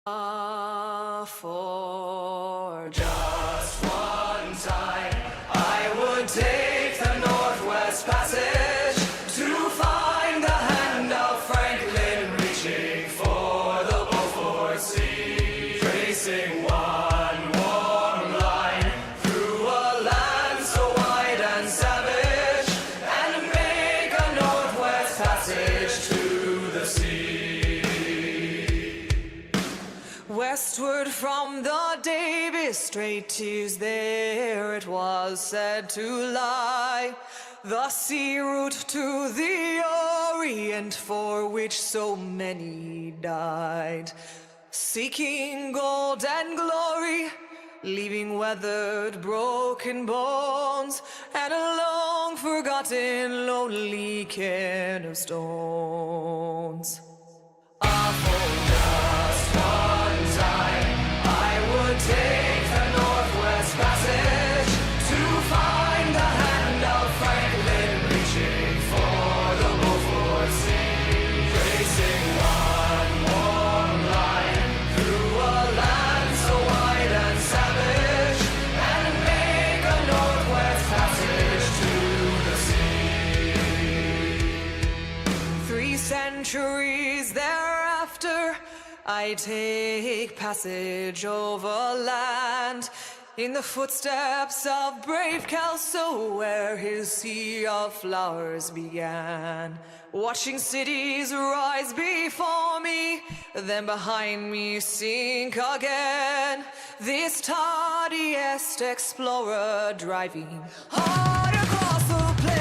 For just one time, I would take the Northwest Passage to find the hand of Franklin reaching for the Beaufort Sea, tracing one warm line through a land so wide and savage, and make a Northwest Passage to the sea. Westward from the Davis Straits, there it was said to lie, the sea route to the Orient for which so many died, seeking gold and glory, leaving weathered, broken bones, and a long forgotten, lonely cairn of stones. Take the Northwest Passage to find the hand of Franklin reaching for the Beaufort Sea, tracing one warm line through a land so wide and savage, and make a Northwest Passage to the sea. 3 centuries thereafter, I take passage over land in the footsteps of brave Kelso, where his sea of flowers began. Watching cities rise before me, then behind me sink again. This tardiest explorer driving hard across the plain.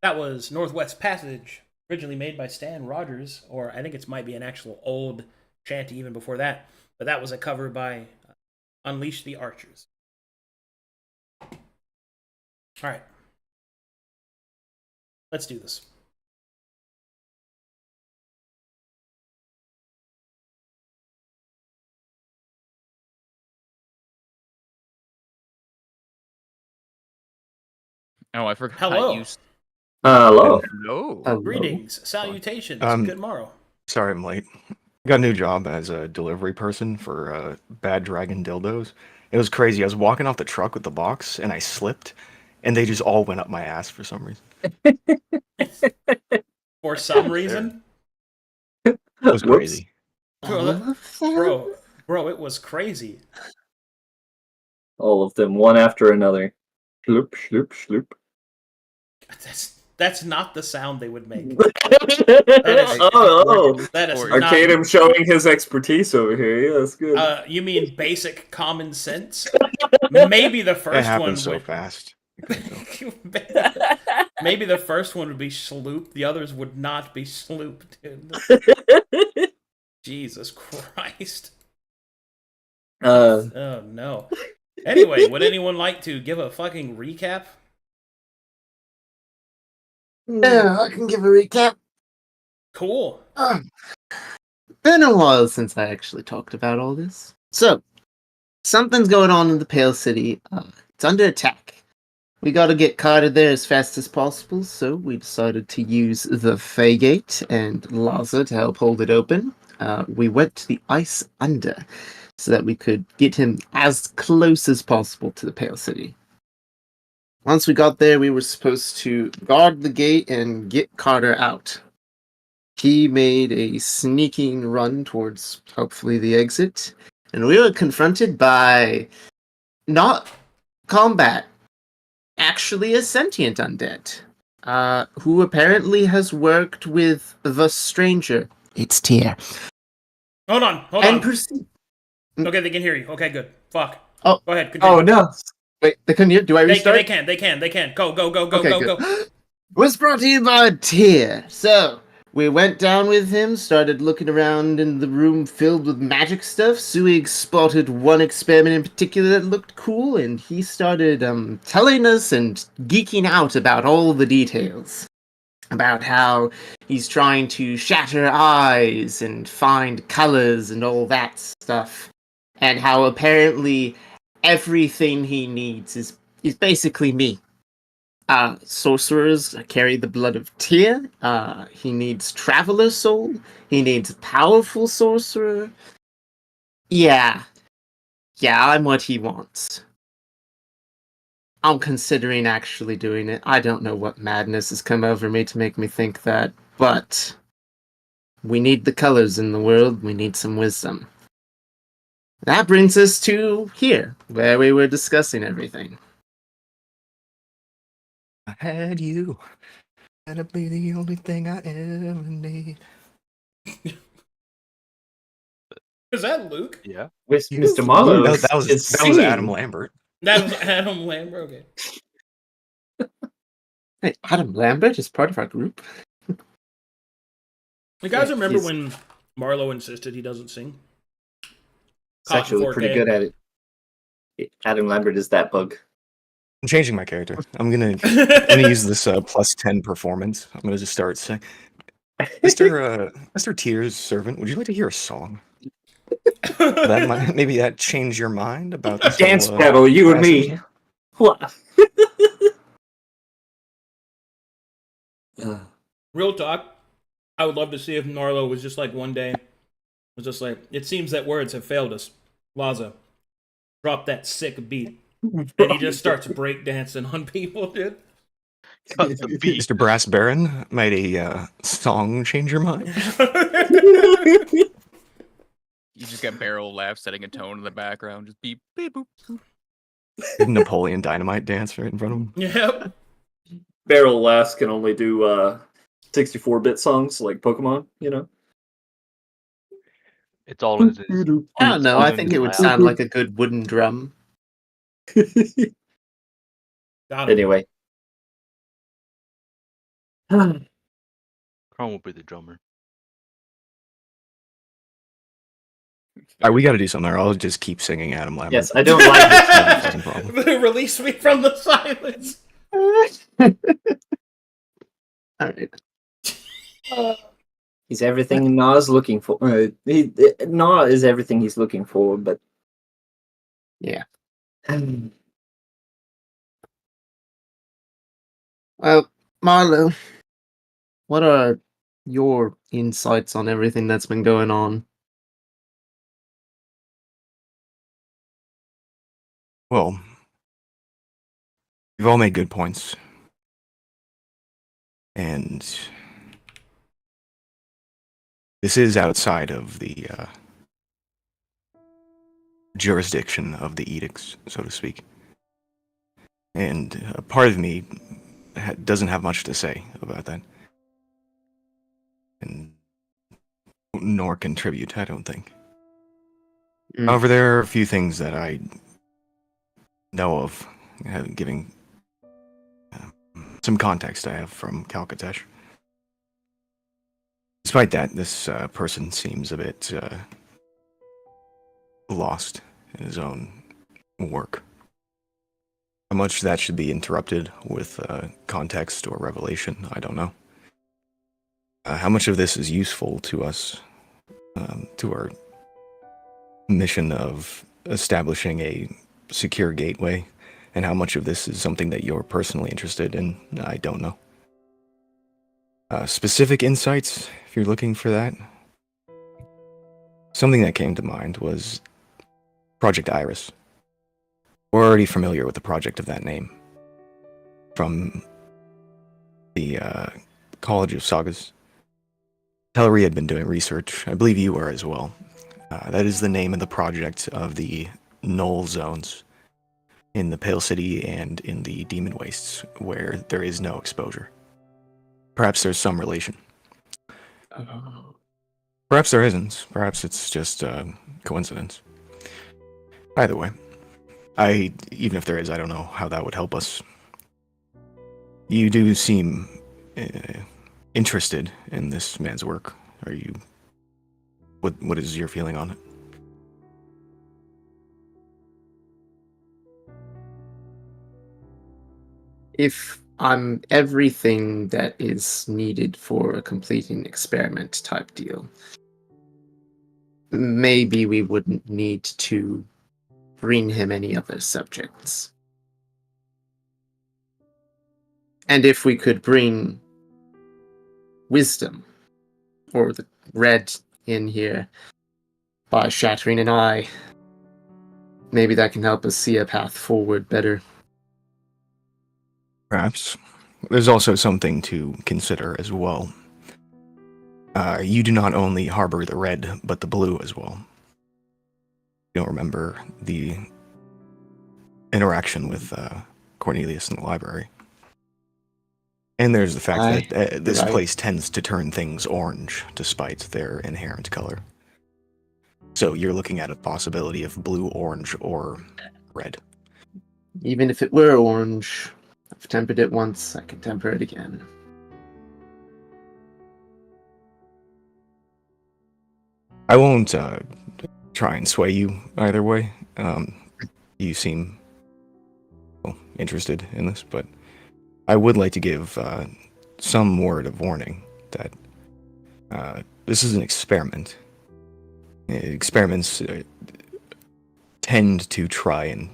That was Northwest Passage, originally made by Stan Rogers, or I think it might be an actual old chanty even before that, but that was a cover by Unleash the Archers. All right, let's do this. Oh, I forgot. Hello. Hello. Hello. Greetings, salutations, good morrow. Sorry I'm late. Got a new job as a delivery person for Bad Dragon Dildos. It was crazy. I was walking off the truck with the box and I slipped, and they just all went up my ass for some reason. For some reason? It was crazy. Bro, it was crazy. All of them, one after another. Sloop, sloop, sloop. That's not the sound they would make. That is Arcadum not... showing his expertise over here. Yeah, that's good. You mean basic common sense? Maybe the first It happened one so would... fast. Maybe the first one would be sloop, the others would not be sloop, dude. Jesus Christ. Oh no. Anyway, would anyone like to give a fucking recap? Yeah, I can give a recap. Cool. Been a while since I actually talked about all this. So, something's going on in the Pale City. It's under attack. We gotta get Carter there as fast as possible, so we decided to use the Faygate and Laza to help hold it open. We went to the ice under so that we could get him as close as possible to the Pale City. Once we got there, we were supposed to guard the gate and get Carter out. He made a sneaking run towards, hopefully, the exit, and we were confronted by not combat, actually a sentient undead, who apparently has worked with the stranger. It's Tyr. Hold on. Okay, they can hear you. Okay, good. Fuck. Oh. Go ahead, continue. Oh no. Wait, they couldn't hear? Do I restart? They can. Go. Okay, Go. good. Was brought to you by Tyr. So, we went down with him, started looking around in the room filled with magic stuff. Suig spotted one experiment in particular that looked cool, and he started telling us and geeking out about all the details. About how he's trying to shatter eyes and find colors and all that stuff. And how apparently everything he needs is basically me. Sorcerers carry the blood of Tyr. He needs Traveler Soul. He needs Powerful Sorcerer. Yeah, I'm what he wants. I'm considering actually doing it. I don't know what madness has come over me to make me think that, but we need the colors in the world. We need some wisdom. That brings us to here, where we were discussing everything. I had you. That'd be the only thing I ever need. Is that Luke? Yeah. With Mr. Marlowe. That was Adam Lambert. That was Adam Lambert. Okay. Hey, Adam Lambert is part of our group. You guys remember when Marlowe insisted he doesn't sing? He's actually pretty good at it. Adam Lambert is that bug. I'm changing my character. I'm gonna use this plus 10 performance. I'm gonna just start saying, Mr. Tears servant, would you like to hear a song? Maybe that change your mind about this Dance whole, battle, you and me. What? Real talk, I would love to see if Marlowe was just like one day, was just like, it seems that words have failed us. Laza, drop that sick beat. And he just starts breakdancing on people, dude. Cut the beat. Mr. Brass Baron, might a song change your mind? You just get barrel laugh setting a tone in the background. Just beep, beep, boop. Napoleon Dynamite dance right in front of him. Yep. Barrel Laughs can only do 64-bit songs like Pokemon, you know? It's all in his. I don't know, I think it would sound like a good wooden drum. Anyway. Chrome will be the drummer. Alright, we gotta do something there. I'll just keep singing Adam Lambert. Yes, I don't like this. Release me from the silence. Alright. He's everything Na's looking for. Na is everything he's looking for, but... Yeah. Well, Marlo, what are your insights on everything that's been going on? Well, you've all made good points. And this is outside of the jurisdiction of the edicts, so to speak. And a part of me doesn't have much to say about that. And nor contribute, I don't think. Mm. However, there are a few things that I know of, giving some context I have from Calcatesh. Despite that, this person seems a bit lost in his own work. How much that should be interrupted with context or revelation, I don't know. How much of this is useful to us, to our mission of establishing a secure gateway, and how much of this is something that you're personally interested in, I don't know. Specific insights, if you're looking for that. Something that came to mind was Project Iris. We're already familiar with the project of that name from the College of Sagas. Tellery had been doing research. I believe you were as well. That is the name of the project of the null zones in the Pale City and in the Demon Wastes, where there is no exposure. Perhaps there's some relation. Perhaps there isn't. Perhaps it's just coincidence. Either way, even if there is, I don't know how that would help us. You do seem interested in this man's work. Are you? What is your feeling on it? If I'm everything that is needed for a completing experiment type deal, maybe we wouldn't need to bring him any other subjects. And if we could bring wisdom or the red in here by shattering an eye, maybe that can help us see a path forward better. Perhaps. There's also something to consider as well. You do not only harbor the red, but the blue as well. You don't remember the interaction with Cornelius in the library. And there's the fact that this place tends to turn things orange, despite their inherent color. So you're looking at a possibility of blue, orange, or red. Even if it were orange, I've tempered it once, I can temper it again. I won't try and sway you either way. You seem interested in this, but I would like to give some word of warning that this is an experiment. Experiments tend to try and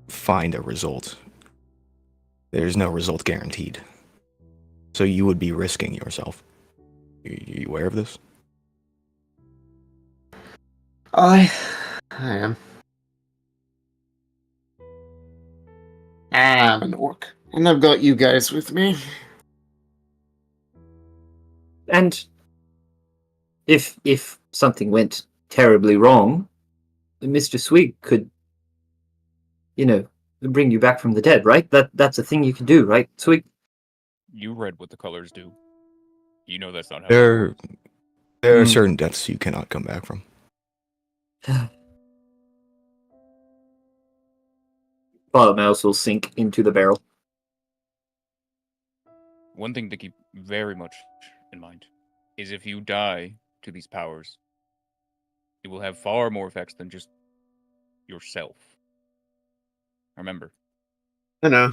find a result. There's no result guaranteed. So you would be risking yourself. Are you aware of this? I am. I'm an orc, and I've got you guys with me. And if something went terribly wrong, Mr. Swig could, bring you back from the dead, right? That's a thing you can do, right, Swig? You read what the colors do. You know that's not how. There are certain deaths you cannot come back from. Mouse will sink into the barrel. One thing to keep very much in mind is if you die to these powers, it will have far more effects than just yourself. Remember. I know.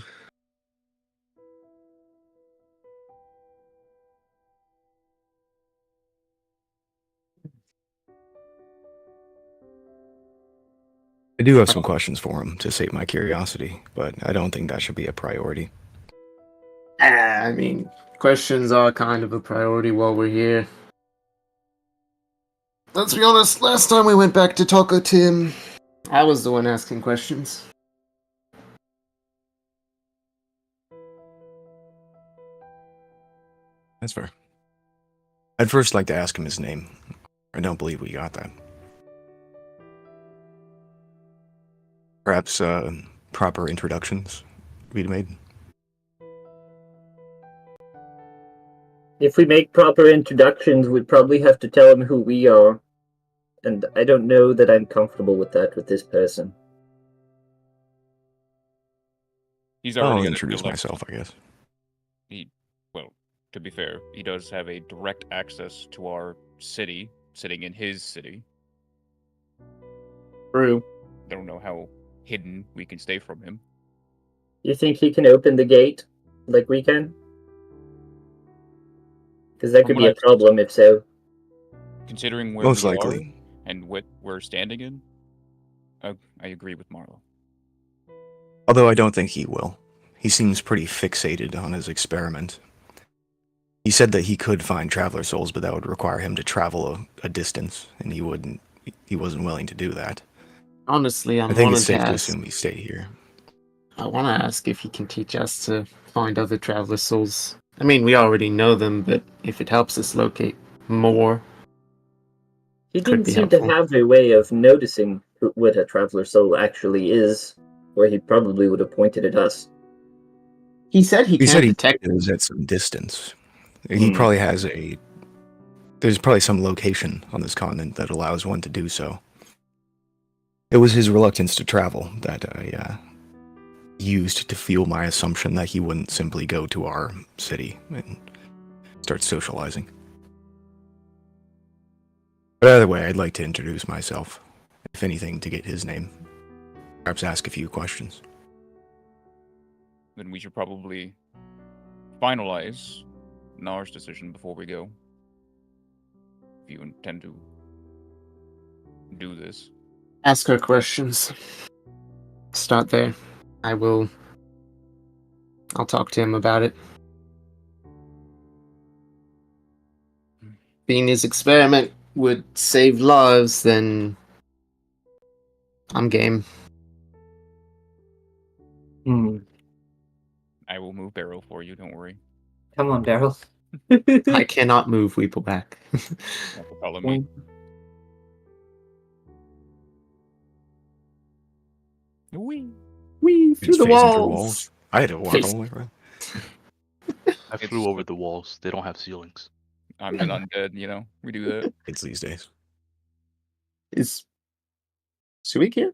I do have some questions for him to sate my curiosity, but I don't think that should be a priority. I mean, questions are kind of a priority while we're here. Let's be honest, last time we went back to Taco Tim, I was the one asking questions. That's fair. I'd first like to ask him his name. I don't believe we got that. Perhaps proper introductions be made. If we make proper introductions, we'd probably have to tell him who we are. And I don't know that I'm comfortable with that with this person. He's I'll already got a introduce direct- myself, I guess. Well, to be fair, he does have a direct access to our city, sitting in his city. True. I don't know how hidden we can stay from him. You think he can open the gate like we can? Because that could From be a what problem if so. Considering where Most we likely. are and what we're standing in, I agree with Marlo. Although I don't think he will. He seems pretty fixated on his experiment. He said that he could find traveler souls, but that would require him to travel a distance, and he wasn't willing to do that. Honestly, I think it's safe to assume he stayed here. I want to ask if he can teach us to find other traveler souls. I mean, we already know them, but if it helps us locate more, He Could didn't be seem to helpful. have a way of noticing what a traveler soul actually is, where he probably would have pointed at us. he said he He can't said he detect. is at some distance. He probably has there's probably some location on this continent that allows one to do so. It was his reluctance to travel that I used to fuel my assumption that he wouldn't simply go to our city and start socializing. But either way, I'd like to introduce myself, if anything, to get his name. Perhaps ask a few questions. Then we should probably finalize Nar's decision before we go. If you intend to do this. Ask her questions. Start there. I'll talk to him about it. Being his experiment would save lives, then I'm game. I will move Barrel for you, don't worry. Come on, Daryl. I cannot move Weeple back. You have to follow me. Whee! Wee He's through the phasing through walls. I had to walk Face- all the way around. I flew over the walls. They don't have ceilings. I'm an undead, you know? We do that. It's these days. Is Suik here?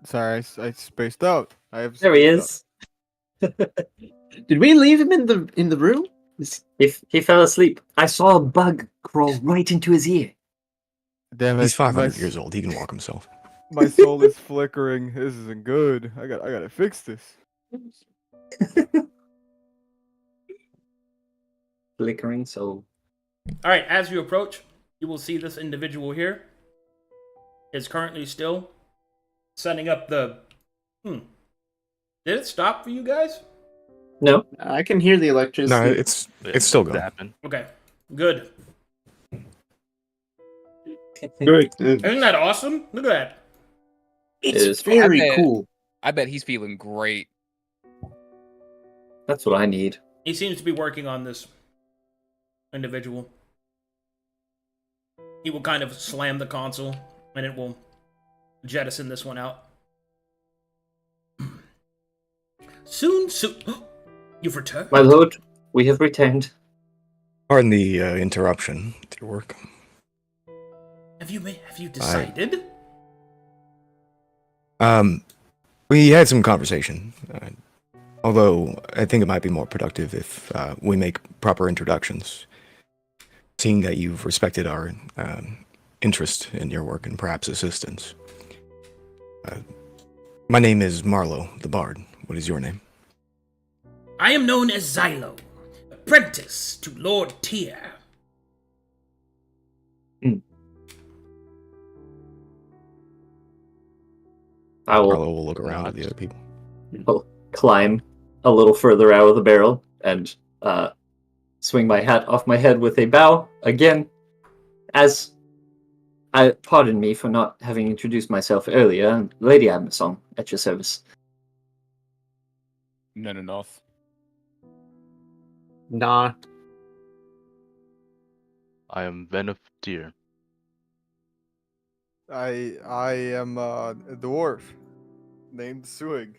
Sorry, I spaced out. There he is. Did we leave him in the room? He fell asleep. I saw a bug crawl right into his ear. Damn it! He's 500 years old. He can walk himself. My soul is flickering. This isn't good. I gotta fix this. Flickering soul. All right, as you approach, you will see this individual here is currently still setting up the. Did it stop for you guys? No. I can hear the electricity. No, it's still going. Happened. Okay, good. Good. Isn't that awesome? Look at that. It's very I bet- cool. I bet he's feeling great. That's what I need. He seems to be working on this individual. He will kind of slam the console, and it will jettison this one out. Soon. You've returned. My lord, we have returned. Pardon the interruption to your work. Have you decided? We had some conversation. Although I think it might be more productive if we make proper introductions. Seeing that you've respected our interest in your work and perhaps assistance. My name is Marlo, the Bard. What is your name? I am known as Xylo, apprentice to Lord Tyr. I will. Marlo will look around at the other people. climb a little further out of the barrel and swing my hat off my head with a bow again. As pardon me for not having introduced myself earlier, Lady Admersong, at your service. None enough. Nah. I am Venefier. I am a dwarf named Suig,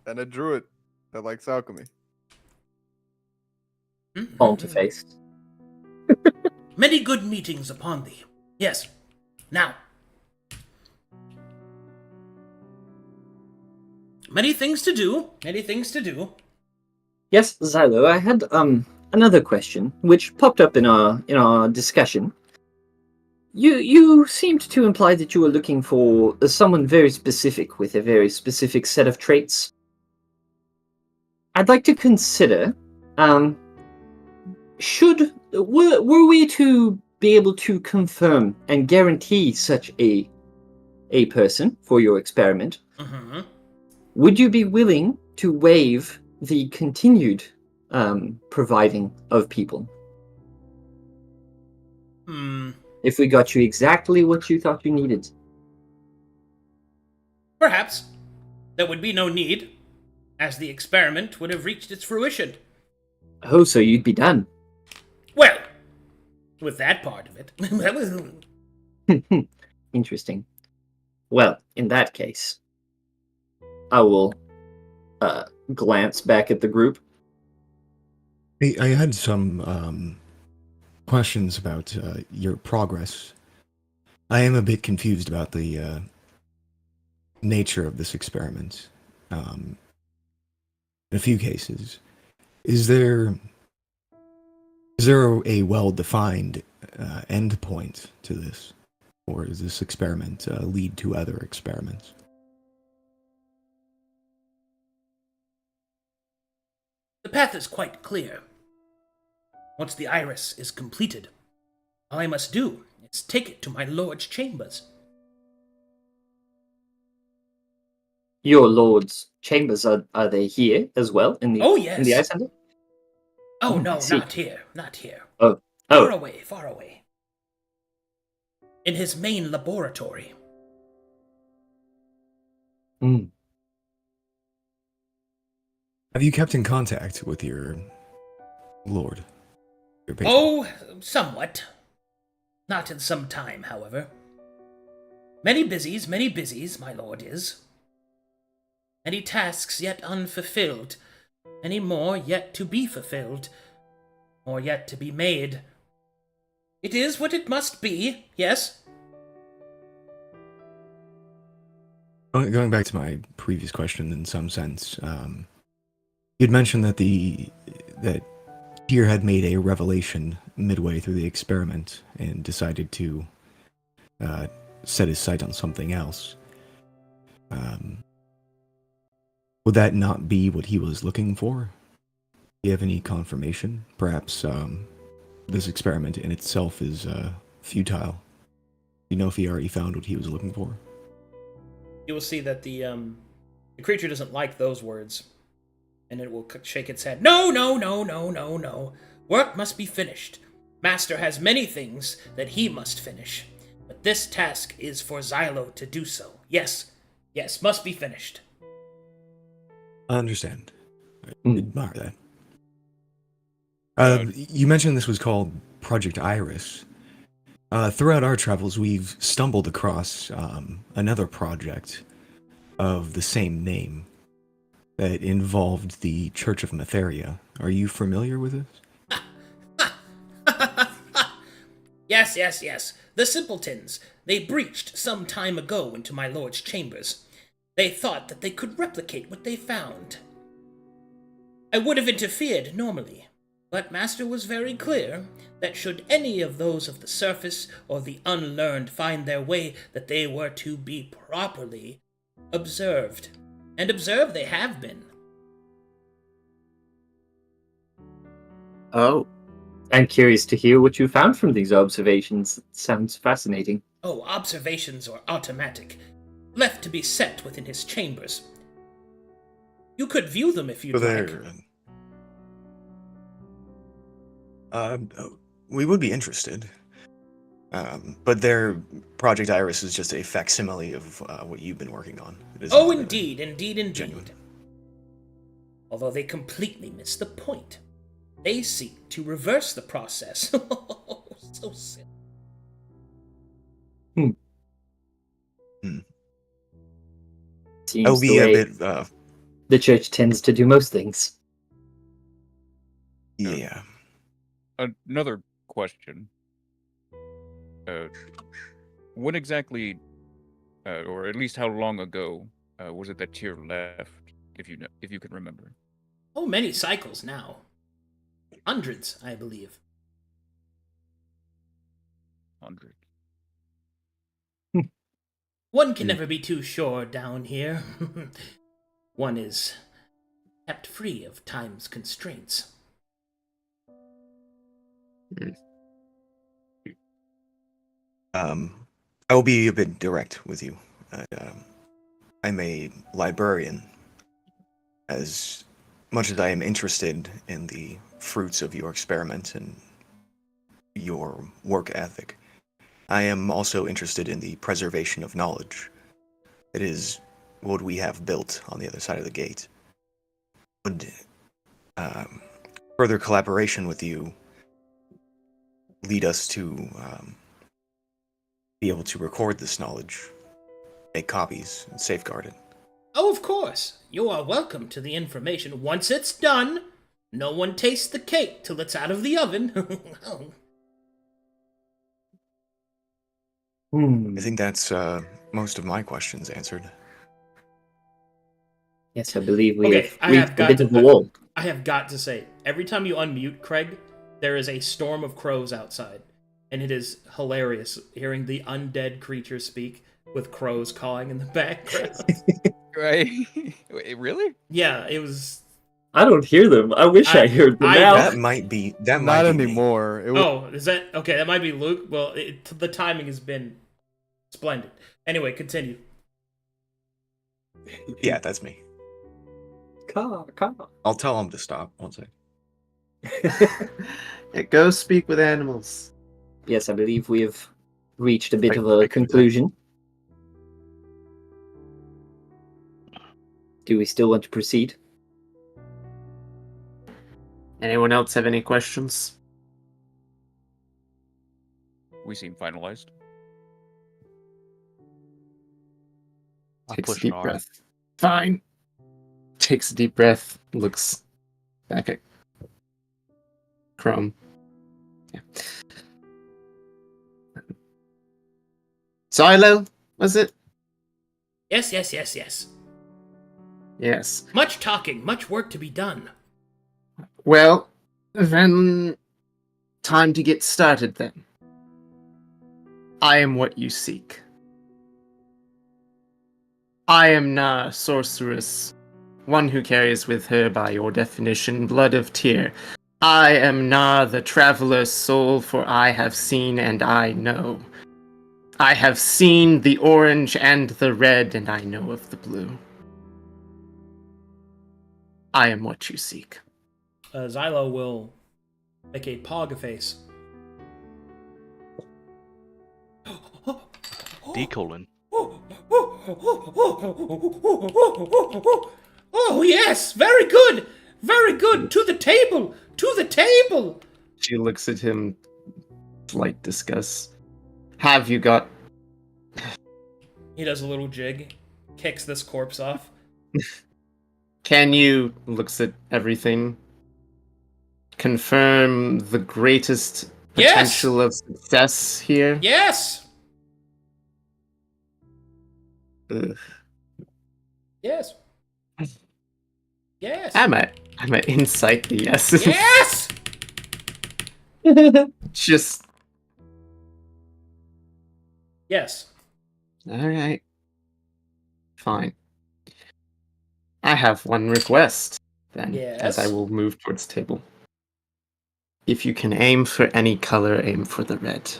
and a druid that likes alchemy. Palm to face. Many good meetings upon thee. Yes. Now. Many things to do. Many things to do. Yes, Xylo, I had another question which popped up in our discussion. You seemed to imply that you were looking for someone very specific with a very specific set of traits. I'd like to consider, were we to be able to confirm and guarantee such a person for your experiment, would you be willing to waive the continued providing of people? If we got you exactly what you thought you needed. Perhaps. There would be no need, as the experiment would have reached its fruition. Oh, so you'd be done. Well, with that part of it. Interesting. Well, in that case, I will glance back at the group. I had some questions about your progress. I am a bit confused about the nature of this experiment. In a few cases, is there a well-defined end point to this, or does this experiment lead to other experiments? The path is quite clear. Once the iris is completed, all I must do is take it to my lord's chambers. Your lord's chambers, are they here as well? In the yes. In the Ice Center? Oh, no, I see. not here. Not here. Oh. Far away, far away. In his main laboratory. Have you kept in contact with your lord? Your patron? Oh, somewhat. Not in some time, however. Many busies, my lord is. Many tasks yet unfulfilled. Many more yet to be fulfilled. More yet to be made. It is what it must be, yes? Going back to my previous question, in some sense, you'd mentioned that Tyr had made a revelation midway through the experiment and decided to set his sight on something else. Would that not be what he was looking for? Do you have any confirmation? Perhaps this experiment in itself is futile. Do you know if he already found what he was looking for? You will see that the creature doesn't like those words. And it will shake its head. No. Work must be finished. Master has many things that he must finish. But this task is for Xylo to do so. Yes, must be finished. I understand. I admire that. You mentioned this was called Project Iris. Throughout our travels, we've stumbled across another project of the same name that involved the Church of Matheria. Are you familiar with this? Yes. The simpletons. They breached some time ago into my lord's chambers. They thought that they could replicate what they found. I would have interfered normally, but Master was very clear that should any of those of the surface or the unlearned find their way, that they were to be properly observed. And observed they have been. Oh. I'm curious to hear what you found from these observations. It sounds fascinating. Oh, observations are automatic, left to be set within his chambers. You could view them if you'd So like. they're. Uh, we would be interested. But their Project Iris is just a facsimile of what you've been working on. It is Oh, not indeed, indeed. genuine. Although they completely miss the point. They seek to reverse the process. So silly. Seems I'll the be a way bit. the church tends to do most things. Yeah. Another question. When exactly, or at least how long ago, was it that Tyr left? If you can remember. Oh, many cycles now. Hundreds, I believe. 100. One can never be too sure down here. One is kept free of time's constraints. I will be a bit direct with you. I'm a librarian. As much as I am interested in the fruits of your experiment and your work ethic, I am also interested in the preservation of knowledge. It is what we have built on the other side of the gate. Would further collaboration with you lead us to be able to record this knowledge, make copies, and safeguard it? Oh, of course. You are welcome to the information. Once it's done, no one tastes the cake till it's out of the oven. I think that's most of my questions answered. Yes, I believe we Okay, have reached a bit of a wall. I have got to say, every time you unmute Craig, there is a storm of crows outside. And it is hilarious hearing the undead creature speak with crows cawing in the background. Right? Wait, really? Yeah, it was... I don't hear them. I wish I heard them I- now. That might be. That might Not be me. anymore. It was Oh, is that... Okay, that might be Luke. Well, the timing has been splendid. Anyway, continue. Yeah, that's me. Car. I'll tell him to stop. One second. Yeah, go speak with animals. Yes, I believe we have reached a bit Right, of a right, conclusion. Do we still want to proceed? Anyone else have any questions? We seem finalized. I Takes a push deep R. breath. Fine. Takes a deep breath. Looks back at Chrome. Yeah. Silo, was it? Yes. Yes. Much talking, much work to be done. Well, then time to get started then. I am what you seek. I am Na, sorceress, one who carries with her, by your definition, blood of Tyr. I am Na, the traveler's soul, for I have seen and I know. I have seen the orange and the red, and I know of the blue. I am what you seek. Xylo will make a pog face. D:. Oh, yes! Very good! Very good! To the table! To the table! She looks at him, slight disgust. Have you got... He does a little jig, kicks this corpse off. Can you, looks at everything, confirm the greatest Yes! potential of success here? Yes! Ugh. Yes. Yes. I'm a insight the yes. Yes! Just Yes. alright. Fine. I have one request, then, as I Yes? will move towards the table. If you can aim for any color, aim for the red.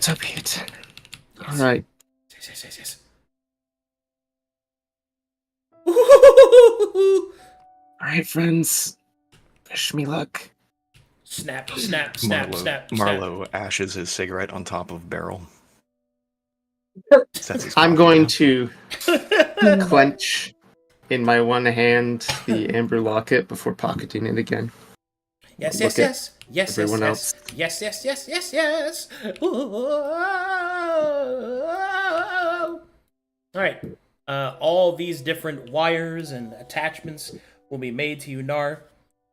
So be it. yes. All right. Yes. All right, friends. Wish me luck. Snap. Marlo ashes his cigarette on top of Beryl. Sets his I'm coffee going down. to clench in my one hand the amber locket before pocketing it again. Yes. Look at everyone else. Yes. All right. All these different wires and attachments will be made to you, Nar,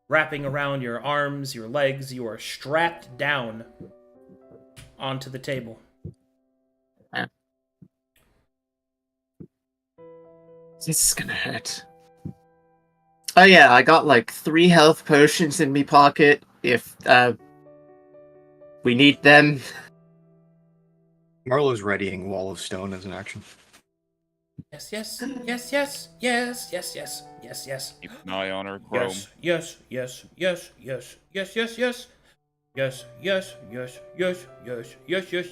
wrapping around your arms, your legs. You are strapped down onto the table. This is gonna hurt. Oh yeah, I got like 3 health potions in me pocket if we need them. Marlo's readying Wall of Stone as an action. Yes. Keep an eye on her, Chrome. Yes.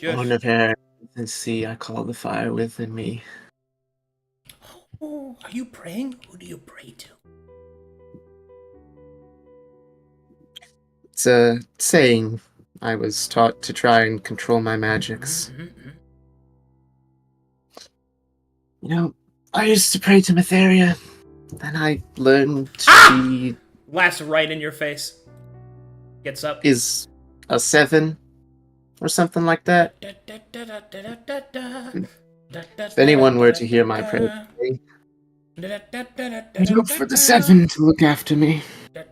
Born of air and sea, I call the fire within me. Oh, are you praying? Who do you pray to? It's a saying I was taught to try and control my magics. You know, I used to pray to Matheria, then I learned she Laughs right in your face. Gets up. is a 7 or something like that. If anyone were to hear my prayer, I'd hope for the 7 to look after me. 7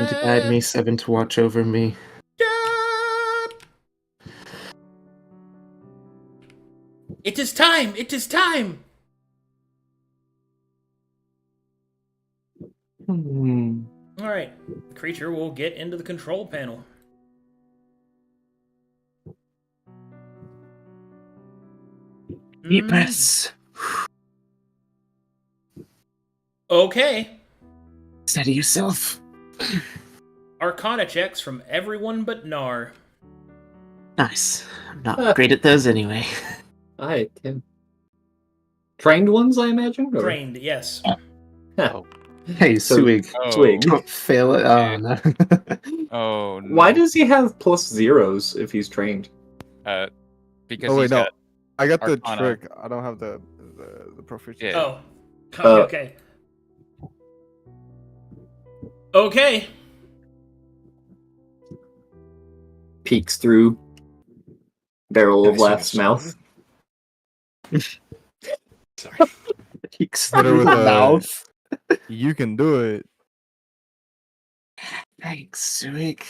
to guide me, 7 to watch over me. It is time! Alright, the creature will get into the control panel. Deep breaths. Okay. Steady yourself. Arcana checks from everyone but Nar. Nice. I'm not great at those anyway. Alright, Tim. Trained ones, I imagine? Or? Trained, yes. Hey, Suig. Swig. Don't fail it. Oh, no. Oh no. Why does he have +0s if he's trained? Because Oh wait, he's no. got I got the Arcana. trick. I don't have the proficiency. Yeah. Oh. Okay. Okay. Peeks through Barrel of Nice, Laugh's nice. mouth. Sorry. Peeks Better through with the a- mouth. You can do it. Thanks, Suig.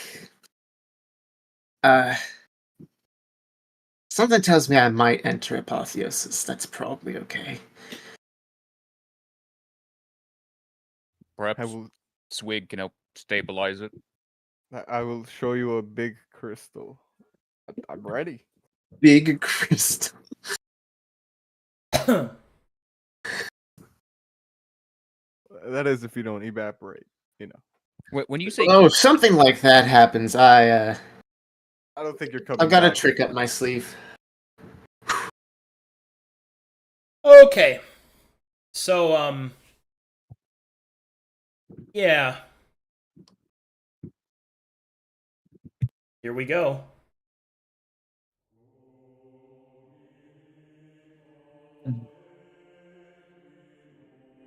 Something tells me I might enter apotheosis. That's probably okay. Perhaps I will. Swig can help stabilize it. I will show you a big crystal. I'm ready. Big crystal. That is if you don't evaporate. You know. When you say Oh, if something like that happens, I don't think you're coming. I've got a back. trick up my sleeve. Okay. So, yeah. Here we go.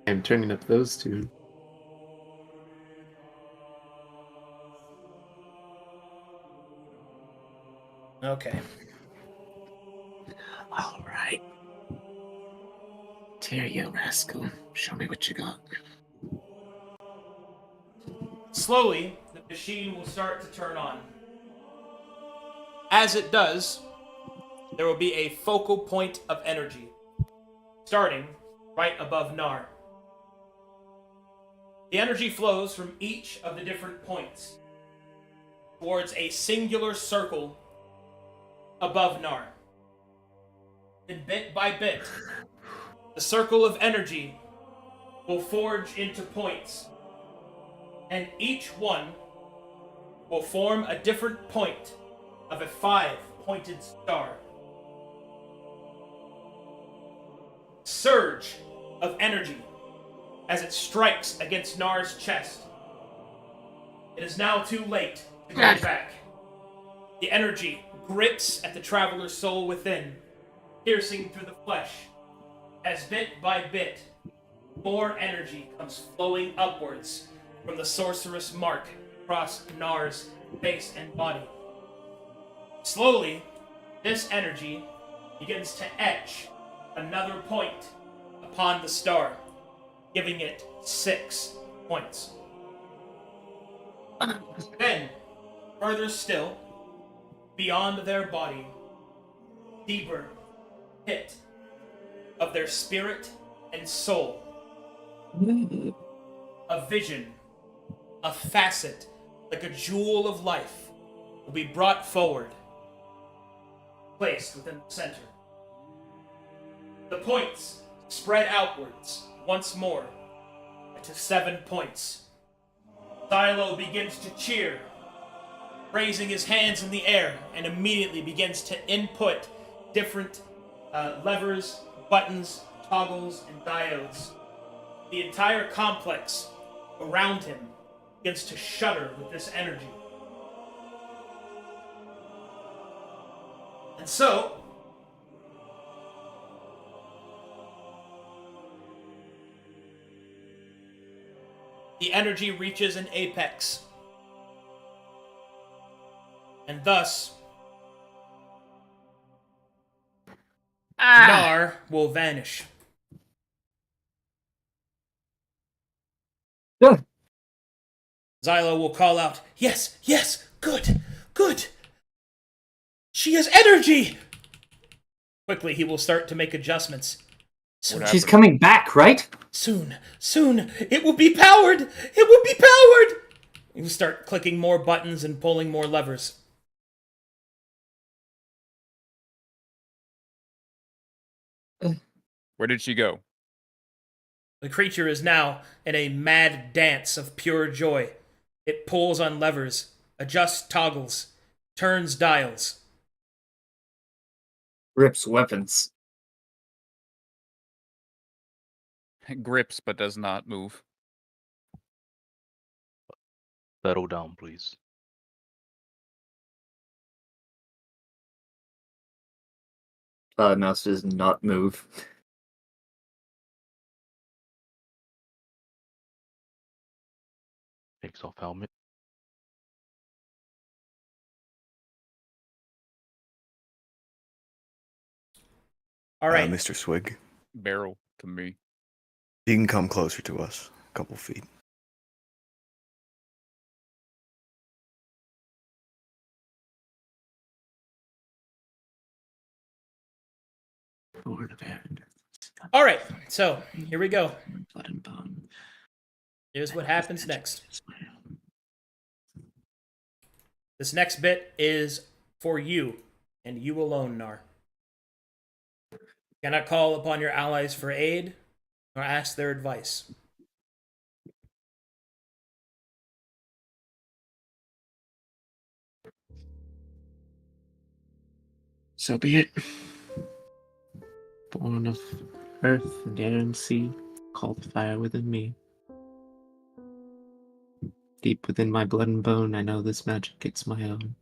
I'm turning up those two. Okay. All right. Here you go, rascal. Show me what you got. Slowly, the machine will start to turn on. As it does, there will be a focal point of energy, starting right above Nar. The energy flows from each of the different points towards a singular circle above Nar. And bit by bit, the circle of energy will forge into points and each one will form a different point of a 5-pointed star. Surge of energy as it strikes against Nar's chest. It is now too late to go back. The energy grips at the traveler's soul within, piercing through the flesh, as bit by bit, more energy comes flowing upwards from the sorceress mark across Nar's face and body. Slowly, this energy begins to etch another point upon the star, giving it 6 points. Then, further still, beyond their body, deeper pit of their spirit and soul, a vision, a facet, like a jewel of life, will be brought forward, placed within the center. The points spread outwards once more to 7 points. Silo begins to cheer, raising his hands in the air, and immediately begins to input different levers, buttons, toggles, and diodes. The entire complex around him begins to shudder with this energy. And so, the energy reaches an apex. And thus, Nar will vanish. Good. Xylo will call out, "Yes, yes, good, good. She has energy!" Quickly, he will start to make adjustments. She's coming back, right? Soon, it will be powered! It will be powered! He will start clicking more buttons and pulling more levers. Where did she go? The creature is now in a mad dance of pure joy. It pulls on levers, adjusts toggles, turns dials. Rips weapons. Grips but does not move. Settle down, please. Mouse does not move. Takes off helmet. All right. Mr. Swig, Barrel to me. you can come closer to us, a couple feet. All right, so here we go. Here's what happens next. This next bit is for you, and you alone, Nar. You cannot call upon your allies for aid, nor ask their advice. So be it. Born of earth and air and sea, call the fire within me. Deep within my blood and bone, I know this magic gets my own.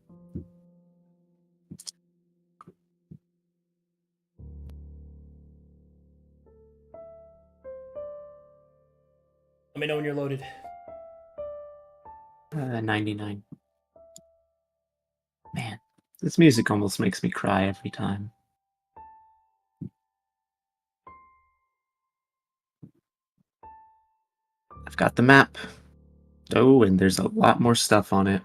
Let me know when you're loaded. 99. Man, this music almost makes me cry every time. I've got the map. Oh, and there's a lot more stuff on it.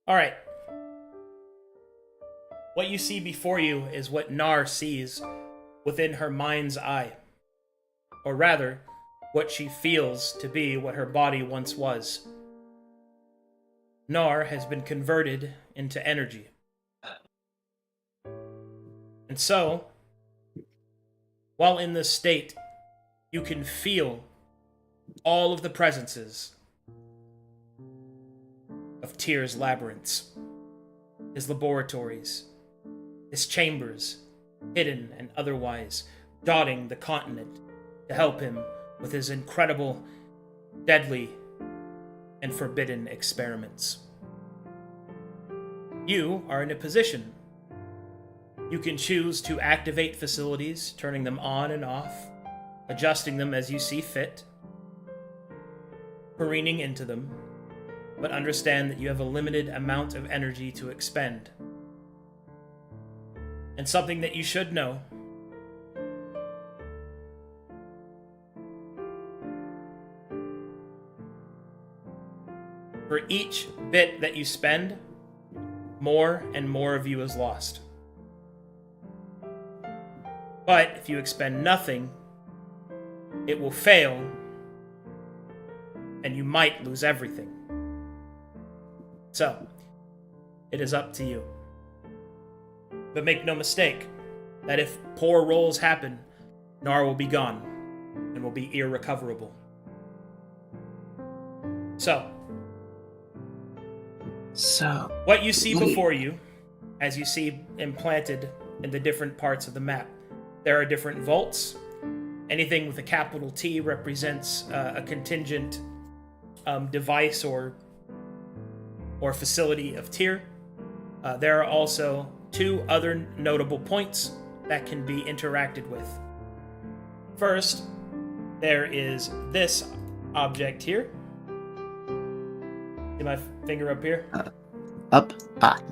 All right. What you see before you is what Nar sees within her mind's eye. Or rather, what she feels to be what her body once was. Nar has been converted into energy. And so, while in this state, you can feel all of the presences of Tyr's labyrinths, his laboratories, his chambers, hidden and otherwise, dotting the continent to help him with his incredible, deadly, and forbidden experiments. You are in a position. You can choose to activate facilities, turning them on and off, adjusting them as you see fit, careening into them, but understand that you have a limited amount of energy to expend. And something that you should know: for each bit that you spend, more and more of you is lost. But if you expend nothing, it will fail, and you might lose everything. So, it is up to you. But make no mistake that if poor rolls happen, Nar will be gone and will be irrecoverable. So, what you see before you, as you see implanted in the different parts of the map, there are different vaults. Anything with a capital T represents a contingent device or facility of Tyr. There are also 2 other notable points that can be interacted with. First, there is this object here. See my finger up here? Up.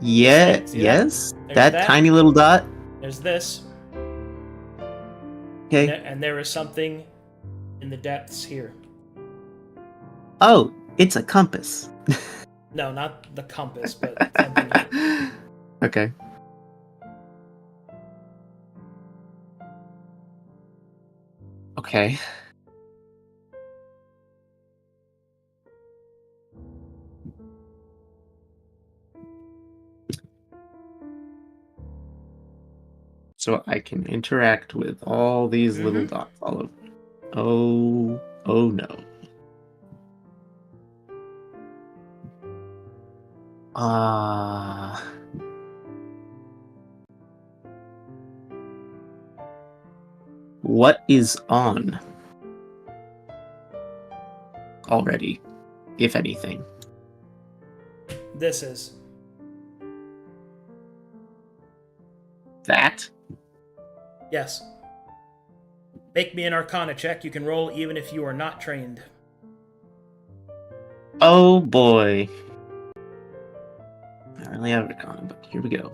Yeah. See Yes. There's That tiny little dot. There's this. Okay. And there is something in the depths here. Oh, it's a compass. No, not the compass, but something. Okay. Okay. So I can interact with all these little dots all over. Oh no. What is on already, if anything? This is. That? Yes. Make me an Arcana check. You can roll even if you are not trained. Oh boy. I really have Arcana, but here we go.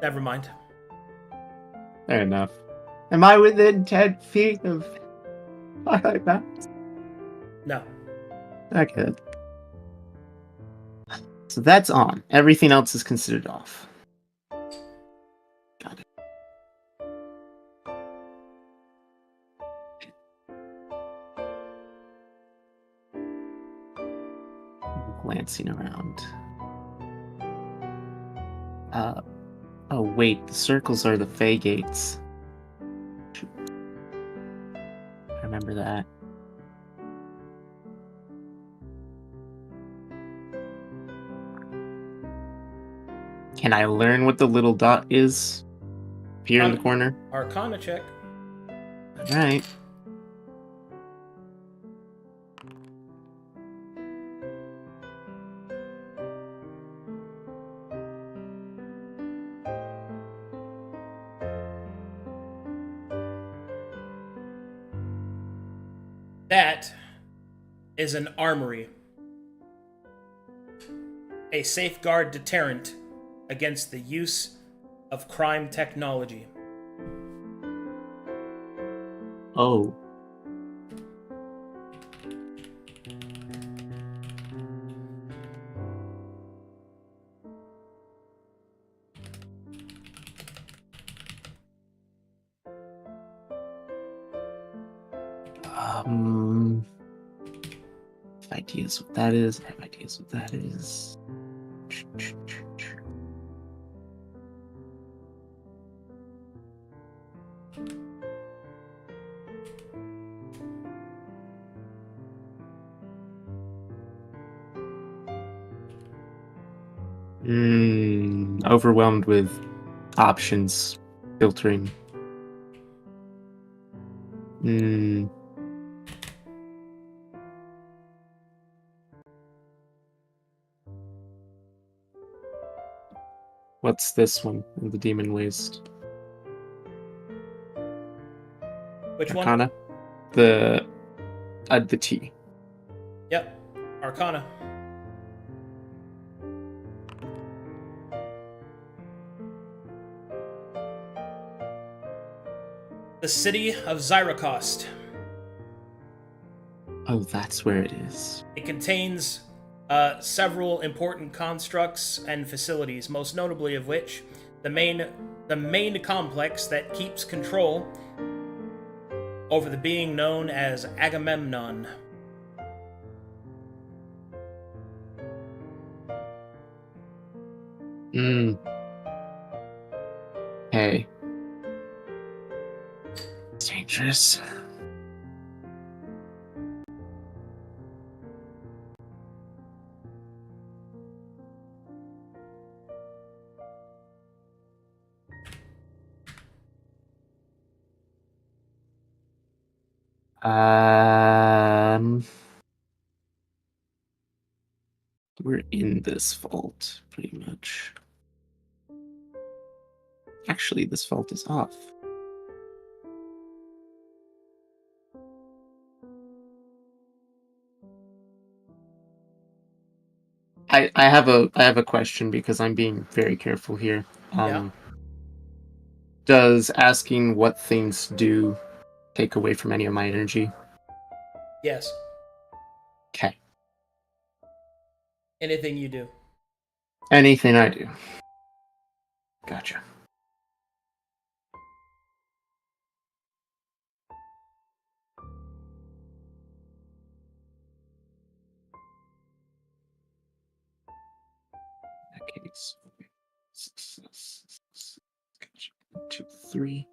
Never mind. Fair enough. Am I within 10 feet of Twilight Mountains? No. Okay. So that's on. Everything else is considered off. Got it. Glancing around. Oh wait, the circles are the Fey gates. Shoot. I remember that. Can I learn what the little dot is? Here in the corner? Arcana check. Alright. That is an armory. A safeguard deterrent against the use of crime technology. Oh. Ideas what that is. I have ideas what that is. Overwhelmed with options filtering. What's this one in the Demon Waste? Which one? Arcana? The T. Yep. Arcana. The city of Zyrakost. Oh, that's where it is. It contains several important constructs and facilities, most notably of which the main complex that keeps control over the being known as Agamemnon. Hey. It's dangerous. We're in this vault, pretty much. Actually, this vault is off. I have a question because I'm being very careful here. Yeah. Does asking what things do take away from any of my energy? Yes. Okay. Anything you do. Anything I do. Gotcha. In that case, 2, 3.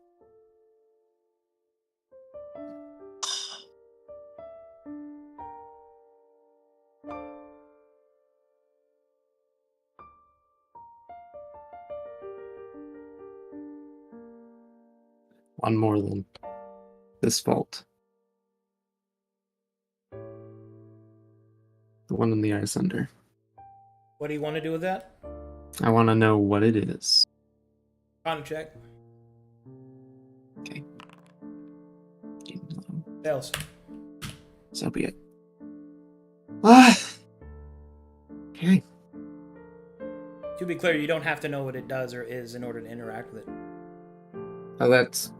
One more than this vault. The one in the ice under. What do you want to do with that? I want to know what it is. Con check. Okay. Fails. So be it. Okay. To be clear, you don't have to know what it does or is in order to interact with it. Oh, that's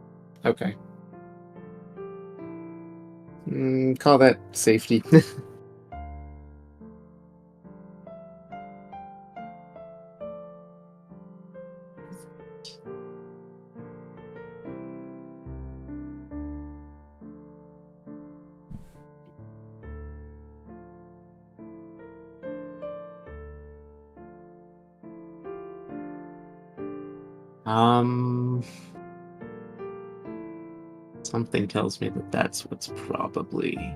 okay. Call that safety. Something tells me that that's what's probably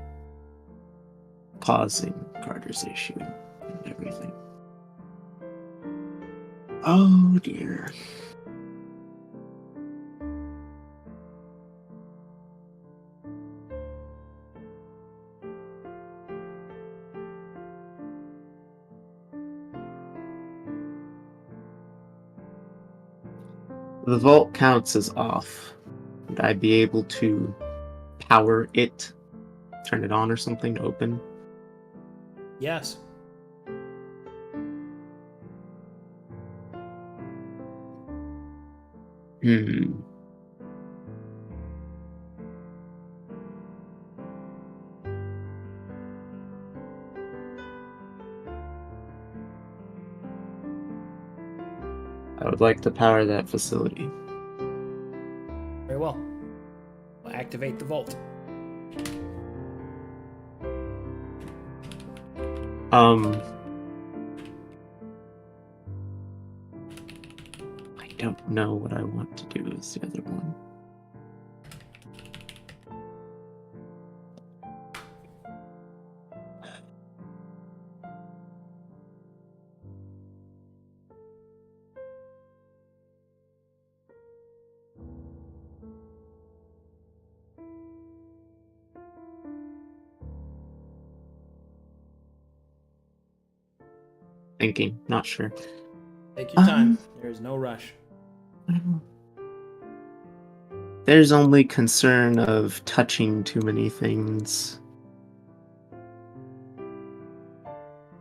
causing Carter's issue and everything. Oh dear. The vault counts as off. Would I be able to power it? Turn it on or something to open? Yes. I would like to power that facility. Very well. We'll activate the vault. I don't know what I want to do as the other one. Thinking, not sure. Take your time. There is no rush. There's only concern of touching too many things.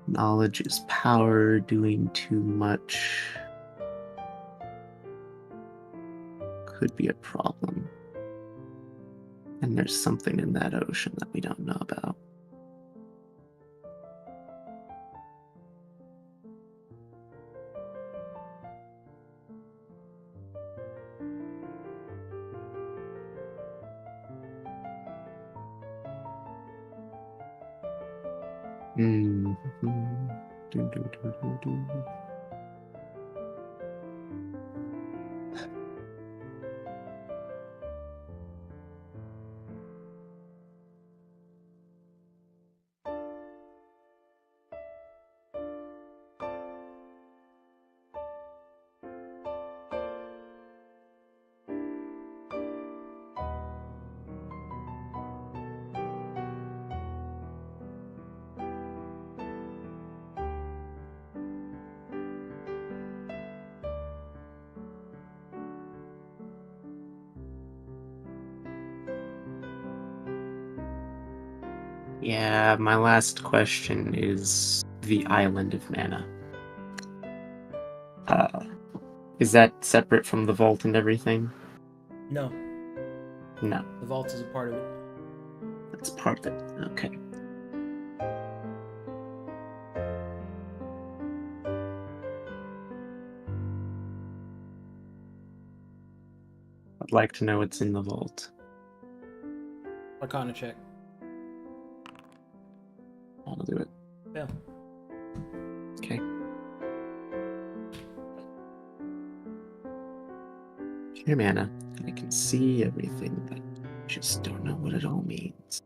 Knowledge is power, doing too much could be a problem. And there's something in that ocean that we don't know about. Yeah, my last question is the Island of Mana. Is that separate from the vault and everything? No, No, the vault is a part of it. that's part of it. Okay. I'd like to know what's in the vault. Arcana check. I'll do it. Yeah. Okay. Pure mana. I can see everything, but just don't know what it all means.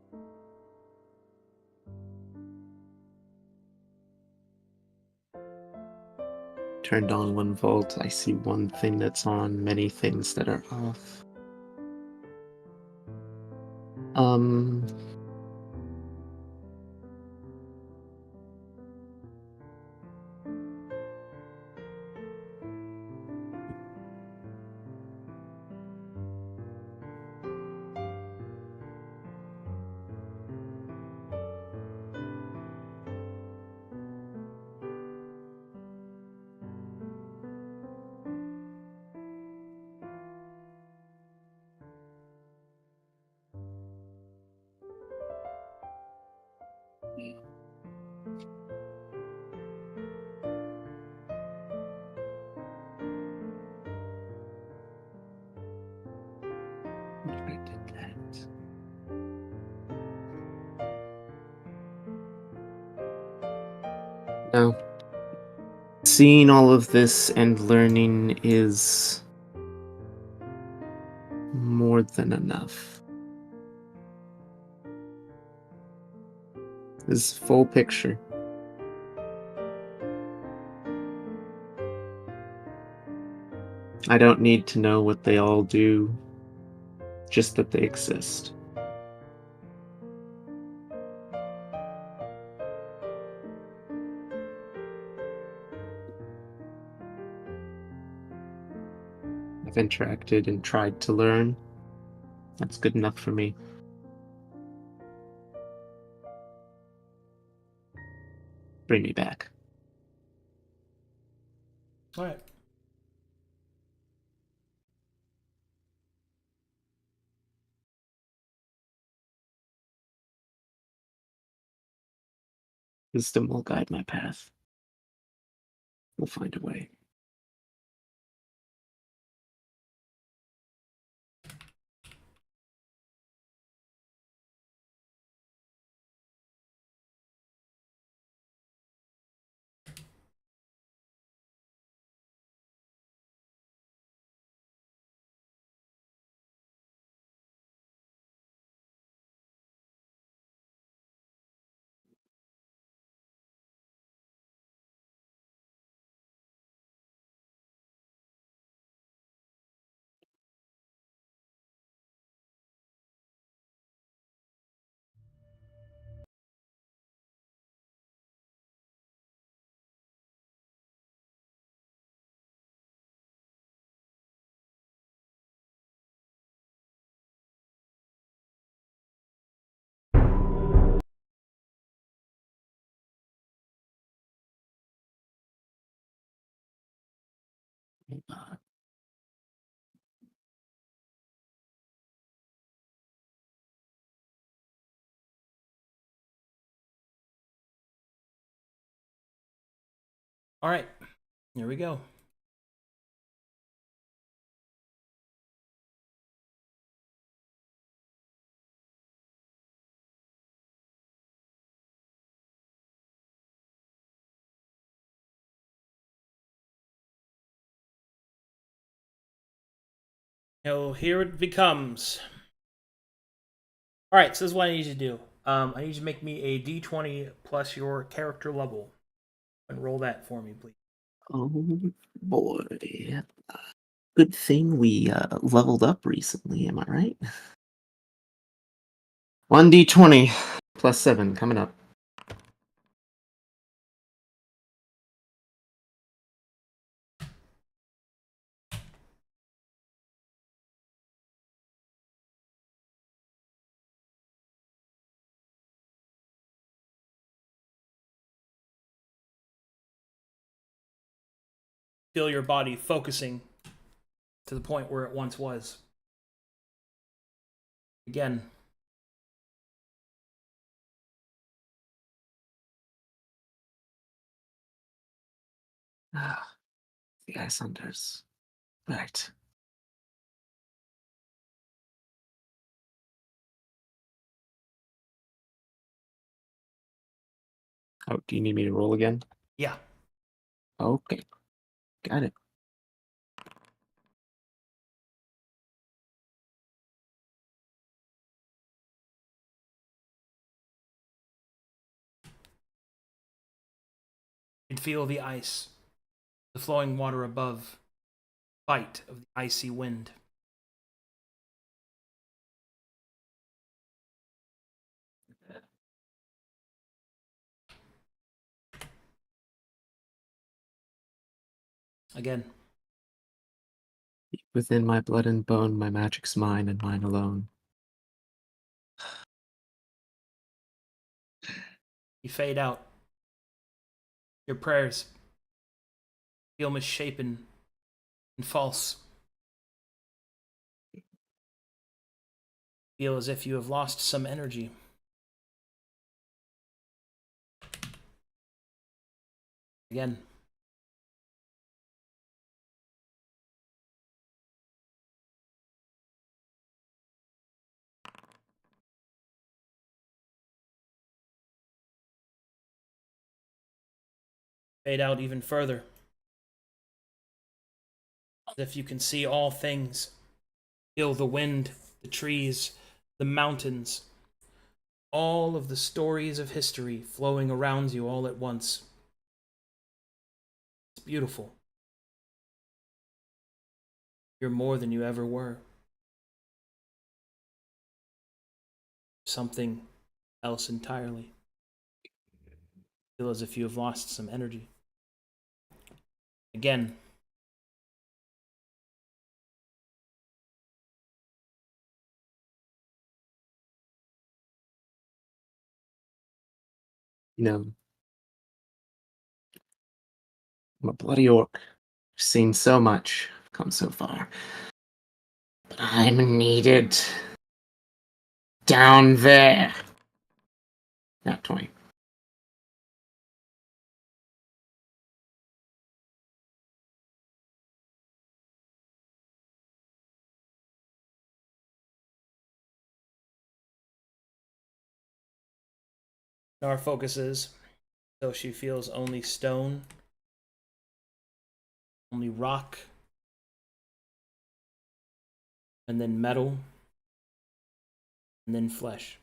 Turned on one vault, I see one thing that's on, many things that are off. I did that. No. Seeing all of this and learning is more than enough. This full picture. I don't need to know what they all do, just that they exist. I've interacted and tried to learn. That's good enough for me. Bring me back. All right. Wisdom will guide my path. We'll find a way. All right, here we go. So here it becomes. All right, so this is what I need you to do. I need you to make me a d20 plus your character level, and roll that for me, please. Oh boy. Good thing we leveled up recently, am I right? 1d20 plus 7 coming up. Feel your body focusing to the point where it once was. Again. The Icelanders. Right. Oh, do you need me to roll again? Yeah. Okay. Got it. You can feel the ice, the flowing water above, bite of the icy wind. Again. Within my blood and bone, my magic's mine and mine alone. You fade out. Your prayers feel misshapen and false. Feel as if you have lost some energy. Again. Fade out even further. As if you can see all things. Feel the wind, the trees, the mountains. All of the stories of history flowing around you all at once. It's beautiful. You're more than you ever were. Something else entirely. Feel as if you have lost some energy. Again. You know, I'm a bloody orc. I've seen so much, come so far. But I'm needed down there. Not 20. Our focus is, so she feels only stone, only rock, and then metal, and then flesh.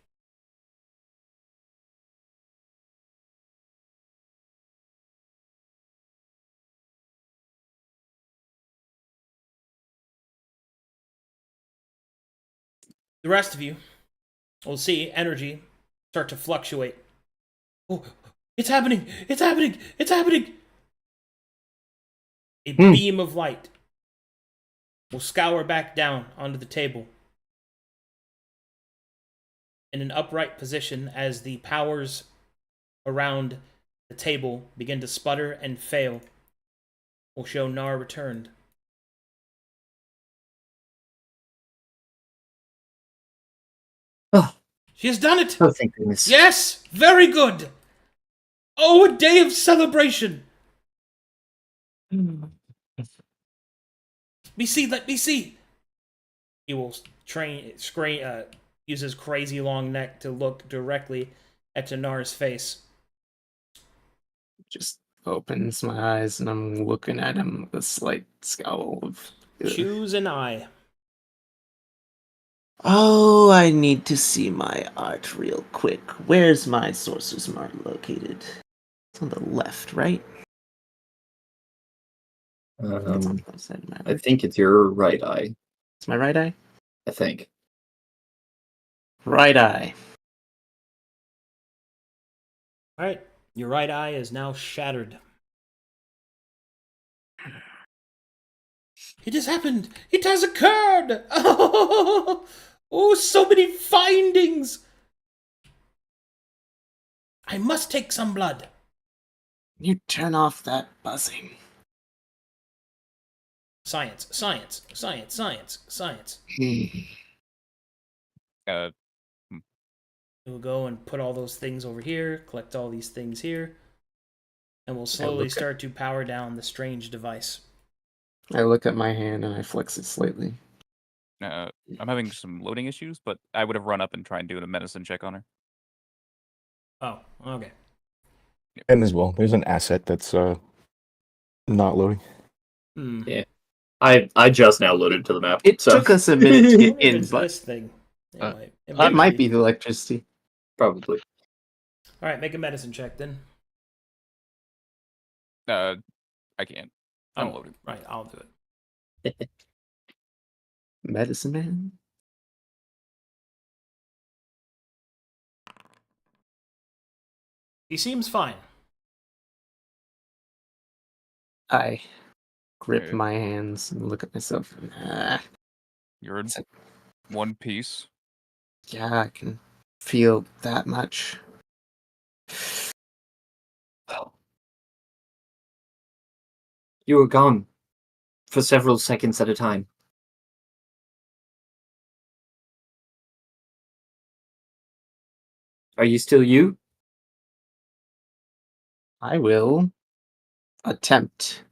The rest of you will see energy start to fluctuate. Oh, it's happening! It's happening! It's happening! A beam of light will scour back down onto the table in an upright position as the powers around the table begin to sputter and fail. Will show Nar returned. She has done it! Oh, thank goodness. Yes! Very good! Oh, a day of celebration! Me see, let me see! He will use his crazy long neck to look directly at Tanar's face. Just opens my eyes and I'm looking at him with a slight scowl of. Ugh. Choose an eye. Oh, I need to see my art real quick. Where's my Sorcerer's Mark located? It's on the left, right? It's on the left side of my I art. think it's your right eye. It's my right eye? I think. Right eye. Alright, your right eye is now shattered. It has happened! It has occurred! Oh, so many findings! I must take some blood. You turn off that buzzing. Science, science, science, science, science. We'll go and put all those things over here, collect all these things here, and we'll slowly start to power down the strange device. I look at my hand and I flex it slightly. I'm having some loading issues, but I would have run up and tried and do a medicine check on her. Oh, okay. And as well, there's an asset that's not loading. Yeah. I just now loaded to the map. It took us a minute to get in, It's but this thing. it might be the electricity. Probably. Alright, make a medicine check then. I can't. I'm Oh, loaded. right, I'll do it. Medicine man? He seems fine. I grip Okay. my hands and look at myself. You're in It's a- one piece. Yeah, I can feel that much. You were gone for several seconds at a time. Are you still you? I will attempt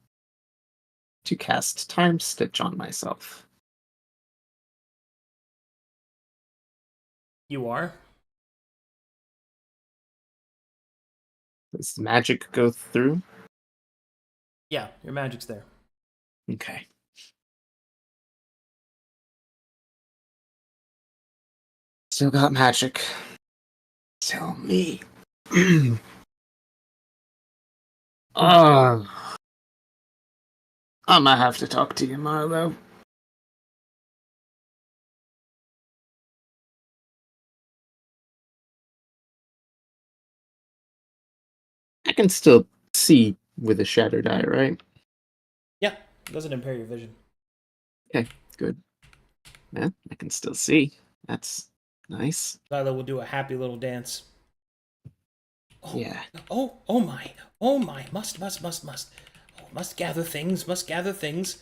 to cast Time Stitch on myself. You are? Does the magic go through? Yeah, your magic's there. Okay. Still got magic. Tell me. I'm gonna have to talk to you, Milo. I can still see with a shattered eye, right? Yeah, doesn't impair your vision. Okay, good. Yeah, I can still see. That's nice. Lila will do a happy little dance. Oh, Yeah. oh my, oh my, must. Oh, must gather things, must gather things.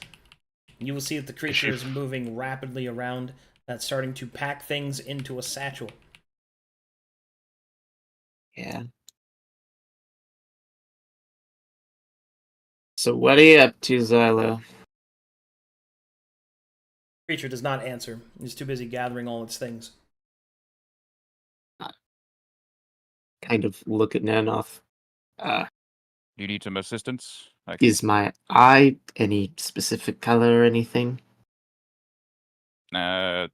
You will see that the creature is moving rapidly around, that's starting to pack things into a satchel. Yeah. So what are you up to, Xylo? Creature does not answer. He's too busy gathering all its things. Kind of look at Nanoff. Do you need some assistance? Is my eye any specific color or anything? I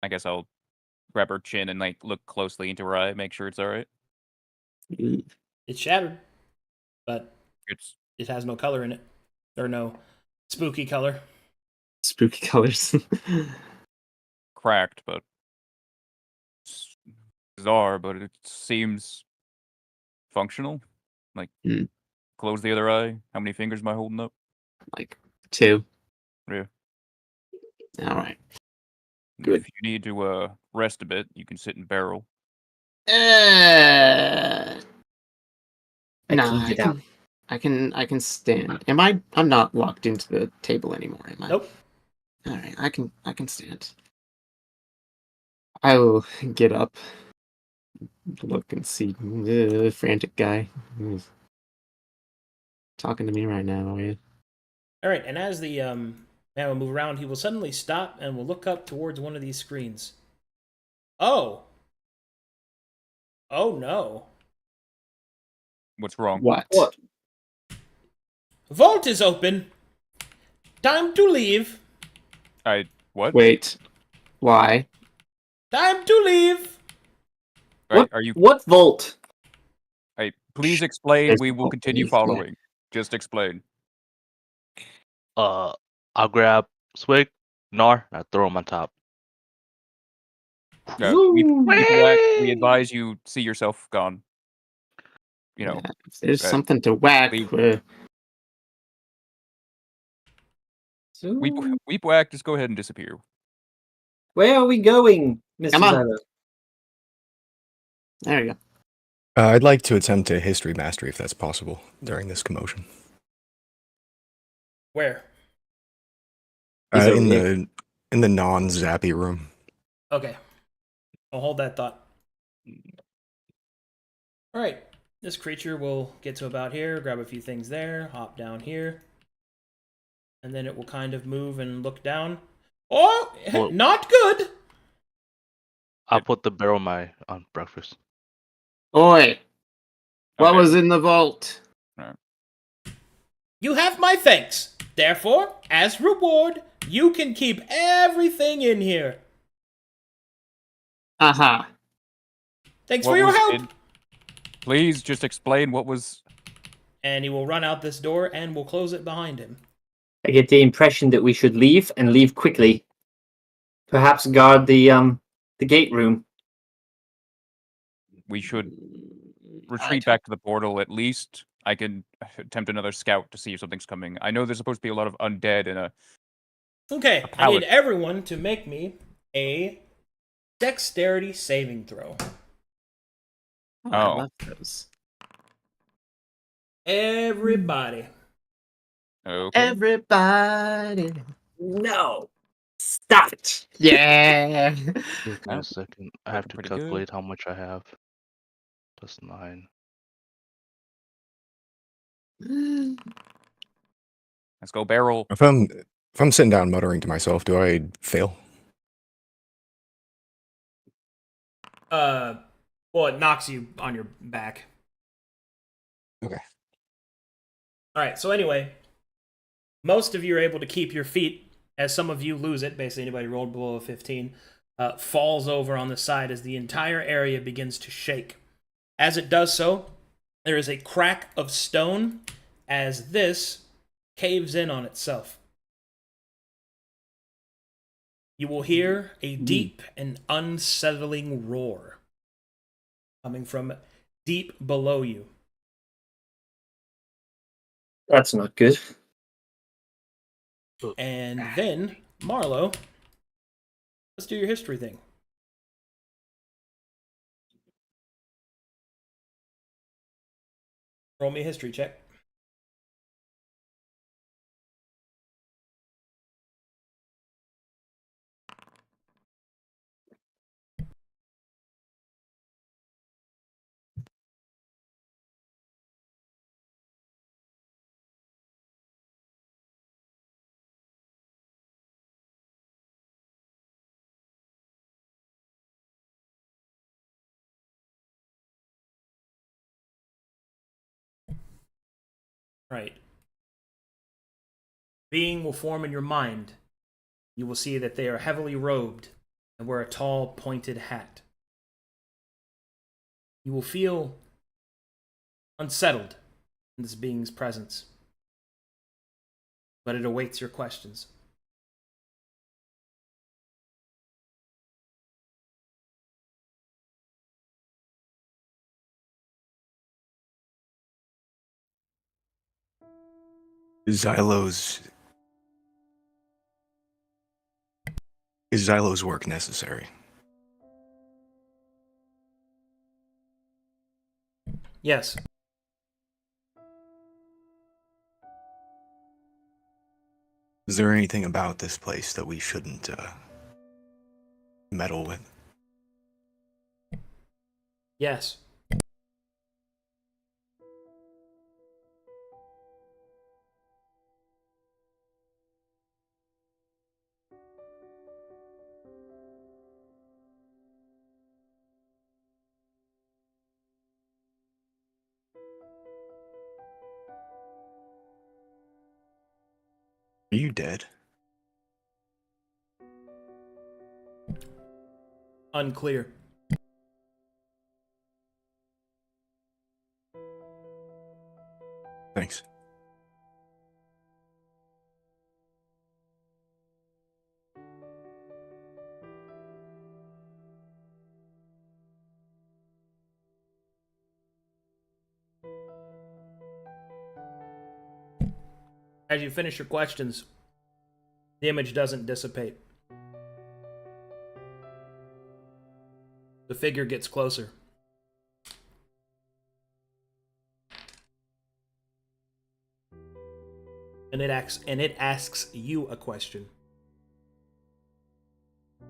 guess I'll grab her chin and like look closely into her eye, make sure it's all right. It's shattered, but It's it has no color in it. Or no spooky color. Spooky colors. cracked, but it's bizarre. But it seems functional. Like, close the other eye. How many fingers am I holding up? Like 2. Yeah. All right. Good. If you need to rest a bit, you can sit and barrel. No, I can stand. I'm not locked into the table anymore, am I? Nope. All right, I can stand. I will get up Look and see. Frantic guy. He's talking to me right now, are you? All right, and as the man will move around, he will suddenly stop and will look up towards one of these screens. Oh. Oh no. What's wrong? What? What? Vault is open. Time to leave. What? Wait. Why? Time to leave. Right, are you? What vault? Please explain. There's We no will continue vault, yeah. following. Just explain. I'll grab Swig, Gnar, and I throw him on top. We advise you see yourself gone. You know, Yeah, if there's uh, something to whack. leave. So, Weep whack. Just go ahead and disappear. where are we going, Mr. Come on. Zylo? There we go. I'd like to attempt a history mastery if that's possible during this commotion. Where? He's over In here. the non-zappy room. Okay. I'll hold that thought. All right. This creature will get to about here, grab a few things there, hop down here, and then it will kind of move and look down. Oh, Well- not good. I'll put the barrel on breakfast. Oi! What Okay. was in the vault? You have my thanks. Therefore, as reward, you can keep everything in here. Aha. Thanks What for your was help. in- Please just explain what was. And he will run out this door and will close it behind him. I get the impression that we should leave and leave quickly. Perhaps guard the gate room. We should retreat back to the portal. At least I can attempt another scout to see if something's coming. I know there's supposed to be a lot of undead in a. Okay, I pallet. need everyone to make me a dexterity saving throw. I Oh. love those. Everybody. Okay. Everybody. No! Stop it! Yeah. Give me Oh, a second. I have to pretty good. calculate how much I have. Plus 9. Let's go barrel. If I'm sitting down muttering to myself, do I fail? Well, it knocks you on your back. Okay. All right, so anyway, most of you are able to keep your feet, as some of you lose it. Basically, anybody rolled below a 15 falls over on the side as the entire area begins to shake. As it does so, there is a crack of stone as this caves in on itself. You will hear a deep and unsettling roar coming from deep below you. That's not good. And then, Marlo, let's do your history thing. Roll me a history check. Right. Being will form in your mind. You will see that they are heavily robed and wear a tall, pointed hat. You will feel unsettled in this being's presence, but it awaits your questions. Is Xylo's work necessary? Yes. Is there anything about this place that we shouldn't meddle with? Yes. Are you dead? Unclear. Thanks. As you finish your questions, the image doesn't dissipate. The figure gets closer. And it asks you a question.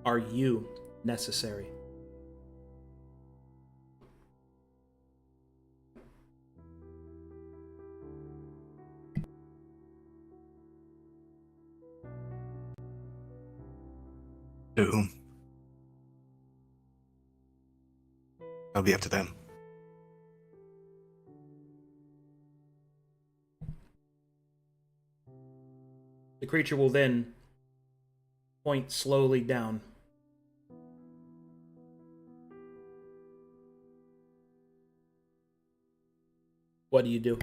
Are you necessary? To whom? That'll be up to them. The creature will then point slowly down. What do you do?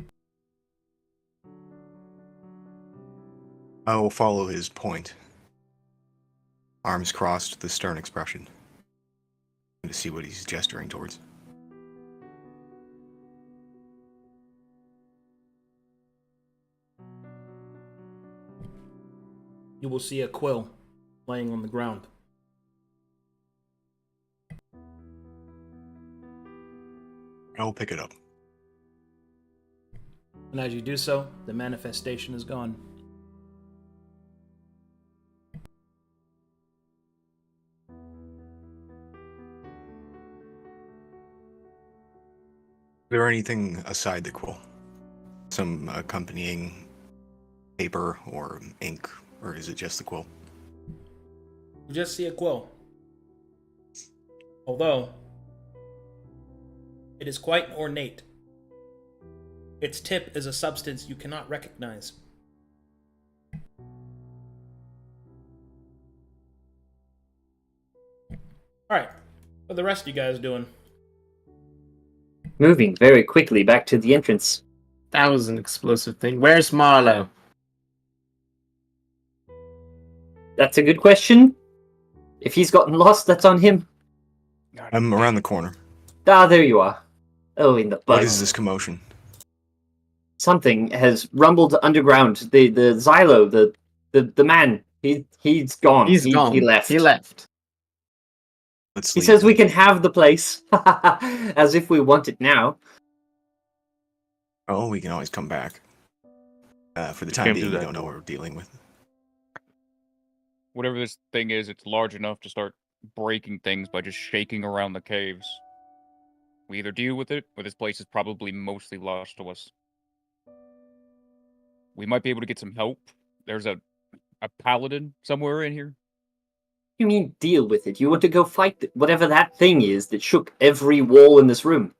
I will follow his point. Arms crossed, the stern expression. To see what he's gesturing towards. You will see a quill laying on the ground. I will pick it up. And as you do so, the manifestation is gone. Is there anything aside the quill? Some accompanying paper or ink, or is it just the quill? You just see a quill. Although, it is quite ornate. Its tip is a substance you cannot recognize. Alright, what are the rest of you guys doing? Moving very quickly back to the entrance. That was an explosive thing. Where's Marlowe? That's a good question. If he's gotten lost, that's on him. I'm around the corner. Ah, there you are. Oh, in the bug. What is this commotion? Something has rumbled underground. The Xylo, the man, he's gone. He's gone. He left. He left. Let's He leave says we then. can have the place. As if we want it now. Oh, we can always come back. For the You time can't being, do we that. don't know what we're dealing with. Whatever this thing is, it's large enough to start breaking things by just shaking around the caves. We either deal with it, or this place is probably mostly lost to us. We might be able to get some help. There's a paladin somewhere in here. You mean deal with it? You want to go fight whatever that thing is that shook every wall in this room?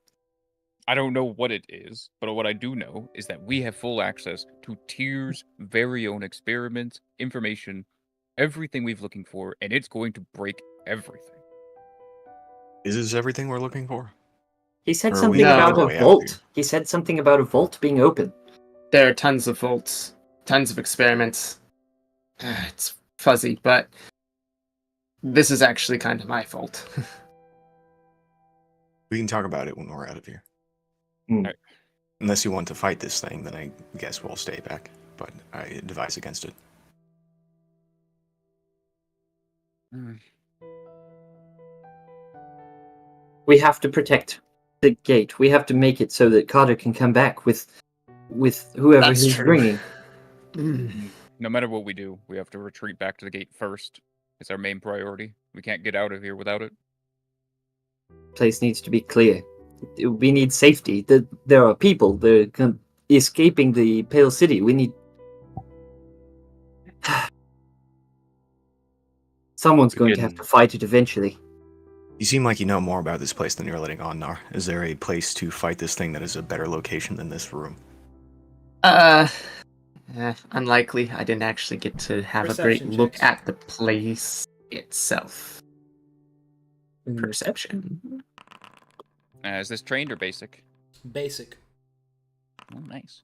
I don't know what it is, but what I do know is that we have full access to Tyr's very own experiments, information, everything we've looking for, and it's going to break everything. Is this everything we're looking for? He said Or are something we on about our a way out vault. here? He said something about a vault being open. There are tons of vaults, tons of experiments. It's fuzzy, but this is actually kind of my fault. We can talk about it when we're out of here. Hmm. Unless you want to fight this thing, then I guess we'll stay back. But I advise against it. We have to protect the gate. We have to make it so that Carter can come back with whoever That's he's true. bringing. No matter what we do, we have to retreat back to the gate first. It's our main priority. We can't get out of here without it. Place needs to be clear. We need safety. There are people. They're escaping the Pale City. We need... Someone's going to have to fight it eventually. You seem like you know more about this place than you're letting on, Nar. Is there a place to fight this thing that is a better location than this room? Unlikely. I didn't actually get to have a great Perception look checks. at the place itself. Mm. Perception. Is this trained or basic? Basic. Oh, nice.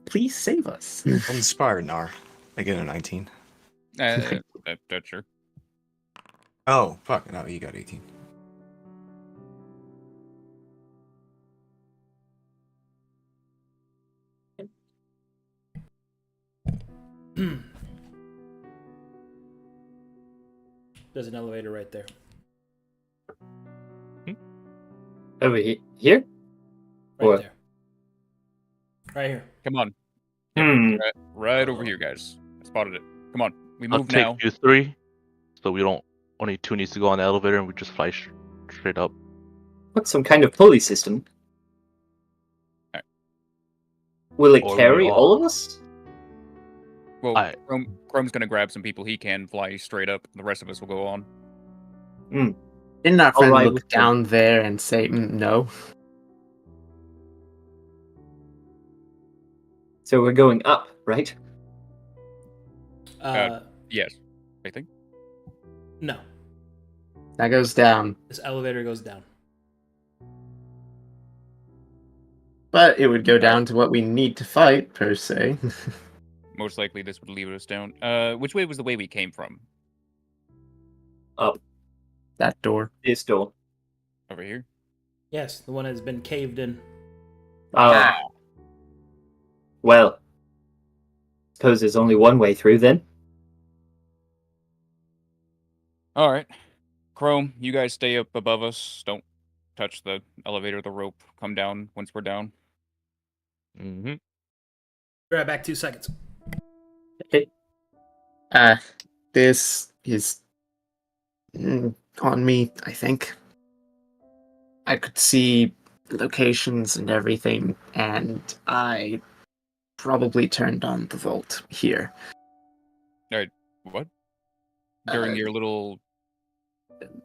Please save us. Inspired, Nar. I get a 19. That's sure. Oh, fuck. No, you got 18. There's an elevator right there. Over here? Right What? there. Right here. Come on. Hmm. Right over here, guys. I spotted it. Come on. We I'll move take now. you 3, so we don't. Only 2 needs to go on the elevator, and we just fly straight up. What's some kind of pulley system? Alright. Will it Or we carry all- all of us? Well, Alright. Chrome's gonna grab some people he can fly straight up. The rest of us will go on. Didn't our friend Alright, look with them. down there and say no? So we're going up, right? Yes. I think. No. That goes down. This elevator goes down. But it would go down to what we need to fight, per se. Most likely this would lead us down. Which way was the way we came from? Up That door. this door. Over here? Yes, the one that's been caved in. Ah. Well, suppose there's only one way through then. Alright. Chrome, you guys stay up above us. Don't touch the elevator, the rope. Come down once we're down. Mm-hmm. Be right back, 2 seconds. Okay. This is on me, I think. I could see locations and everything, and I probably turned on the vault here. What? During your little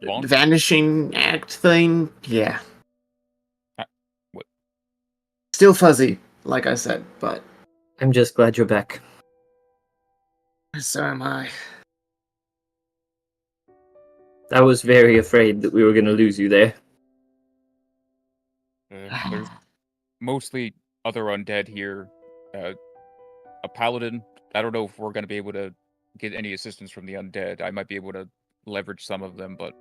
launch? Vanishing act thing? Yeah. What? Still fuzzy, like I said, but I'm just glad you're back. so am I. I was very afraid that we were going to lose you there. There's mostly other undead here. A paladin. I don't know if we're going to be able to get any assistance from the undead. I might be able to leverage some of them, but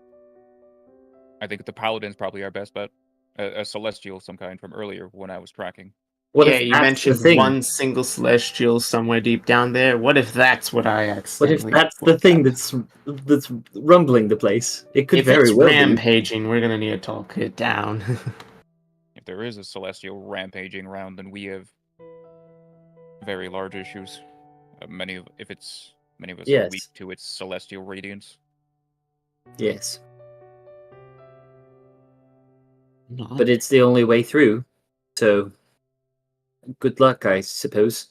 I think the paladin's probably our best bet. A celestial of some kind from earlier when I was tracking. What yeah, if you that's the mentioned thing? one single celestial somewhere deep down there. What if that's what I What accidentally... if that's the thing that's rumbling the place? It could If very it's well be. rampaging, we're gonna need to talk it down. If there is a celestial rampaging around, then we have very large issues. Many of us are Yes. weak to its celestial radiance. Yes, but it's the only way through. So, good luck, I suppose.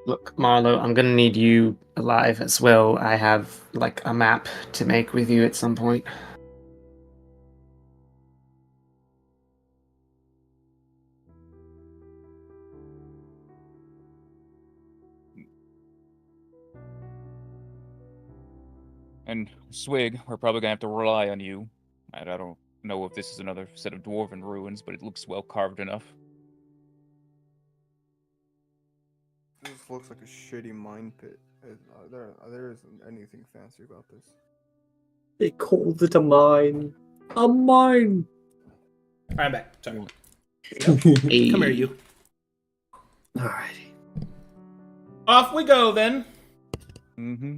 Look, Marlo, I'm gonna need you alive as well. I have, like, a map to make with you at some point. And Swig, we're probably gonna have to rely on you. And I don't know if this is another set of dwarven ruins, but it looks well carved enough. This looks like a shitty mine pit. There isn't anything fancy about this. They called it a mine. A mine! Alright, I'm back. Sorry. Hey. Come here, you. Alrighty. Off we go, then. Mm-hmm.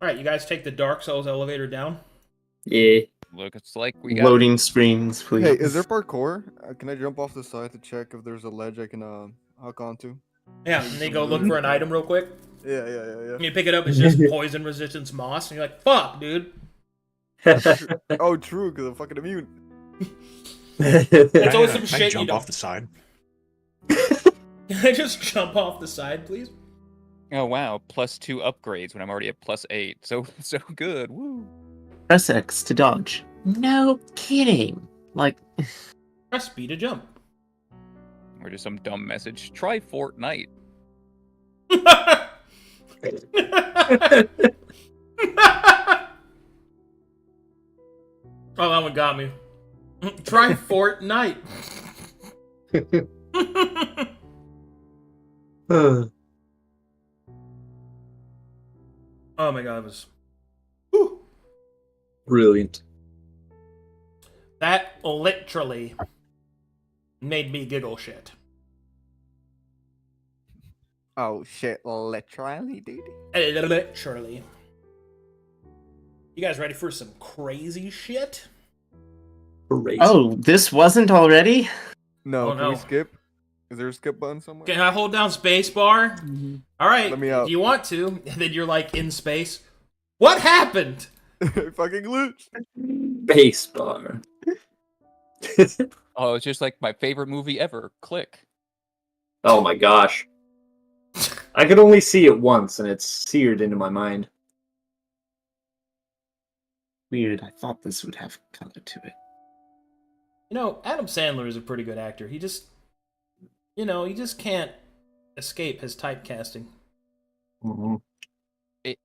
Alright, you guys take the Dark Souls elevator down. Yeah. Look, it's like we got Loading screens, please. Hey, is there parkour? Can I jump off the side to check if there's a ledge I can hook onto? Yeah, and they go look for an item real quick. Yeah. And you pick it up, it's just poison resistance moss, and you're like, fuck, dude. Oh, true, because I'm fucking immune. It's always some Can I shit you jump don't. off the side? Can I just jump off the side, please? Oh wow, +2 upgrades when I'm already at +8. So good. Woo. Press X to dodge. No kidding. Like, Press B to jump. Or just some dumb message. Try Fortnite. Oh, that one got me. Try Fortnite. Oh my god, it was. Whew. Brilliant. That literally made me giggle shit. Oh shit, literally, dude. Literally. You guys ready for some crazy shit? Crazy. oh, this wasn't already? No, Oh, can we no. skip? Is there a skip button somewhere? Can I hold down space bar? All right, Let me out. if you want to, and then you're like in space. What happened? Fucking glitch. Base bar. Oh, it's just like my favorite movie ever. Click. Oh my gosh. I could only see it once, and it's seared into my mind. Weird. I thought this would have color to it. You know, Adam Sandler is a pretty good actor. He just, he just can't escape his typecasting. Mm-hmm.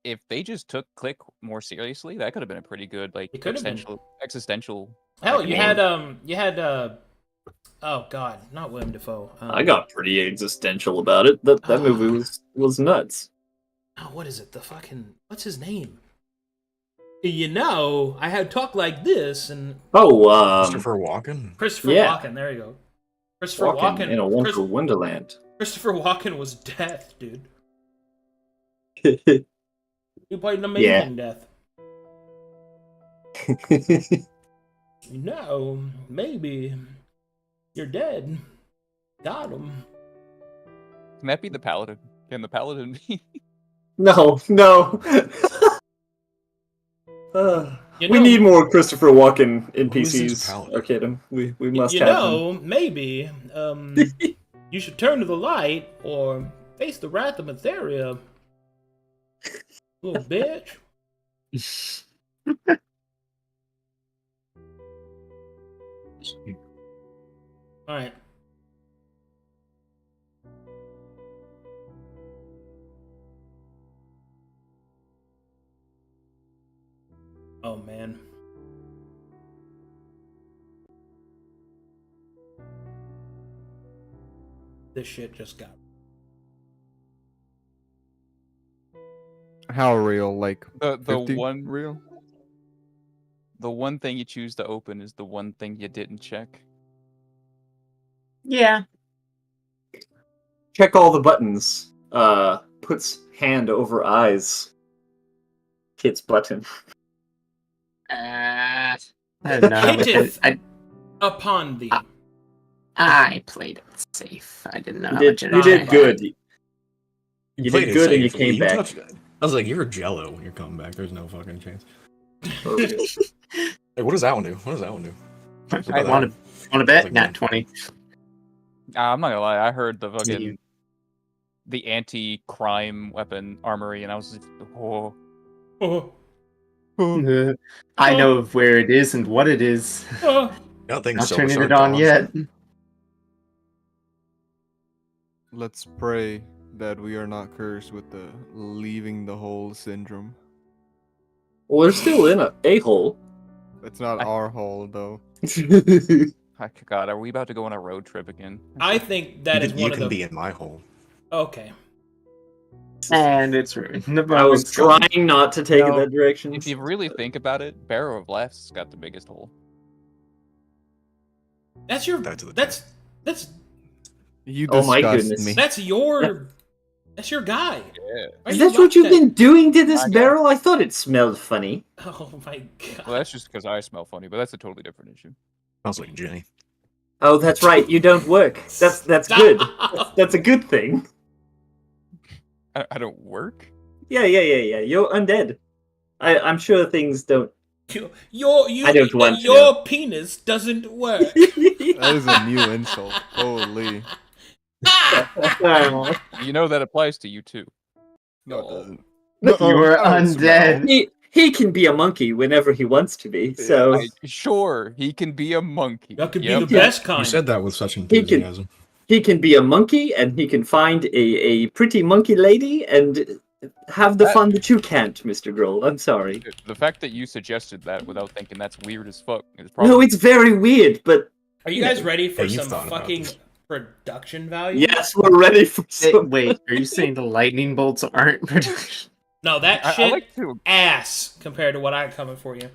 If they just took Click more seriously, that could have been a pretty good like It could have been. existential. Hell, like, you name. had oh god, not Willem Dafoe. I got pretty existential about it. That movie was nuts. Oh, what is it? What's his name? You know, I had talk like this, and Oh, Christopher Walken? Christopher yeah. Walken. There you go. Christopher Walken Walken in a Wonderful Wonderland. Christopher Walken was death, dude. He played an amazing death. No, maybe you're dead. Got him. Can that be the Paladin? Can the Paladin be? No. We need more Christopher Walken Who's this NPCs. paladin? Arcadum. We must You have know, maybe you should turn to the light or face the wrath of Etheria. Little bitch. All right. Oh man. This shit just got. How real? Like The 50 one real? the one thing you choose to open is the one thing you didn't check. Yeah. Check all the buttons. Puts hand over eyes. Hits button. I don't know how much Hiteth I upon thee. I played it safe. I didn't know how You much did it good. You played did it good and you safe. came back. touched it. I was like, you're a Jello when you're coming back. There's no fucking chance. Oh, Hey, what does that one do? What does that one do? I want to bet Like nat one. 20. I'm not gonna lie, I heard the fucking you. the anti-crime weapon armory, and I was just, oh. I know of where it is and what it is. Nothing. Not so turning start it on dogs. yet. Let's pray that we are not cursed with the leaving the hole syndrome. well, they're still in a hole. It's not our hole though. God, are we about to go on a road trip again? I think that is you one of can the. be in my hole. Okay. And it's ruined. I was trying not to take it No, that direction. If you really think about it, Barrow of Laughs got the biggest hole. That's your. Back to the That's You Oh my disgust goodness. me. that's your. That's your guy. Yeah. Why Is you that what like you've that? been doing to this I got- barrel? I thought it smelled funny. Oh my god. Well, that's just because I smell funny, but that's a totally different issue. Smells like Jenny. Oh, that's right. You don't work. That's good. That's a good thing. I don't work. Yeah. You're undead. I'm sure things don't I don't want to your know. penis doesn't work. That is a new insult. Holy. You know that applies to you too. No, it doesn't. You were I don't smell. undead. He can be a monkey whenever he wants to be. So Sure, he can be a monkey. That could be Yep. the best kind. You said that with such can- enthusiasm. he can be a monkey, and he can find a pretty monkey lady and have the fun that you can't, Mr. Grohl. I'm sorry. The fact that you suggested that without thinking that's weird as fuck is probably No, it's very weird, but Are you guys ready for Hey, you've some thought about fucking this. production value? yes, we're ready for some. Wait, are you saying the lightning bolts aren't production? No, that I shit like to. ass compared to what I'm coming for you.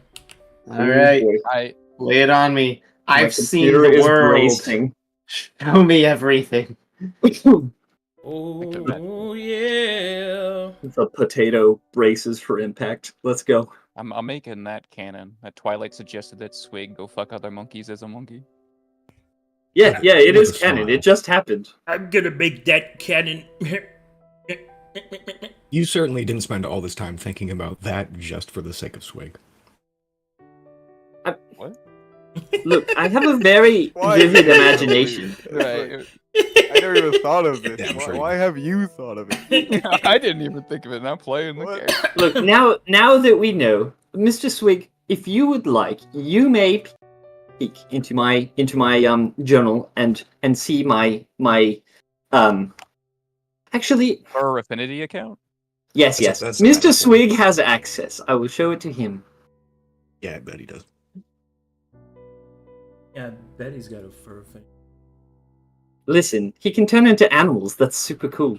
All right, I lay it on me. My I've seen computer the is world. bracing. Show me everything. Oh yeah. The potato braces for impact. Let's go. I'm making that canon. That Twilight suggested that Swig go fuck other monkeys as a monkey. Yeah, it With is a canon. smile. It just happened. I'm gonna make that cannon. You certainly didn't spend all this time thinking about that just for the sake of swig. What? Look, I have a very Why? vivid imagination. Right. I never even thought of this. Yeah, I'm why, sure you why have you thought of it? I didn't even think of it. Now playing the What? game. Look, now that we know, Mr. Swig, if you would like, you may peek into my journal and see my actually Her affinity account. yes. That's Mr. not Swig has access. I will show it to him. Yeah, I bet he does. Yeah, I bet he's got a fur thing. Listen, he can turn into animals. That's super cool.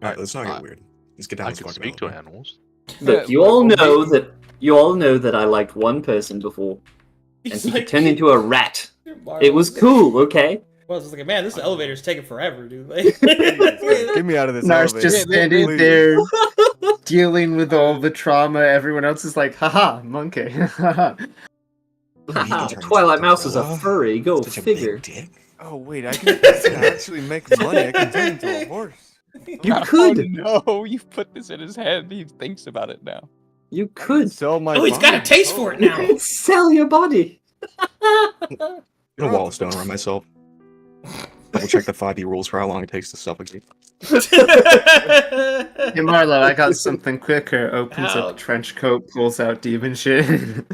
Alright, let's not get weird. Let's get down I to can fucking speak to elevator. animals. Look, Yeah, you all well, know maybe- that I liked one person before, and He's he like- could turn into a rat. Marvel. It was cool, okay? Well, it's like, man, this elevator's taking forever, dude. Like, Get me out of this Nars elevator. just standing Please. there dealing with all the trauma. Everyone else is like, haha, monkey. haha. Ooh, he can turn Twilight into Mouse is a gorilla. furry. Go Such a figure. big dick. Oh wait, I can actually make money. I can turn into a horse. You Oh, could. no, you've put this in his head. He thinks about it now. You I can could sell my. oh, he's got a body. taste for it now. sell your body. I'm gonna wall of stone around myself. Double check the 5e rules for how long it takes to suffocate. Hey Marlo, I got something quicker. Opens up a Ouch. trench coat, pulls out demon shit.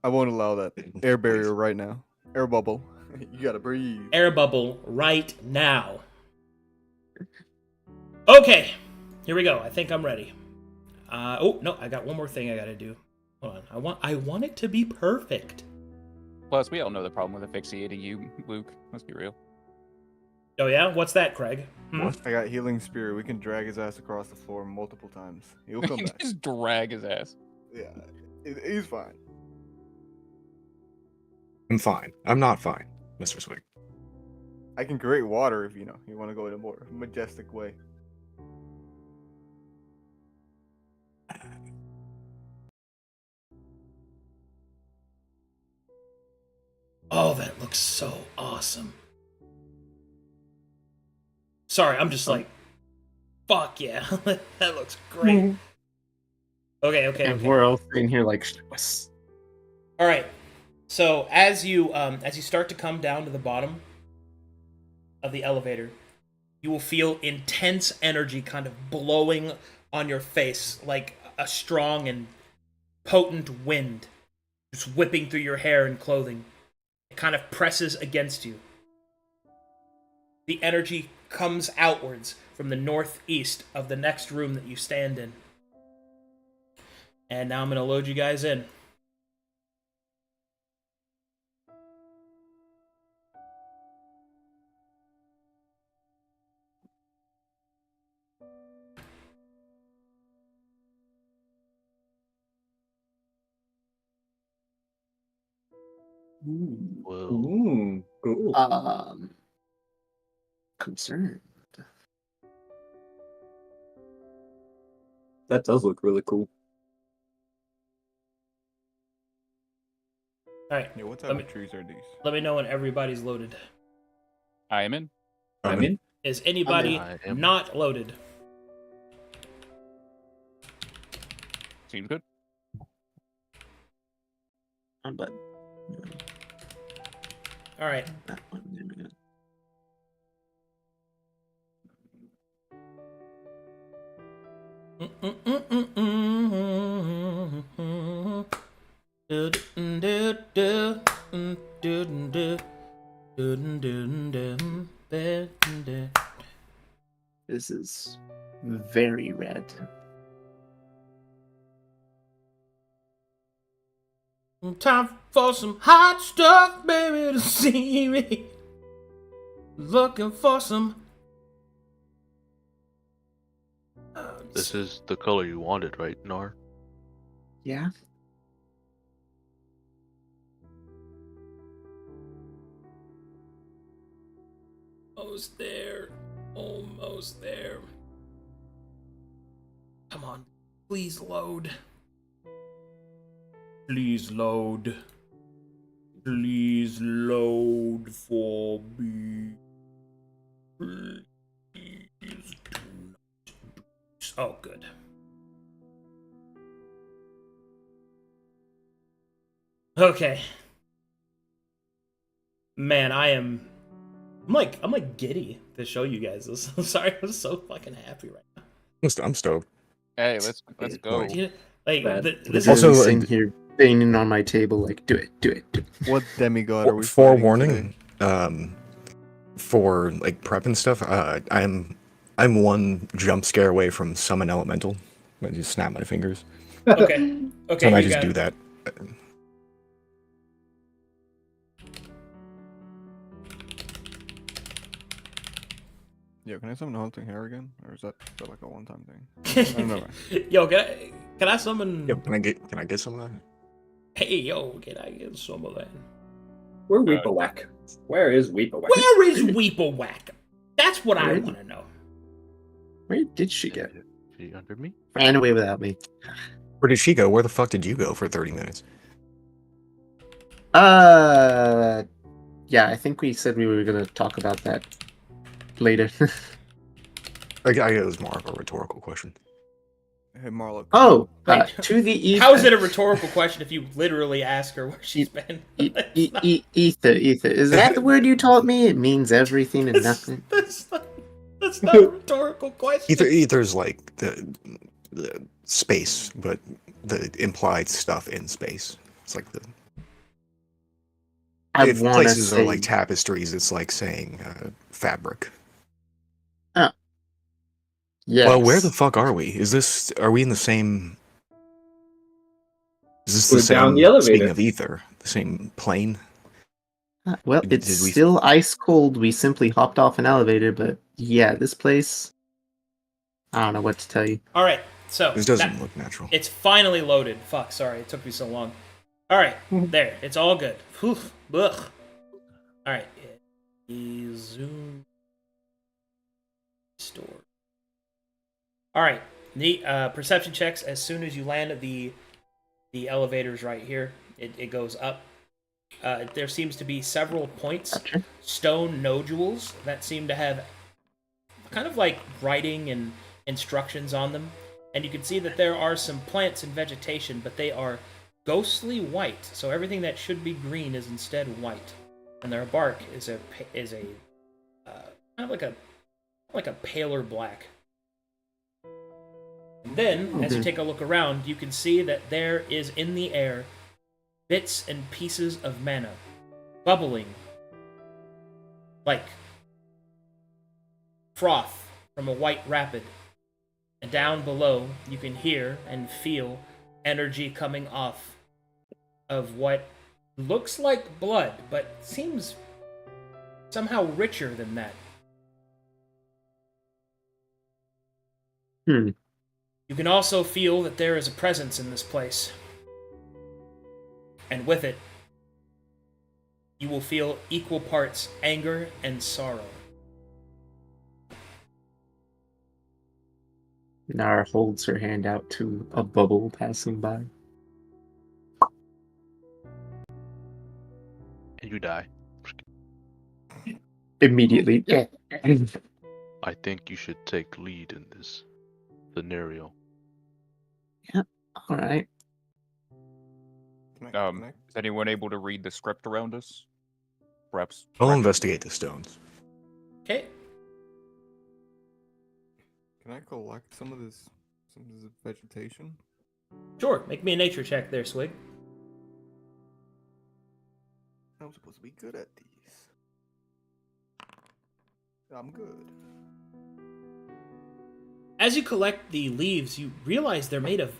I won't allow that. Air barrier right now. Air bubble. You gotta breathe. Air bubble right now. Okay, here we go. I think I'm ready. Oh no, I got one more thing I gotta do. Hold on. I want it to be perfect. Plus, we all know the problem with asphyxiating you, Luke. Let's be real. Oh yeah, what's that, Craig? Hmm? I got healing spirit. We can drag his ass across the floor multiple times. He'll come back. Just drag his ass. Yeah, he's fine. I'm fine. I'm not fine, Mr. Swig. I can create water if you want to go in a more majestic way. Oh, that looks so awesome. Sorry, I'm just like, fuck yeah, that looks great. Okay. And we're all sitting here like, All right. So as you start to come down to the bottom of the elevator, you will feel intense energy kind of blowing on your face, like a strong and potent wind, just whipping through your hair and clothing. It kind of presses against you. The energy comes outwards from the northeast of the next room that you stand in. And now I'm going to load you guys in. Whoa. Cool. Concerned. That does look really cool. All right. Yeah, what type Let me- of trees are these? Let me know when everybody's loaded. I am in. I'm in. Is anybody I am. not loaded? Seems good. But All right. that one. This is very red. Time for some hot stuff, baby, to see me. Looking for some. This is the color you wanted, right, Nar? Yeah. Almost there. Almost there. Come on. Please load. Please load. Please load for me. Please do not. Oh, good. Okay. Man, I'm like giddy to show you guys this. I'm sorry, I'm so fucking happy right now. I'm stoked. Hey, let's go. Yeah, like Bad. this Also, is Literally sitting here banging on my table like, do it, do it, do it. What demigod are we fighting today? Forewarning, for like prep and stuff, I'm one jump scare away from summon elemental. I just snap my fingers. okay. Okay, So I might you just got do it. that. Yo, can I summon Haunting Hair again? Or is that like a one-time thing? I don't know. Yo, can I summon? Yep. Can I get some of that? Hey, yo, can I get some of that? Where Weepawhack? Where is Weepawhack? Where is Weepawhack? That's what I Where is want to know. Where did she get? She under me? Ran away without me. Where did she go? Where the fuck did you go for 30 minutes? Yeah, I think we said we were gonna talk about that later. I guess it was more of a rhetorical question. Hey, Marlo. Oh, Wait, to the ether. How is it a rhetorical question if you literally ask her where she's been? Ether. Is that the word you taught me? It means everything and nothing. That's not a rhetorical question. Ether's like the space, but the implied stuff in space. It's like the I if want to places say. are like tapestries, it's like saying fabric. Yes. Well, where the fuck are we? Are we in the same? Is this the We're same? down the elevator. Speaking of ether, the same plane? Well, Did it's we- still ice cold. We simply hopped off an elevator, but yeah, this place. I don't know what to tell you. All right, so This doesn't look natural. it's finally loaded. Fuck, sorry, it took me so long. All right, there, it's all good. Whew, ugh. All right, zoom store. All right, neat perception checks. As soon as you land the elevators right here, it goes up. There seems to be several points, Gotcha. stone nodules that seem to have kind of like writing and instructions on them. And you can see that there are some plants and vegetation, but they are ghostly white. So everything that should be green is instead white, and their bark is a kind of like a paler black. And then, as you take a look around, you can see that there is in the air bits and pieces of mana, bubbling like froth from a white rapid. And down below, you can hear and feel energy coming off of what looks like blood, but seems somehow richer than that. You can also feel that there is a presence in this place. And with it, you will feel equal parts anger and sorrow. Nara holds her hand out to a bubble passing by. And you die. Immediately. I think you should take lead in this scenario. Alright. Is anyone able to read the script around us? Perhaps. I'll correct- investigate the stones. Okay. Can I collect some of this vegetation? Sure. Make me a nature check there, Swig. I'm supposed to be good at these. I'm good. As you collect the leaves, you realize they're made of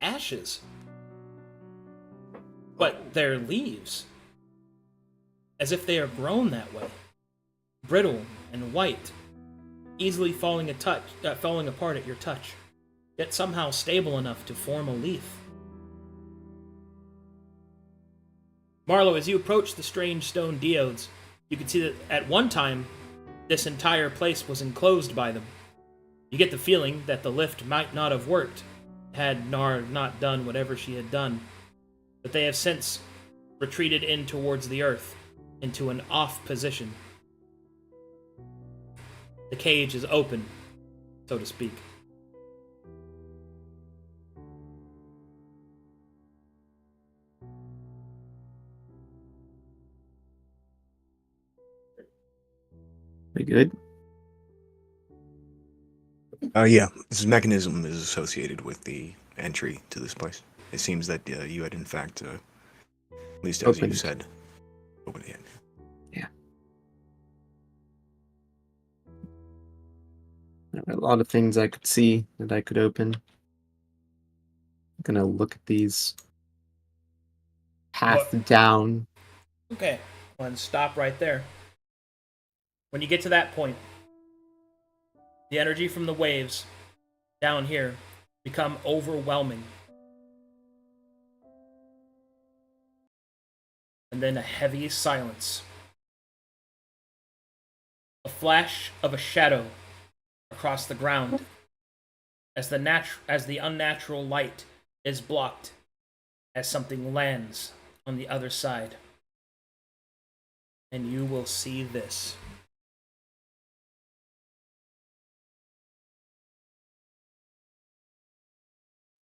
ashes. But they're leaves. As if they are grown that way. Brittle and white. Easily falling apart at your touch. Yet somehow stable enough to form a leaf. Marlowe, as you approach the strange stone geodes, you can see that at one time, this entire place was enclosed by them. You get the feeling that the lift might not have worked had Nar not done whatever she had done, but they have since retreated in towards the earth, into an off position. The cage is open, so to speak. We good? Yeah, this mechanism is associated with the entry to this place. It seems that you had, in fact, at least as you Opened. said, opened it. Yeah. There were a lot of things I could see that I could open. I'm gonna look at these path down. Okay, well, then stop right there. When you get to that point, the energy from the waves down here become overwhelming. And then a heavy silence. A flash of a shadow across the ground as the unnatural light is blocked as something lands on the other side. And you will see this.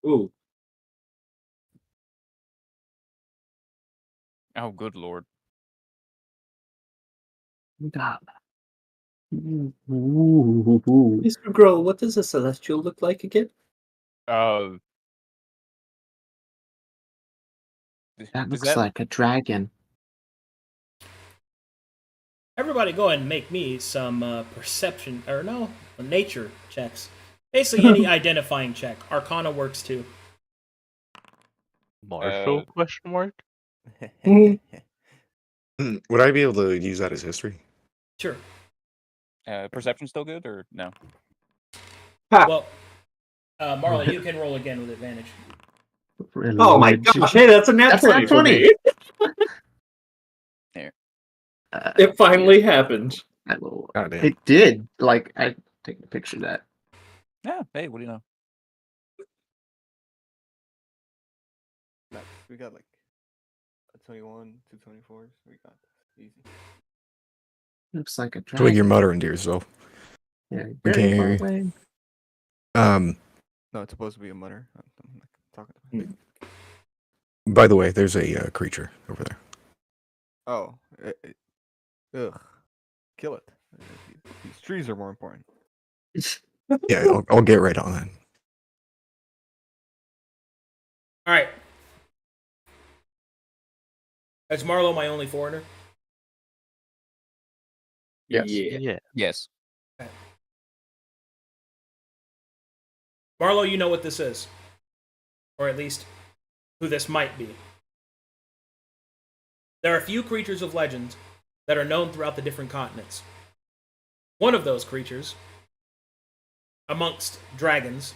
Ooh. Oh, good lord. God. Ooh. Mr. Grohl, what does a celestial look like again? Uh, That is looks that like a dragon. Everybody go ahead and make me some perception, or no, nature checks. Basically any identifying check. Arcana works too. Marshall? Question mark. Would I be able to use that as history? Sure. perception still good or no? Well, Marla, you can roll again with advantage. Oh my gosh, hey, that's a nat 20 for me. There. It finally happened. God damn. It did. Like, I take a picture of that. Yeah, hey, what do you know? Nice. We got like a 21, 2 24s. We got this. Easy. Looks like a It's dragon. like you're muttering to yourself. Yeah, We very can't far hear you. away. No, it's supposed to be a mutter. I'm like talking to my By the way, there's a creature over there. Oh. Ugh. Kill it. These trees are more important. Yeah, I'll get right on that. All right. Is Marlo my only foreigner? Yes. Yeah. Yes. Marlo, you know what this is. Or at least who this might be. There are a few creatures of legend that are known throughout the different continents. One of those creatures, amongst dragons,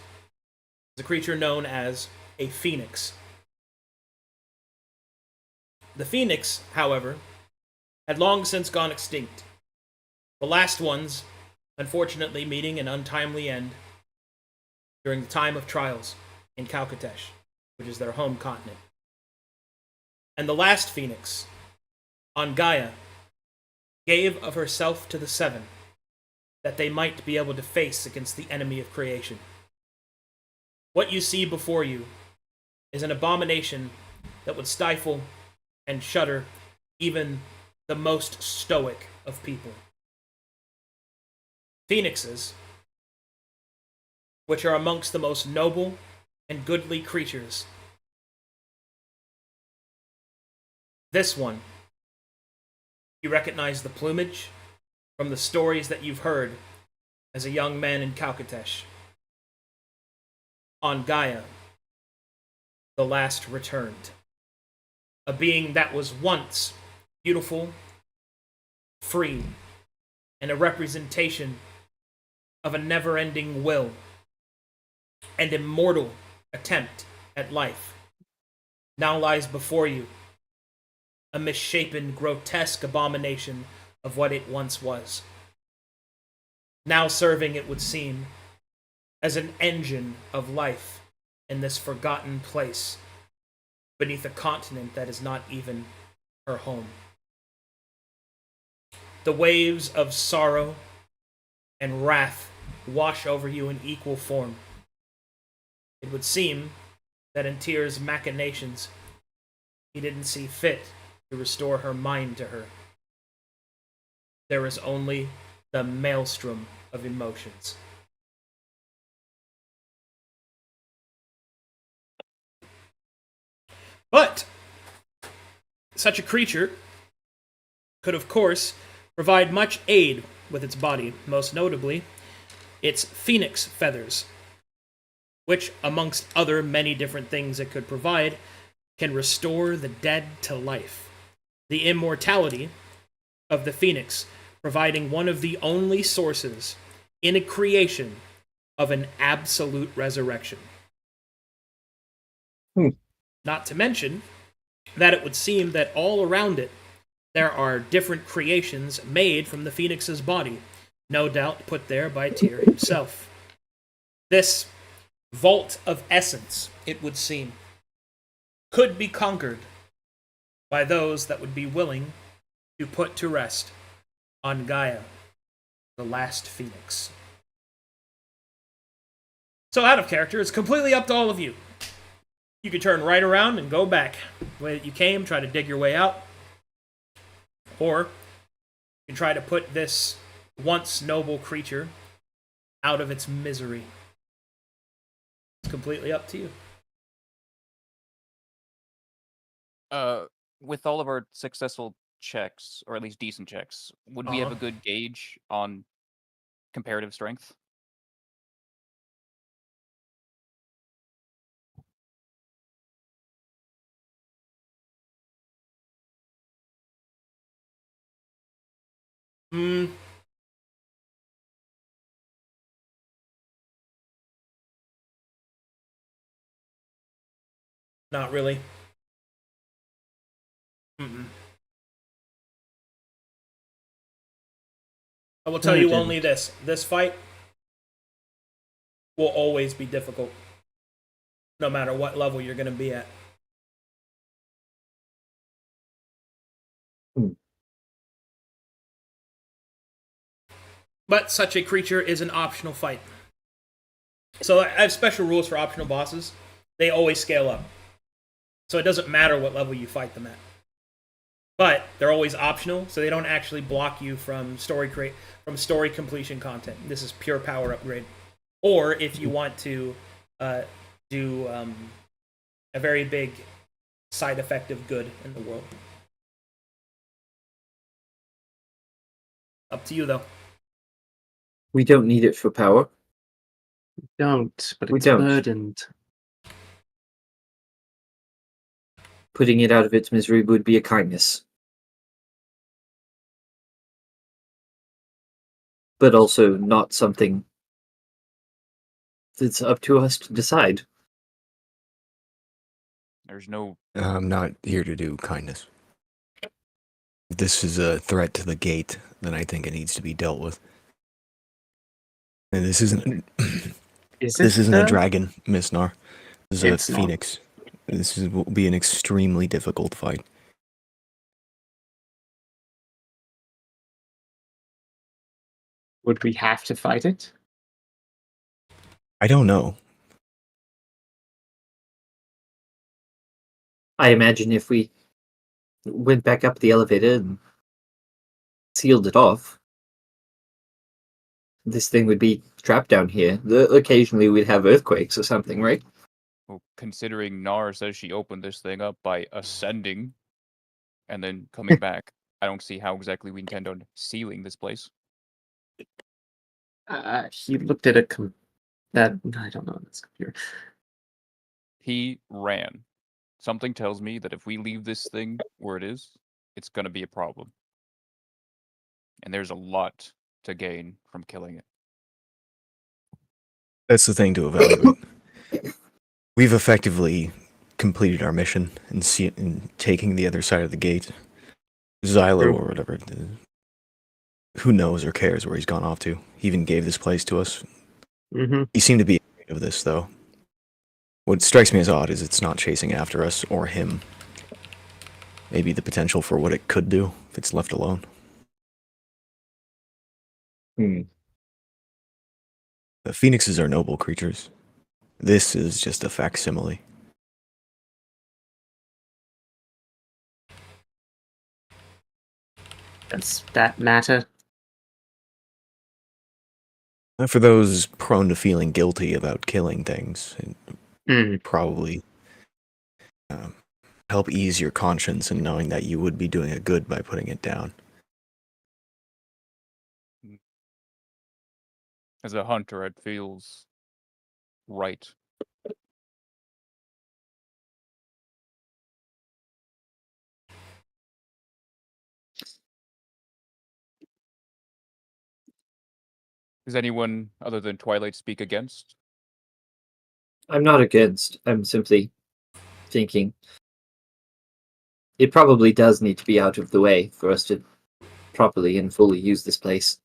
is a creature known as a phoenix. The phoenix, however, had long since gone extinct. The last ones, unfortunately, meeting an untimely end during the time of trials in Calcatesh, which is their home continent. And the last phoenix, on Gaia, gave of herself to the seven, that they might be able to face against the enemy of creation. What you see before you is an abomination that would stifle and shudder even the most stoic of people. Phoenixes, which are amongst the most noble and goodly creatures. This one, you recognize the plumage from the stories that you've heard as a young man in Kalkatesh. On Gaia, the last returned. A being that was once beautiful, free, and a representation of a never-ending will and immortal attempt at life, now lies before you, a misshapen, grotesque abomination of what it once was. Now serving, it would seem, as an engine of life in this forgotten place, beneath a continent that is not even her home. The waves of sorrow and wrath wash over you in equal form. It would seem that in Tyr's machinations, he didn't see fit to restore her mind to her. There is only the maelstrom of emotions. But such a creature could, of course, provide much aid with its body, most notably its phoenix feathers, which, amongst other many different things it could provide, can restore the dead to life. The immortality of the phoenix providing one of the only sources in a creation of an absolute resurrection. Not to mention that it would seem that all around it there are different creations made from the phoenix's body, no doubt put there by Tyr himself. This vault of essence, it would seem, could be conquered by those that would be willing to put to rest on Gaia, the last phoenix. So out of character, it's completely up to all of you. You could turn right around and go back the way that you came, try to dig your way out. Or you can try to put this once noble creature out of its misery. It's completely up to you. With all of our successful checks, or at least decent checks, would we have a good gauge on comparative strength? Not really. I will tell you only this. This fight will always be difficult, no matter what level you're going to be at. But such a creature is an optional fight. So I have special rules for optional bosses. They always scale up. So it doesn't matter what level you fight them at. But they're always optional, so they don't actually block you from story completion content. This is pure power upgrade. Or if you want to do a very big side effect of good in the world. Up to you, though. We don't need it for power. We don't, but We it's don't. burdened. Putting it out of its misery would be a kindness. But also not something that's up to us to decide. There's no... I'm not here to do kindness. If this is a threat to the gate, then I think it needs to be dealt with. And this isn't this isn't a dragon, Miss Nar. This is It's a not. phoenix. Will be an extremely difficult fight. Would we have to fight it? I don't know. I imagine if we went back up the elevator and sealed it off, this thing would be trapped down here. Occasionally we'd have earthquakes or something, right? Well, considering Nar says she opened this thing up by ascending and then coming back, I don't see how exactly we intend on sealing this place. He looked at that I don't know this computer. He ran. Something tells me that if we leave this thing where it is, it's going to be a problem. And there's a lot to gain from killing it. That's the thing to evaluate. We've effectively completed our mission in taking the other side of the gate. Xylo True. or whatever. Who knows or cares where he's gone off to? He even gave this place to us. Mm-hmm. He seemed to be afraid of this, though. What strikes me as odd is it's not chasing after us or him. Maybe the potential for what it could do if it's left alone. Hmm. The phoenixes are noble creatures. This is just a facsimile. Does that matter? For those prone to feeling guilty about killing things, Hmm. it probably help ease your conscience in knowing that you would be doing a good by putting it down. As a hunter, it feels right. Does anyone other than Twilight speak against? I'm not against. I'm simply thinking it probably does need to be out of the way for us to properly and fully use this place.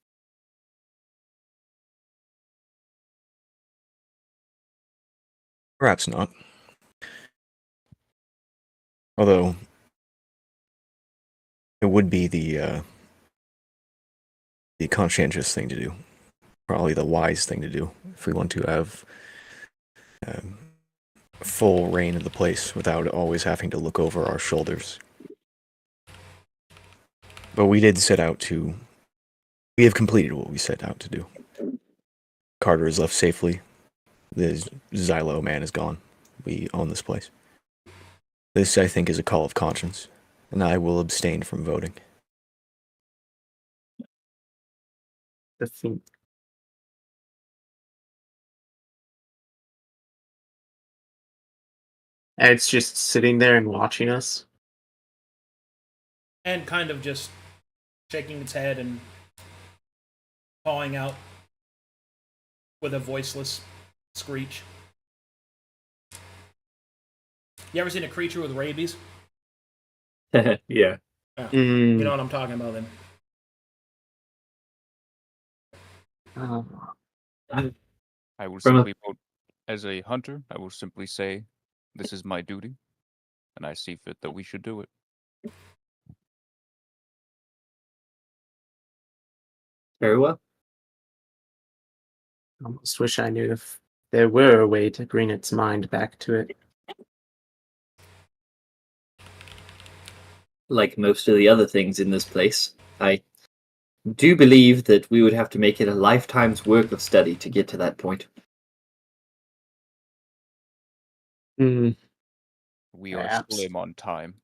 Perhaps not. Although, it would be the conscientious thing to do. Probably the wise thing to do if we want to have full reign of the place without always having to look over our shoulders. But we did set out to... We have completed what we set out to do. Carter is left safely. The Xylo man is gone. We own this place. This, I think, is a call of conscience, and I will abstain from voting. The thing. And it's just sitting there and watching us. And kind of just shaking its head and pawing out with a voiceless screech. You ever seen a creature with rabies? Yeah. You know what I'm talking about then. I will From a- simply vote as a hunter. I will simply say, this is my duty, and I see fit that we should do it. Very well. I almost wish I knew if there were a way to bring its mind back to it. Like most of the other things in this place, I do believe that we would have to make it a lifetime's work of study to get to that point. Hmm. We are Perhaps. slim on time.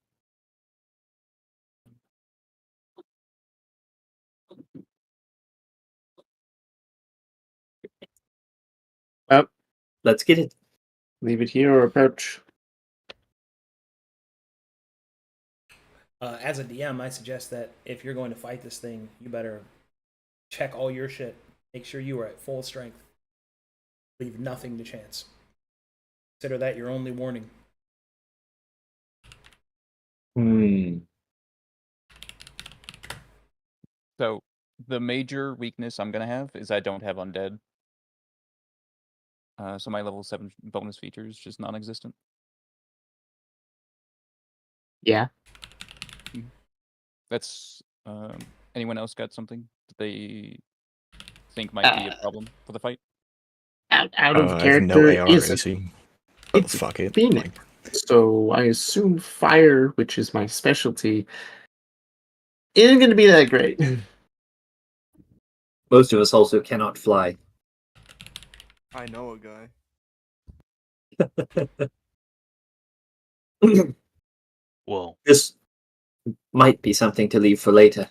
Well, Let's get it. leave it here or approach. As a DM, I suggest that if you're going to fight this thing, you better check all your shit. Make sure you are at full strength. Leave nothing to chance. Consider that your only warning. So, the major weakness I'm going to have is I don't have undead. So my level 7 bonus feature is just non-existent. Yeah. That's... anyone else got something that they think might be a problem for the fight? Out of I have character no AR is AC. it's Fuck it. Phoenix. So I assume fire, which is my specialty, isn't going to be that great. Most of us also cannot fly. I know a guy. Well, This might be something to leave for later.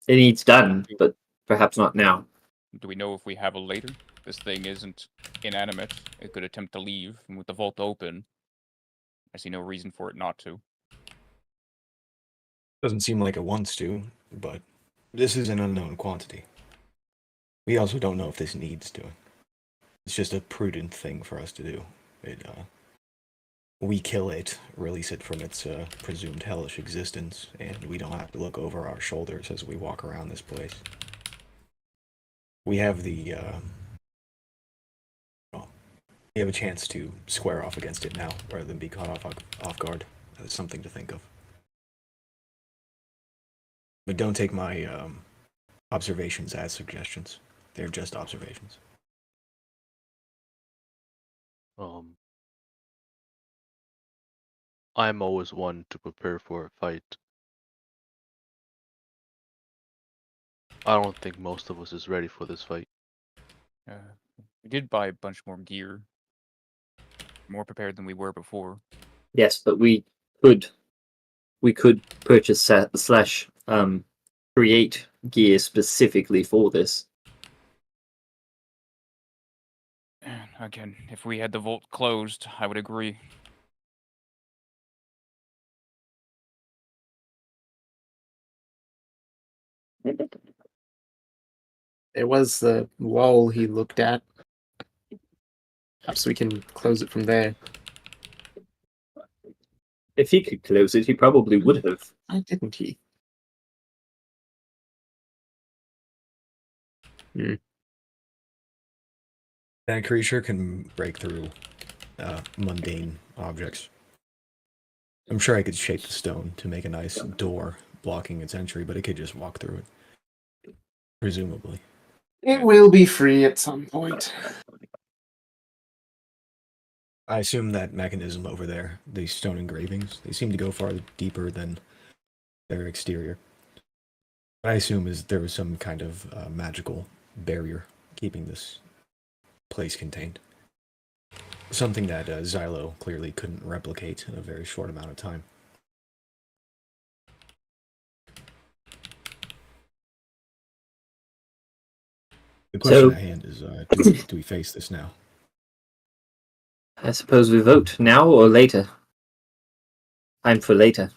It needs done, but perhaps not now. Do we know if we have a later? This thing isn't inanimate. It could attempt to leave, and with the vault open, I see no reason for it not to. Doesn't seem like it wants to, but this is an unknown quantity. We also don't know if this needs to. It's just a prudent thing for us to do. We kill it, release it from its presumed hellish existence, and we don't have to look over our shoulders as we walk around this place. We have we have a chance to square off against it now, rather than be caught off guard. That's something to think of. But don't take my observations as suggestions. They're just observations. I'm always one to prepare for a fight. I don't think most of us is ready for this fight. We did buy a bunch more gear. More prepared than we were before. Yes, but we could purchase slash create gear specifically for this. And again, if we had the vault closed, I would agree. There was the wall he looked at. Perhaps we can close it from there. If he could close it, he probably would have. Why didn't he? That creature can break through mundane objects. I'm sure I could shape the stone to make a nice door blocking its entry, but it could just walk through it. Presumably. It will be free at some point. I assume that mechanism over there, these stone engravings, they seem to go far deeper than their exterior. What I assume is there was some kind of magical barrier keeping this place contained. Something that Xylo clearly couldn't replicate in a very short amount of time. The question at hand is, do we face this now? I suppose we vote now or later. Time for later.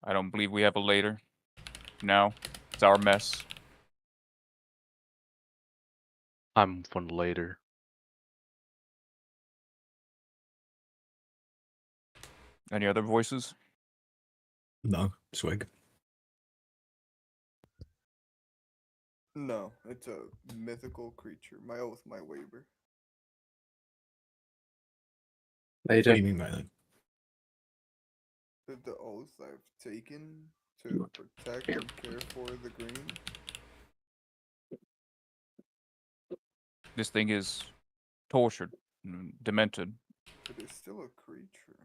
I don't believe we have a later. No, it's our mess. I'm for later. Any other voices? No, Swig. No, it's a mythical creature. My oath, my waiver. What Later. do you mean by that? The oath I've taken to protect and care for the green. This thing is tortured, demented. It is still a creature.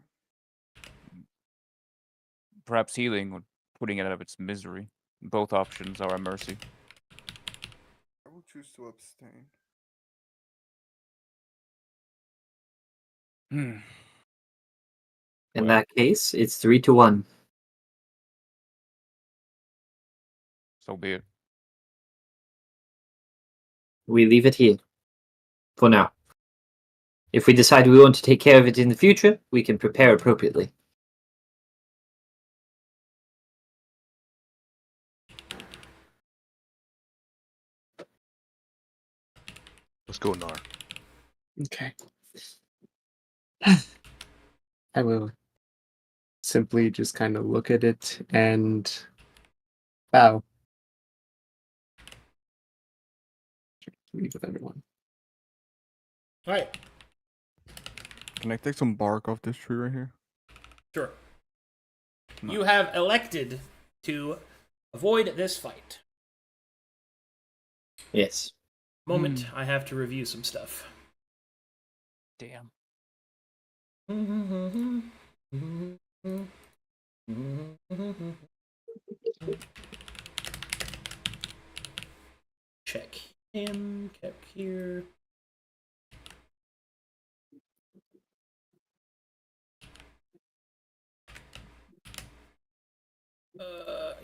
Perhaps healing or putting it out of its misery. Both options are at mercy. I will choose to abstain. In Well. that case, it's 3-1. So be it. We leave it here. For now. If we decide we want to take care of it in the future, we can prepare appropriately. Let's go, Nar. Okay. I will simply just kind of look at it and bow. Leave with everyone. All right, Can I take some bark off this tree right here? sure. You have elected to avoid this fight. Yes. Moment, I have to review some stuff. Damn. Check him, kept here. Yeah.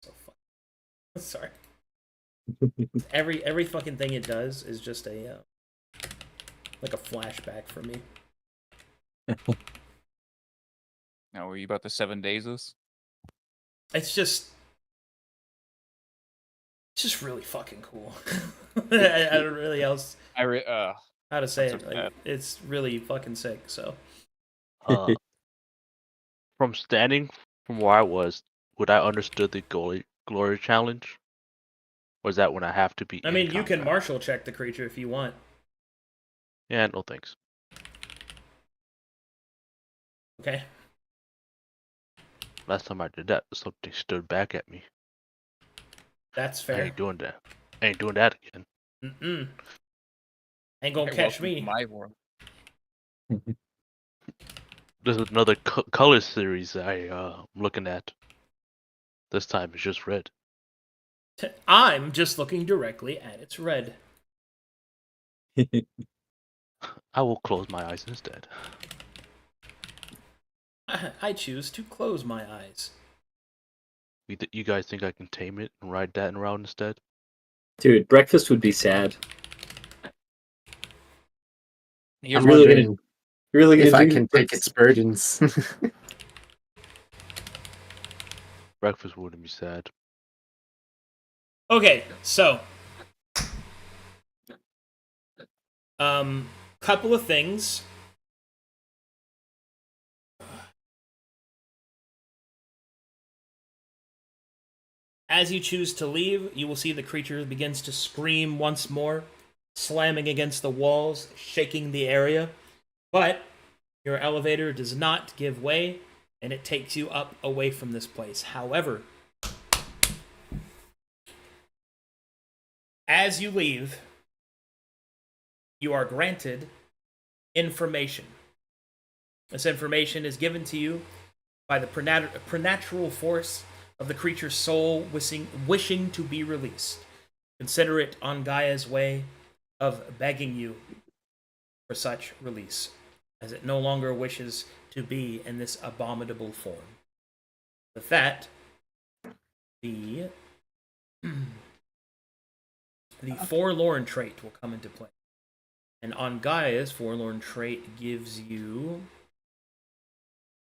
So fun. Sorry. Every fucking thing it does is just a like a flashback for me. Now, were you about the 7 days this? It's just really fucking cool. I don't really else how to say That's it. Like, it's really fucking sick. So From standing from where I was, would I understood the glory challenge? Or is that when I have to be I in mean, you can combat? martial check the creature if you want. Yeah, no thanks. Okay. Last time I did that, something stood back at me. That's I fair. ain't doing that. I ain't doing that again. Mm-mm. Ain't gonna Hey, catch welcome to me. my world. There's another color series I'm looking at. This time it's just red. I'm just looking directly at its red. I will close my eyes instead. I choose to close my eyes. You guys think I can tame it and ride that around instead? Dude, breakfast would be sad. Here's I'm my wondering Really if gonna I do can take its burdens. Breakfast wouldn't be sad. Okay, so couple of things. As you choose to leave, you will see the creature begins to scream once more, slamming against the walls, shaking the area. But your elevator does not give way, and it takes you up away from this place. However, as you leave, you are granted information. This information is given to you by the preternatural force of the creature's soul wishing to be released. Consider it on Gaia's way of begging you for such release, as it no longer wishes to be in this abominable form. With that, the Forlorn trait will come into play. And on Gaia's Forlorn trait gives you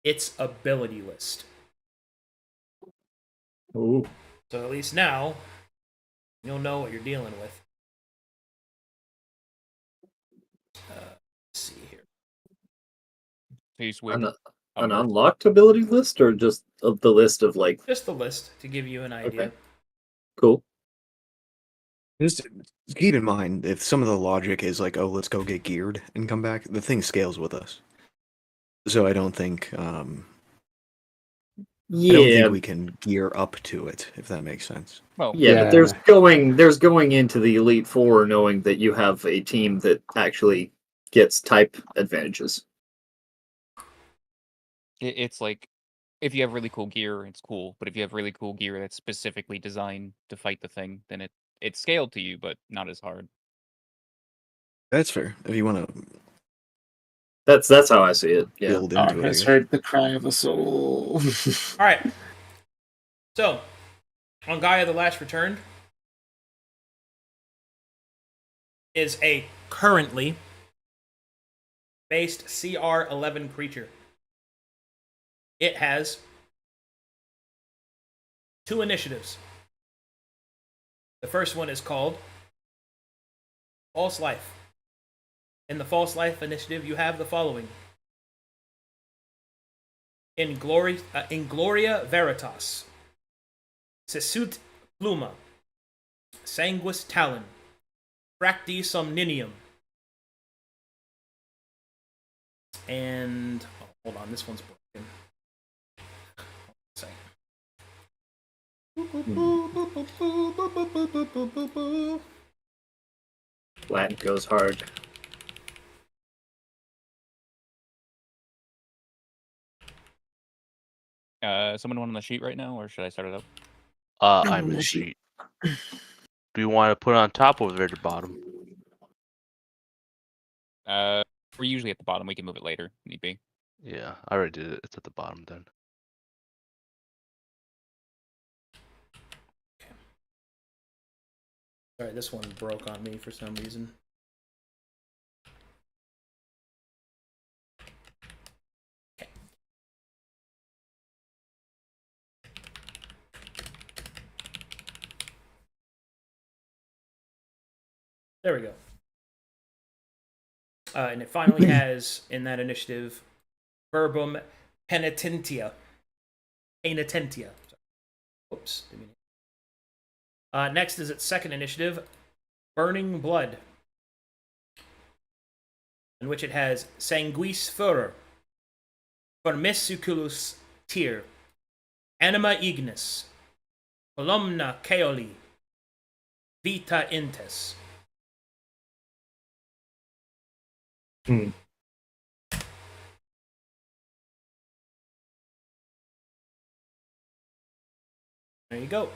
its ability list. Ooh. So at least now, you'll know what you're dealing with. Let's see here. Please An, wait. an unlocked ability list, or just of the list of like? Just the list to give you an idea. Okay. Cool. Just keep in mind, if some of the logic is like, oh, let's go get geared and come back, the thing scales with us. So I don't think Yeah, we can gear up to it, if that makes sense. Well, yeah, but Yeah. there's going into the Elite Four knowing that you have a team that actually gets type advantages. it's like if you have really cool gear, it's cool. But if you have really cool gear that's specifically designed to fight the thing, then it's scaled to you, but not as hard. That's fair. If you want to That's how I see it. Yeah. build into it, I Darkness guess. heard the cry of a soul. All right. So, on Gaia the Last Returned is a currently based CR11 creature. It has 2 initiatives. The first one is called False Life. In the False Life initiative, you have the following. In Gloria Veritas, Sesut Pluma, Sanguis Talon, Fracti Somninium, and hold on, this one's broken. Boop, boop, boop, boop, boop. Land goes hard. Someone on the sheet right now, or should I start it up? I'm the sheet. Do you want to put it on top or at the bottom? We're usually at the bottom. We can move it later, if need be. Yeah, I already did it. It's at the bottom then. Sorry, this one broke on me for some reason. Okay. There we go. And it finally has, in that initiative, verbum penitentia. Penitentia. Whoops. Next is its second initiative, Burning Blood, in which it has Sanguis Furor, Formiciculus Tyr, Anima Ignis, Columna Caoli, Vita Intes. Hmm. There you go.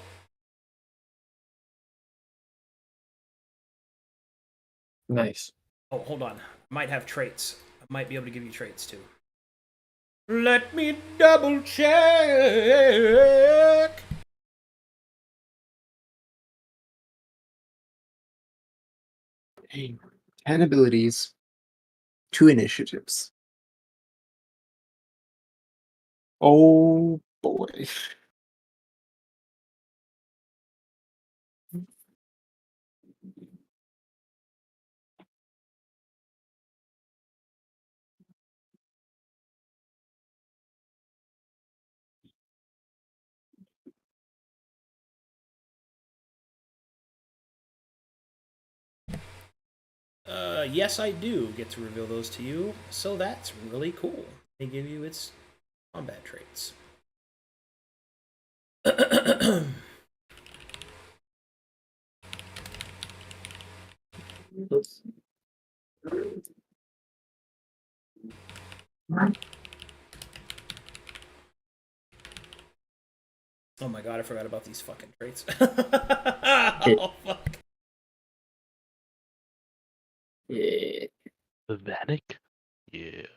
Nice. Oh, hold on. I might have traits. I might be able to give you traits too. Let me double check. 10 abilities, 2 initiatives. Oh boy. Yes, I do get to reveal those to you, so that's really cool. They give you its combat traits. Oops. Oh my god, I forgot about these fucking traits. Oh fuck. Yeah. The Vanek? Yeah.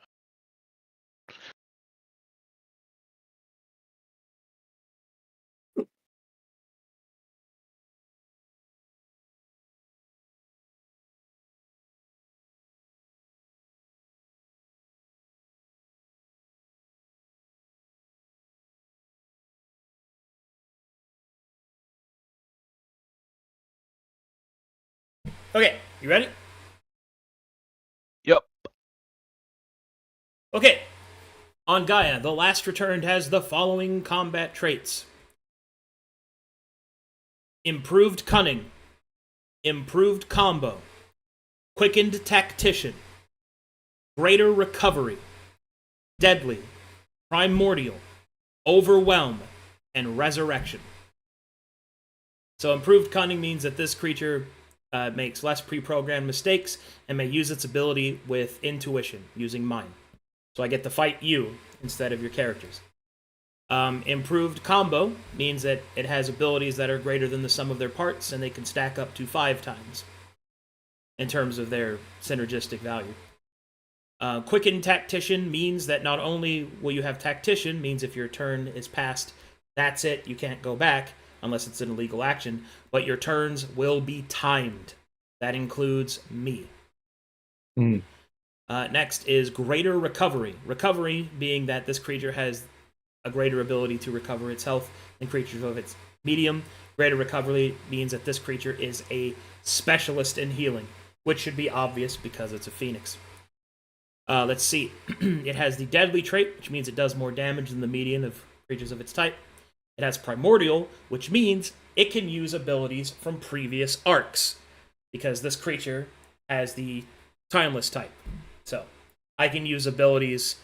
Okay, you ready? Yep. Okay. On Gaia, the last returned has the following combat traits: Improved Cunning, Improved Combo, Quickened Tactician, Greater Recovery, Deadly, Primordial, Overwhelm, and Resurrection. So Improved Cunning means that this creature makes less pre-programmed mistakes and may use its ability with intuition, using mind. So I get to fight you instead of your characters. Improved Combo means that it has abilities that are greater than the sum of their parts, and they can stack up to 5 times in terms of their synergistic value. Quickened Tactician means that not only will you have Tactician, means if your turn is passed, that's it, you can't go back unless it's an illegal action, but your turns will be timed. That includes me. Hmm. Next is Greater Recovery. Recovery being that this creature has a greater ability to recover its health than creatures of its medium. Greater Recovery means that this creature is a specialist in healing, which should be obvious because it's a phoenix. Let's see. It has the Deadly trait, which means it does more damage than the median of creatures of its type. It has Primordial, which means it can use abilities from previous arcs, because this creature has the Timeless type. So I can use abilities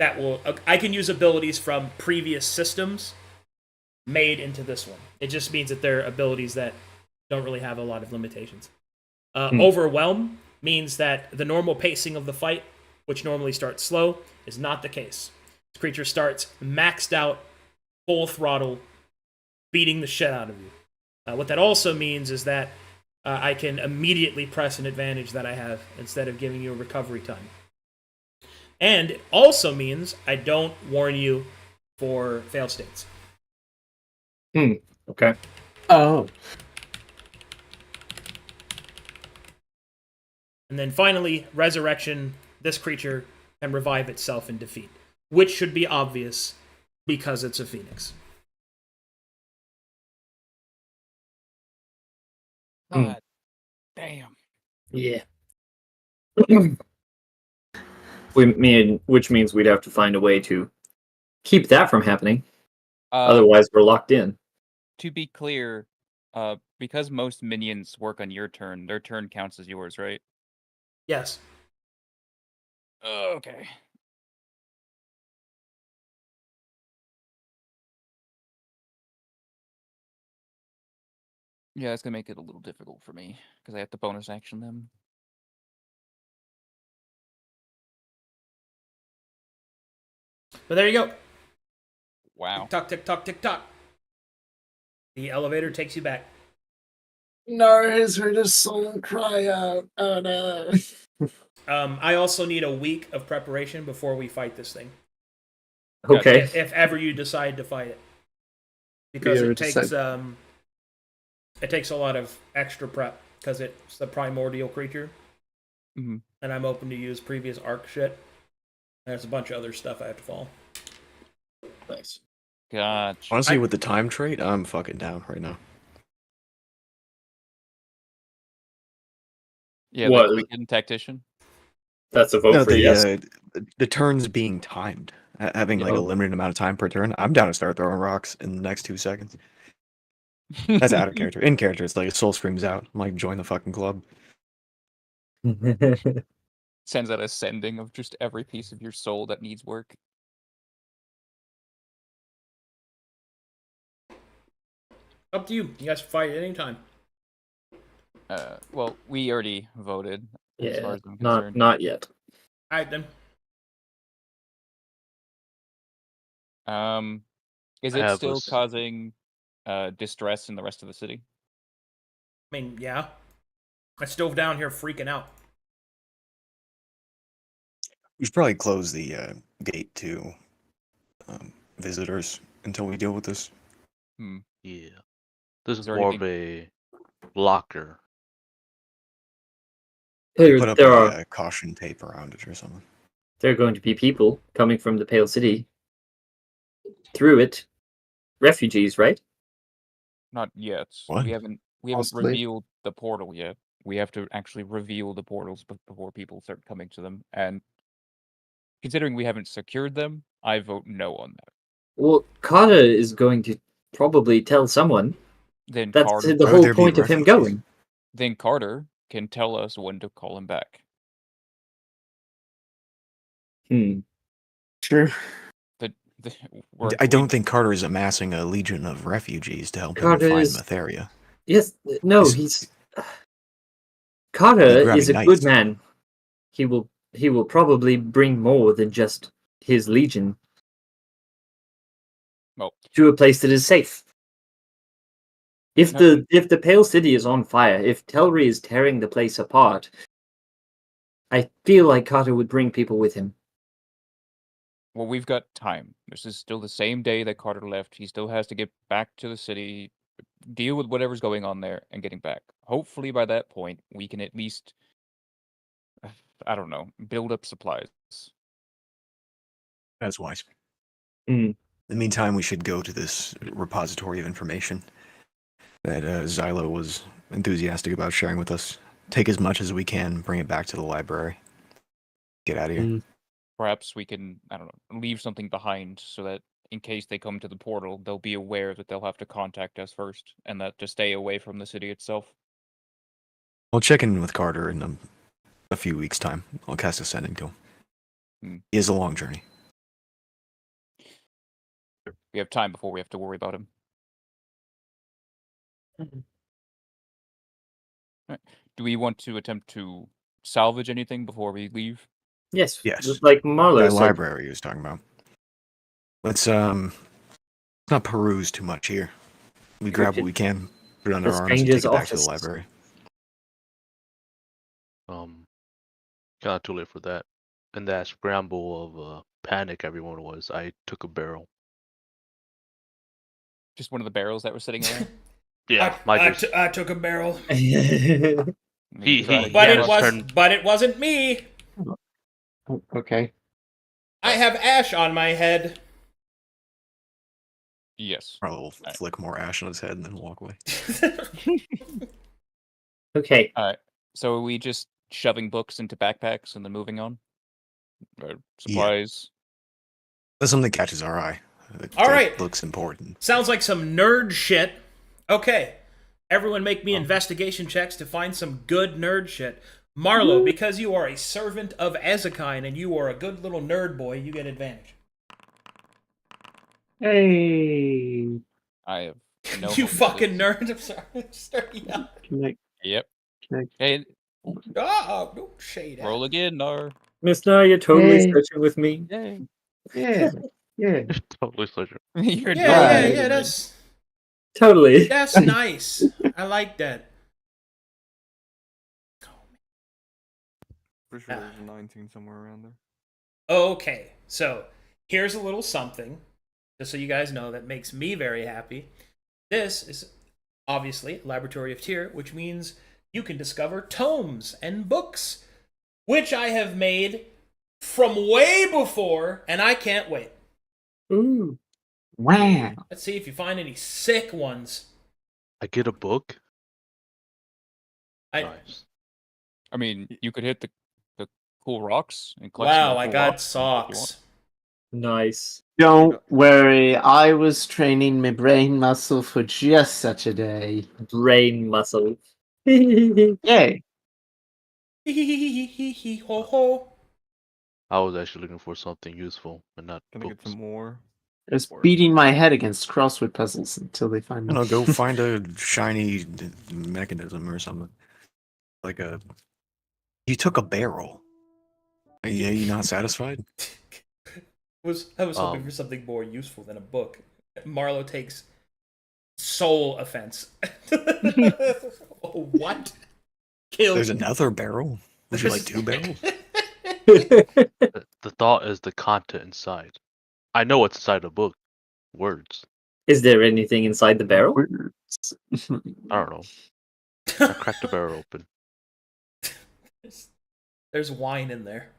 I can use abilities from previous systems made into this one. It just means that they're abilities that don't really have a lot of limitations. Overwhelm means that the normal pacing of the fight, which normally starts slow, is not the case. This creature starts maxed out, full throttle, beating the shit out of you. What that also means is that I can immediately press an advantage that I have instead of giving you a recovery time. And it also means I don't warn you for failed states. Okay. Oh. And then finally, Resurrection. This creature can revive itself in defeat, which should be obvious because it's a phoenix. God damn. Yeah. Which means we'd have to find a way to keep that from happening. Otherwise, we're locked in. To be clear, because most minions work on your turn, their turn counts as yours, right? Yes. Okay. Yeah, it's gonna make it a little difficult for me because I have to bonus action them. But there you go. Wow. Tick tock, tick tock, tick tock. The elevator takes you back. Nara has heard his soul cry out. Oh no. I also need a week of preparation before we fight this thing. Okay. If ever you decide to fight it, because it takes a lot of extra prep because it's a primordial creature, and I'm open to use previous arc shit. There's a bunch of other stuff I have to follow. Nice. Gotcha. Honestly, with the time trait, I'm fucking down right now. Yeah, What? the quick tactician. That's a vote No, for yes. the turns being timed, having like a Oh. limited amount of time per turn. I'm down to start throwing rocks in the next 2 seconds. That's out of character. In character, it's like soul screams out. I'm like, join the fucking club. Sends out a sending of just every piece of your soul that needs work. Up to you. You guys fight at any time. Well, we already voted as far Yeah, as I'm concerned. not yet. All right then. Is I it have still a causing distress in the rest of the city? I mean, yeah. I stove down here freaking out. We should probably close the gate to visitors until we deal with this. Yeah. This Is is there more of anything- a blocker. Put up There a are caution tape around it or something. there are going to be people coming from the Pale City through it. Refugees, right? Not yet. What? We haven't Possibly. revealed the portal yet. We have to actually reveal the portals before people start coming to them. And considering we haven't secured them, I vote no on that. Well, Carter is going to probably tell someone. Then That's Carter, the Why would whole there be point of him refugees? going. then Carter can tell us when to call him back. True. I don't think Carter is amassing a legion of refugees to help him Carter find is- Matheria. Yes, no, Is- he's Carter grabbing is a knights. good man. He will probably bring more than just his legion Well, to a place that is safe. If No. the Pale City is on fire, if Telri is tearing the place apart, I feel like Carter would bring people with him. well, we've got time. This is still the same day that Carter left. He still has to get back to the city, deal with whatever's going on there, and getting back. Hopefully, by that point, we can at least, I don't know, build up supplies. That's wise. Mm. In the meantime, we should go to this repository of information that Xylo was enthusiastic about sharing with us. Take as much as we can, bring it back to the library. Get out of here. Perhaps we can, I don't know, leave something behind so that in case they come to the portal, they'll be aware that they'll have to contact us first, and that to stay away from the city itself. I'll check in with Carter in a few weeks' time. I'll cast a sending to him. He has a long journey. We have time before we have to worry about him. Do we want to attempt to salvage anything before we leave? Yes. Yes. Just like Marlo That said. library he was talking about. Let's not peruse too much here. We grab what we can, put it under The our arms, and stranger's take it back to the office. library. Kind of too late for that. In that scramble of panic everyone was, I took a barrel. Just one of the barrels that were sitting around? Yeah, I took a barrel, Maybe try to he- but get it us- was turned- but it wasn't me. Okay. I have ash on my head. Yes. Probably will flick more ash on his head and then walk away. Okay. So are we just shoving books into backpacks and then moving on? Or supplies? That's something that catches our eye. All That right. looks important. Sounds like some nerd shit. Okay. Everyone make me investigation checks to find some good nerd shit. Marlo, because you are a servant of Ezekine and you are a good little nerd boy, you get advantage. Hey. I have no You hope for fucking this. nerd. I'm sorry. Sorry, yeah. Yep. Can Hey, Oh, don't shade roll again, Nar. Mister, you're totally Hey. switching with me. Yay. Yeah. Yeah. totally such a You're Yeah, doing yeah, it. Totally. that's nice. I like that. For sure, there's a 19 somewhere around there. Okay, so here's a little something, just so you guys know, that makes me very happy. This is obviously a Laboratory of Tyr, which means you can discover tomes and books, which I have made from way before, and I can't wait. Ooh. Wow. Let's see if you find any sick ones. I get a book. Nice. I mean, you could hit the cool rocks and collect some Wow, more I cool got rocks if you want. socks. Nice. Don't worry, I was training my brain muscle for just such a day. Brain muscle. Yay. Ho ho. I was actually looking for something useful and not Can I get books. some more? Just beating my head against crossword puzzles until they find me. I don't know, go find a shiny mechanism or something. Like a. You took a barrel. Are you not satisfied? I was hoping for something more useful than a book. Marlo takes sole offense. Oh, what? Kill. There's another barrel? Would you like two barrels? The thought is the content inside. I know what's inside a book. Words. Is there anything inside the barrel? Words. I don't know. I cracked the barrel open. There's wine in there.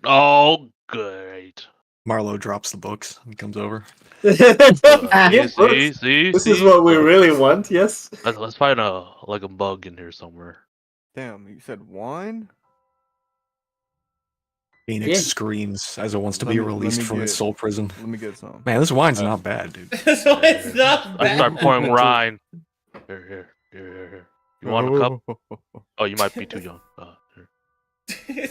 Oh, great. Marlo drops the books and comes over. Yeah, See. this is what we really want, yes? Let's find a bug in here somewhere. Damn, you said wine? Phoenix Yeah. screams as it wants to Let be me- let released me from its get- soul prison. Let me get some. Man, this wine's not bad, dude. So it's not I start bad. pouring wine. Here. You want a cup? Oh, you might be too young. Here.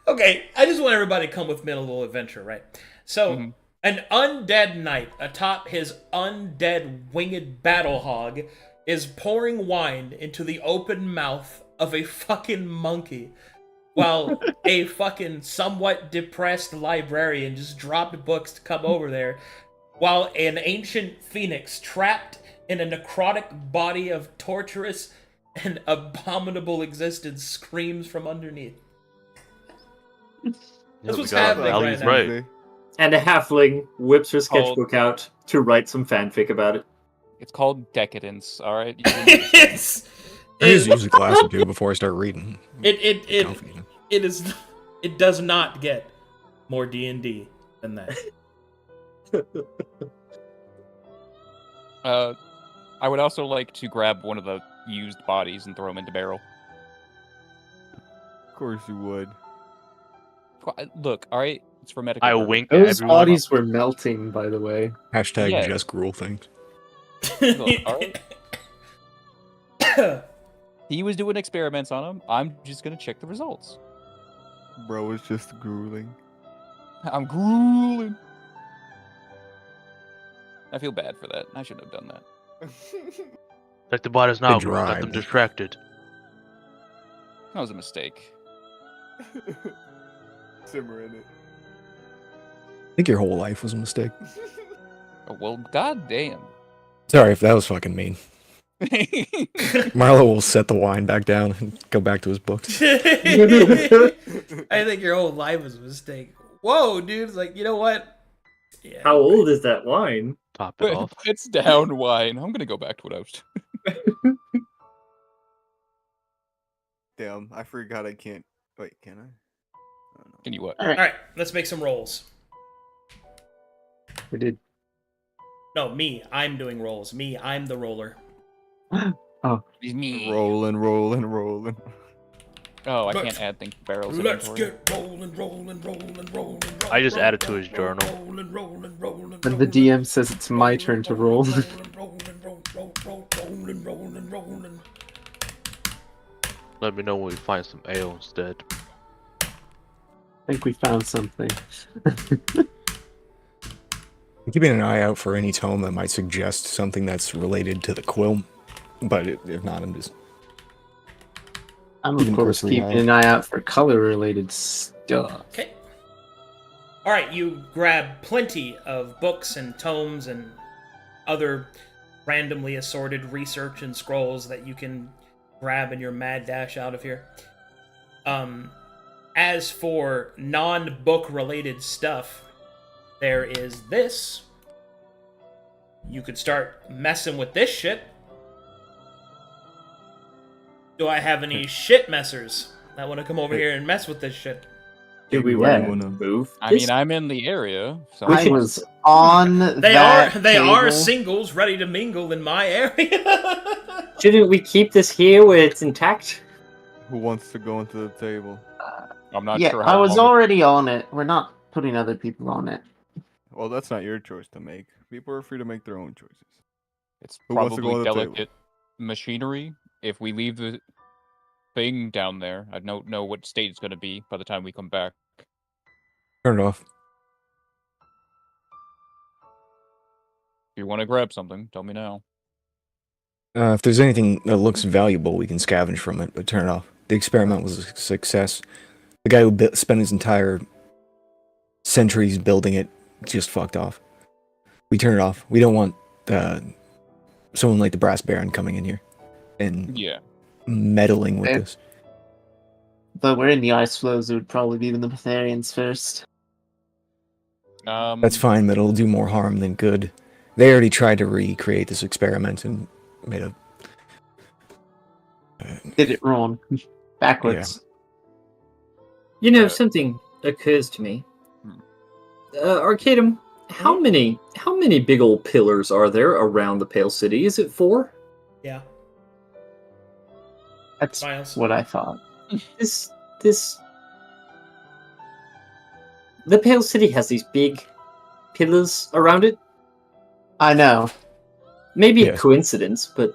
Okay, I just want everybody to come with me on a little adventure, right? So, an undead knight atop his undead winged battle hog is pouring wine into the open mouth of a fucking monkey, while a fucking somewhat depressed librarian just dropped books to come over there, while an ancient phoenix trapped in a necrotic body of torturous and abominable existence screams from underneath. Yeah, we what's got happening Ali's right now. right. And a halfling whips her Called- sketchbook out to write some fanfic about it. It's called decadence, alright? It's I just use a glass or two before I start reading. Comfy. it does not get more D&D than that. I would also like to grab one of the used bodies and throw them into barrel. Of course you would. Look, alright? It's for medical I purposes. wink at Those everyone. bodies were melting, by the way. Hashtag Yeah. just gruel things. Look, alright? He was doing experiments on them. I'm just gonna check the results. Bro, it's just grueling. I'm grueling. I feel bad for that. I shouldn't have done that. Like the bot is now, bro. Got dried. them distracted. That was a mistake. Simmer in it. I think your whole life was a mistake. Oh, well, goddamn. Sorry if that was fucking mean. Marlo will set the wine back down and go back to his books. I think your whole life was a mistake. Whoa, dude. It's like, you know what? Yeah. How old is that wine? Top it off. It's down wine. I'm gonna go back to what I was doing. Damn, I forgot I can't. Wait, can I? I don't know. Can you what? All right, let's make some rolls. We did. No, me. I'm doing rolls. Me. I'm the roller. It's me. Rolling. Oh, I Let's- can't add things to barrels. Let's inventory. get rolling. I just added to his journal. When the DM says it's my turn to roll. Let me know when we find some ale instead. I think we found something. I'm keeping an eye out for any tome that might suggest something that's related to the quill, but if not, I'm just... I'm Even of course personally, keeping an eye out for color-related stuff. Okay. All right, you grab plenty of books and tomes and other randomly assorted research and scrolls that you can grab in your mad dash out of here. As for non-book related stuff, there is this. You could start messing with this shit. Do I have any shit messers that want to come over here and mess with this shit? Do we Yeah. want to move? I mean, I'm in the area. So I was on They that are table. singles ready to mingle in my area. Shouldn't we keep this here where it's intact? Who wants to go into the table? I'm not Yeah, sure I how was long already on it. We're not putting other people on it. Well, that's not your choice to make. People are free to make their own choices. It's Who wants to go probably on the table? delicate machinery. If we leave the thing down there, I don't know what state it's going to be by the time we come back. Turn it off. If you want to grab something, tell me now. If there's anything that looks valuable, we can scavenge from it, but turn it off. The experiment was a success. The guy who spent his entire centuries building it just fucked off. We turn it off. We don't want someone like the Brass Baron coming in here and Yeah. meddling with Eh. this. But we're in the ice flows. It would probably be the Betharians first. That's fine, but it'll do more harm than good. They already tried to recreate this experiment and made a... Did it wrong. Backwards. You know, something occurs to me. Arcadum, how many big old pillars are there around the Pale City? Is it 4? Yeah. That's Miles. what I thought. The Pale City has these big pillars around it. I know. Maybe a Yes. coincidence, but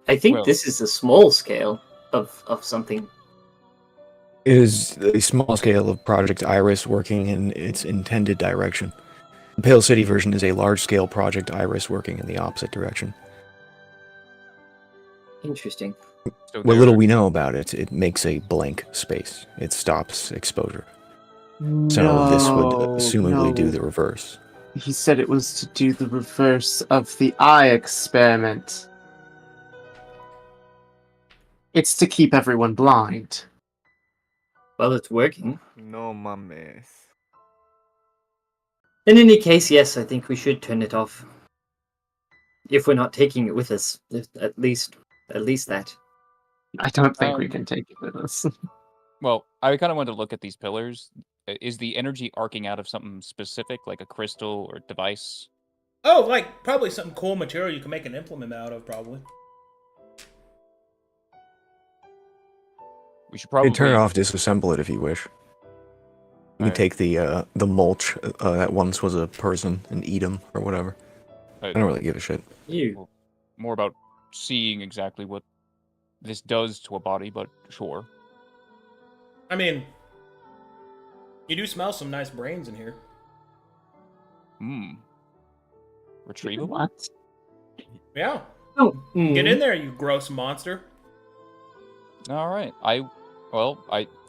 I think Well- this is a small scale of something. It is a small scale of Project Iris working in its intended direction. The Pale City version is a large-scale Project Iris working in the opposite direction. Interesting. So What there- little we know about it, it makes a blank space. It stops exposure. So this would assumably do the reverse. He said it was to do the reverse of the eye experiment. It's to keep everyone blind. Well, it's working. No mames. In any case, yes, I think we should turn it off. If we're not taking it with us, at least that. I don't think we Um, can take it with us. Well, I kind of wanted to look at these pillars. Is the energy arcing out of something specific, like a crystal or device? Oh, like probably some cool material you can make an implement out of, probably. We should You probably can turn it off, disassemble it if you wish. You can Alright. take the mulch that once was a person and eat him or whatever. I don't really give a shit. You. More about seeing exactly what this does to a body, but sure. I mean, you do smell some nice brains in here. Hmm. Retrievable? What? Yeah. Oh, Get in there, you gross monster. All right.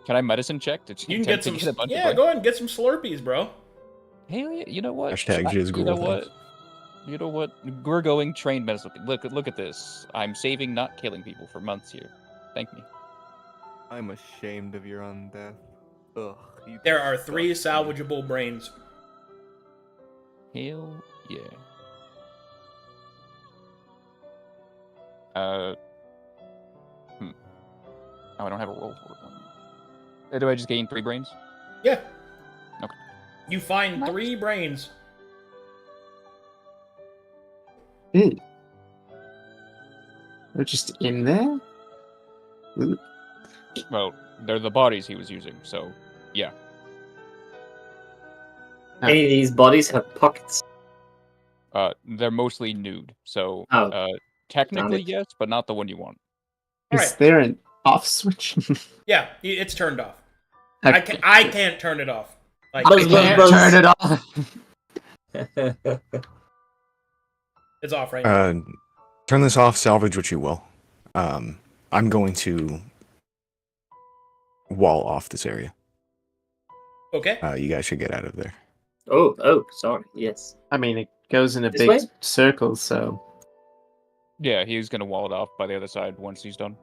Can I medicine check to You can get some. a bunch of Yeah, brains? go ahead and get some Slurpees, bro. Hey, you know what? Hashtag jizz You know girl what? things. You know what? We're going trained medicine. Look at this. I'm saving, not killing people for months here. Thank me. I'm ashamed of your undeath. Ugh. You There are 3 disgust me. salvageable brains. Hell yeah. Oh, I don't have a roll for it. Do I just gain 3 brains? Yeah. Okay. You find Nice. 3 brains. They're just in there? Ooh. Well, they're the bodies he was using, so yeah. Any of these bodies have pockets? They're mostly nude, so Oh, technically it. yes, but not the one you want. All Is right. there an off switch? Yeah, it's turned off. Okay. I can't turn it off. Like, I Buzz, buzz, can't buzz. turn it off. it's off right now. Turn this off, salvage what you will. I'm going to wall off this area. Okay. You guys should get out of there. Oh, sorry. Yes. I mean, it goes in a This big way? circle, so. Yeah, he's gonna wall it off by the other side once he's done.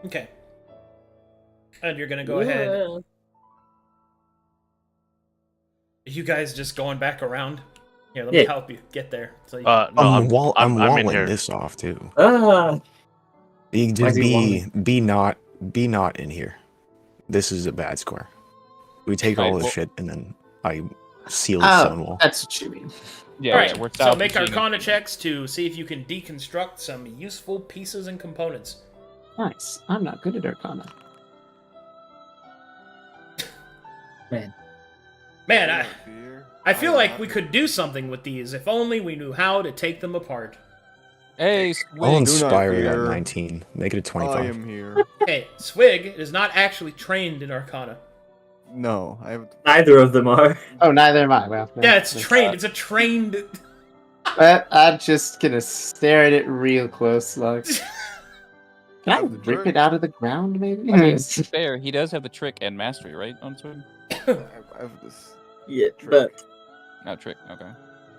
Okay. And you're gonna go ahead. Yeah. Are you guys just going back around? Here, let me Yeah. help you get there. So you, No, I'm I'm in walling here. this off too. Ah. You Why just is he be not in here. This is a bad square. We take all Right, this well- shit and then I seal the stone Oh, wall. that's what you mean. Yeah, all right. yeah, we're So make salvaging- Arcana checks to see if you can deconstruct some useful pieces and components. Nice. I'm not good at Arcana. Man. Man, I feel am like not we could do something with these if only we knew how to take them apart. Hey, I'll Swig. do not inspire that fear. 19. Make it a I 25. am here. Hey, Swig is not actually trained in Arcana. No, I have. Neither of them are. Oh, neither am I. Well, no, Yeah, it's that's- trained. It's a trained. I'm just gonna stare at it real close, like. Can I Have the rip trick. it out of the ground, maybe? I mean, to be fair, he does have the trick and mastery, right? On Swig? I have this. Yeah, Trick. but No, trick, okay. Yeah,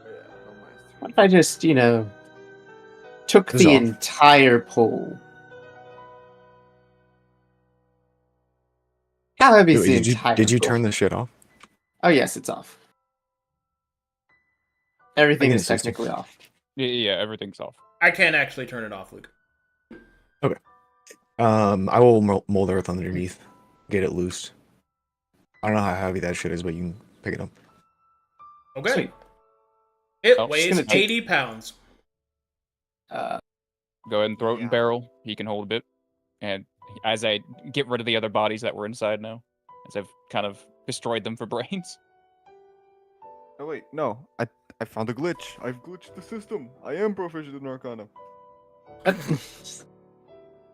no mastery. What if I just, took It's the off. entire pole? How heavy is the Wait, entire did you pole? turn this shit off? Oh, yes, it's off. Everything I is can assist you. technically off. Yeah, everything's off. I can't actually turn it off, Luke. I will mold earth underneath. Get it loose. I don't know how heavy that shit is, but you can pick it up. Okay. Sweet. It Oh, just weighs gonna take- 80 pounds. Go ahead and throw it in Yeah. barrel. He can hold a bit. And as I get rid of the other bodies that were inside now, as I've kind of destroyed them for brains. Oh wait, no. I found a glitch. I've glitched the system. I am proficient in Arcana.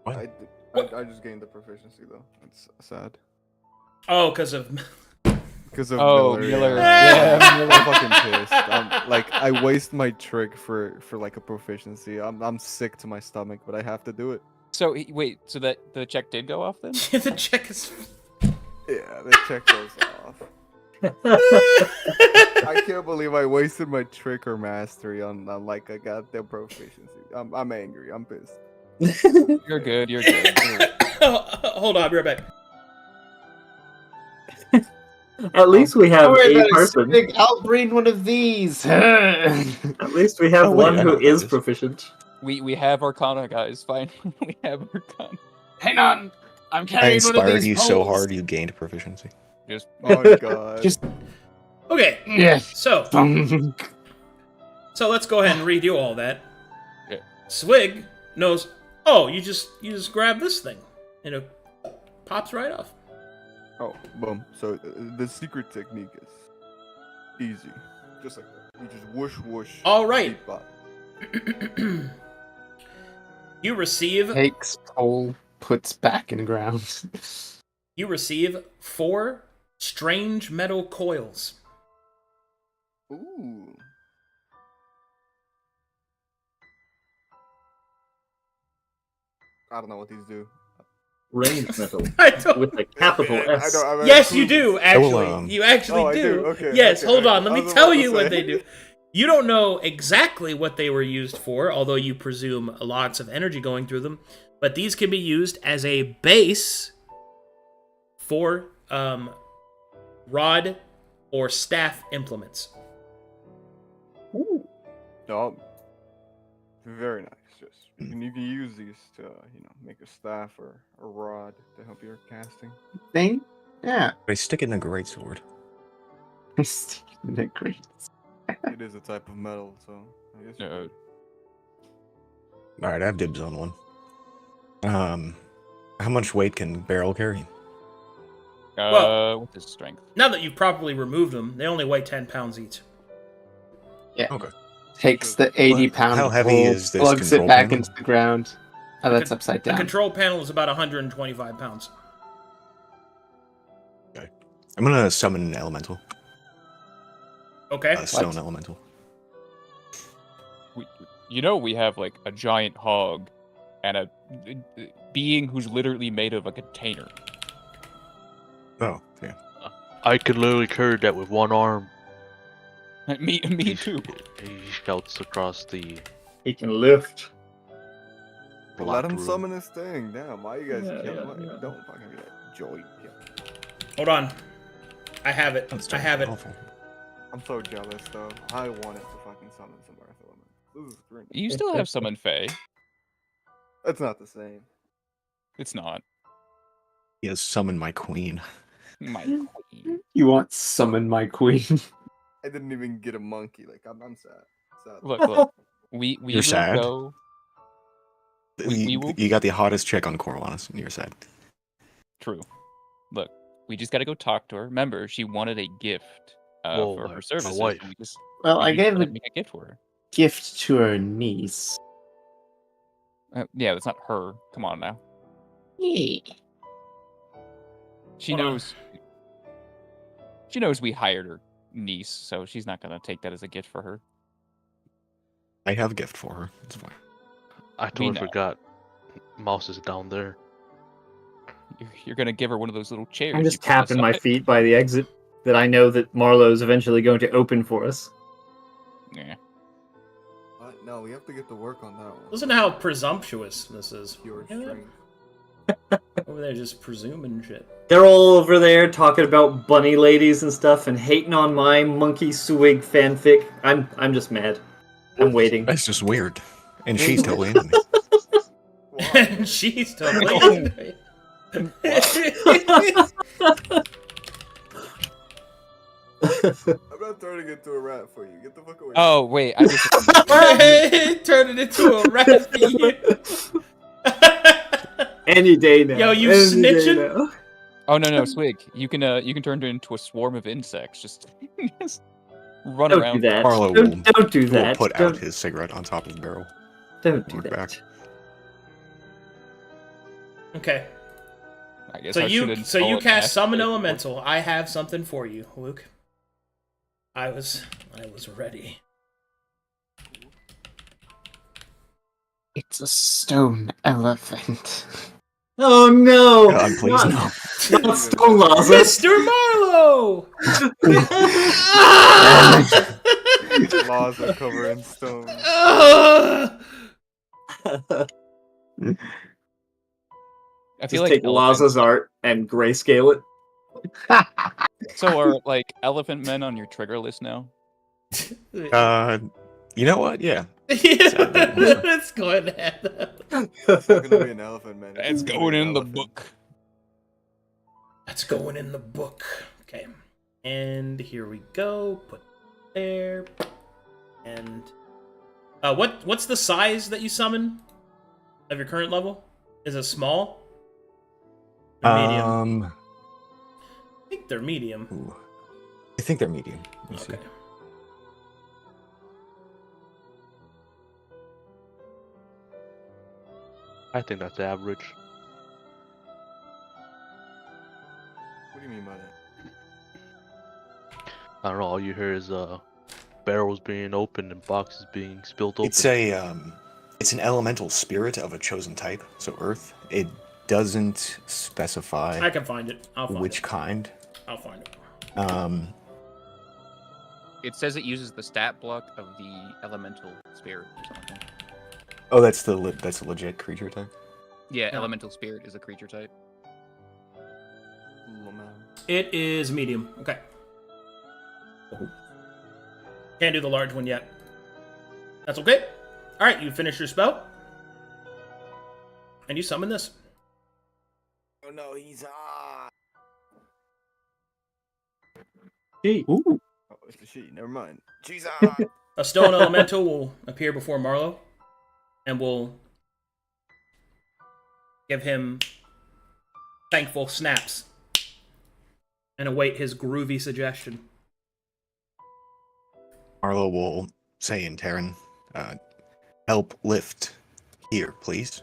What? I just gained the proficiency though. It's sad. Oh, because of. Because of Oh, Miller. Miller. Yeah, Yeah. I'm fucking pissed. Like I waste my trick for like a proficiency. I'm sick to my stomach, but I have to do it. So, wait, so that the check did go off then? the check is. Yeah, the check goes off. I can't believe I wasted my trick or mastery on like a goddamn proficiency. I'm angry. I'm pissed. You're good, you're good. Hold on, I'll be right back. at least we have Don't worry a about it, person. Sig, I'll breed one of these. At least we have Oh, wait, one I know who what is that is. proficient. We have Arcana, guys. Fine. We have Arcana. Hang on. I'm I carrying one of inspired these you so poles. hard you gained proficiency. Just Oh god. Just Okay, yeah. so let's go ahead and redo all that. Okay. Swig knows. Oh, you just grab this thing, and it pops right off. Oh, boom. So the secret technique is easy. Just like that. You just whoosh whoosh. All right. beat bot. You receive Takes pole, puts back in ground. 4 strange metal coils. Ooh. I don't know what these do. Ranged metal I don't. with a capital I S. don't. I Yes, you include- do. will, Actually, you actually Oh, I do. do? Okay, Yes. okay, Hold okay. on. Let I me was tell about to you what say. they do. You don't know exactly what they were used for, although you presume lots of energy going through them. But these can be used as a base for rod or staff implements. No, very nice. Just you can use these to make a staff or a rod to help your casting. Thing? Yeah. They stick it in a greatsword. They're great. It is a type of metal, so I guess. No. All right, I have dibs on one. How much weight can barrel carry? What's his strength? Now that you've properly removed them, they only weigh 10 pounds each. Yeah. Okay. Takes the 80-pound how heavy pole, is this plugs it control back panel? into the ground. Oh, that's upside The down. control panel is about 125 pounds. Okay. I'm gonna summon an elemental. Okay. A stone elemental. We have like a giant hog and a being who's literally made of a container. Oh, yeah. I could literally carry that with one arm. Me too. He shouts across the He can lift. But let him black room. summon his thing. Damn, why you guys Yeah, kill yeah. Don't fucking be that joy. Yeah. Hold on. I have it. That's I have it. awful. I'm so jealous though. I wanted to fucking summon some Earth Element. This is great. You still have summon Fae. It's not the same. It's not. He has summoned my queen. My queen. You want summon my queen? I didn't even get a monkey. Like I'm sad. Sad. Look. We You're will sad? go. We will. You got the hottest chick on Coriolanus, and you're sad. True. Look, we just gotta go talk to her. Remember, she wanted a gift Whoa, for my her services. wife. We just Well, we I just gave gotta a make a gift for her. gift to her niece. Yeah, that's not her. Come on now. Yeah. She Hold on. knows. She knows we hired her niece, so she's not gonna take that as a gift for her. I have a gift for her. It's fine. I We totally know. forgot. Mouse is down there. You're gonna give her one of those little chairs. I'm you just put on the tapping my side. feet by the exit that I know that Marlowe's eventually going to open for us. Yeah. No, we have to get to work on that one. Listen to how presumptuous this is. Pure Hear that? strength. Over there just presuming shit. They're all over there talking about bunny ladies and stuff and hating on my monkey swig fanfic. I'm just mad. I'm waiting. That's just weird. And she's totally into me. And she's totally Oh. into it. I'm not turning into a rat for you. Get the fuck away. Oh wait, I just. Turn it into a rat for you. Any day now. Yo, you Any snitching? day now. Oh no, Swig. You can turn it into a swarm of insects. Just run Don't around. do that. Marlo Don't do will that. put Don't, out his cigarette on top of the barrel. don't do Walk that. back. Okay. I guess So I you shouldn't so call you it cast mass summon play. elemental. I have something for you, Luke. I was ready. It's a stone elephant. Oh no! God, please no. Not Stone Laza. Mr. Marlowe! Laws are covered in stone. I feel Just like take Laza's art and grayscale it. So are like elephant men on your trigger list now? You know what? Yeah. Let's go ahead. It's not gonna be an elephant man. It's gonna be going an in the elephant. book. That's going in the book. Okay. And here we go. Put there. And what's the size that you summon of your current level? Is it small? Or medium? I think they're medium. Ooh. I think they're medium. Let me see. Okay. I think that's average. What do you mean by that? I don't know. All you hear is barrels being opened and boxes being spilled open. It's It's an elemental spirit of a chosen type, so Earth. It doesn't specify I can find it. I'll find which it. kind. I'll find it. It says it uses the stat block of the elemental spirit or something. Oh, that's a legit creature type. Yeah, No. elemental spirit is a creature type. It is medium. Okay. Can't do the large one yet. That's okay. All right, you finish your spell, and you summon this. Oh no, he's Ooh. Oh, it's the she. Never mind. She's A stone elemental will appear before Marlowe, and will give him thankful snaps, and await his groovy suggestion. Marlo will say in Terran, help lift here, please.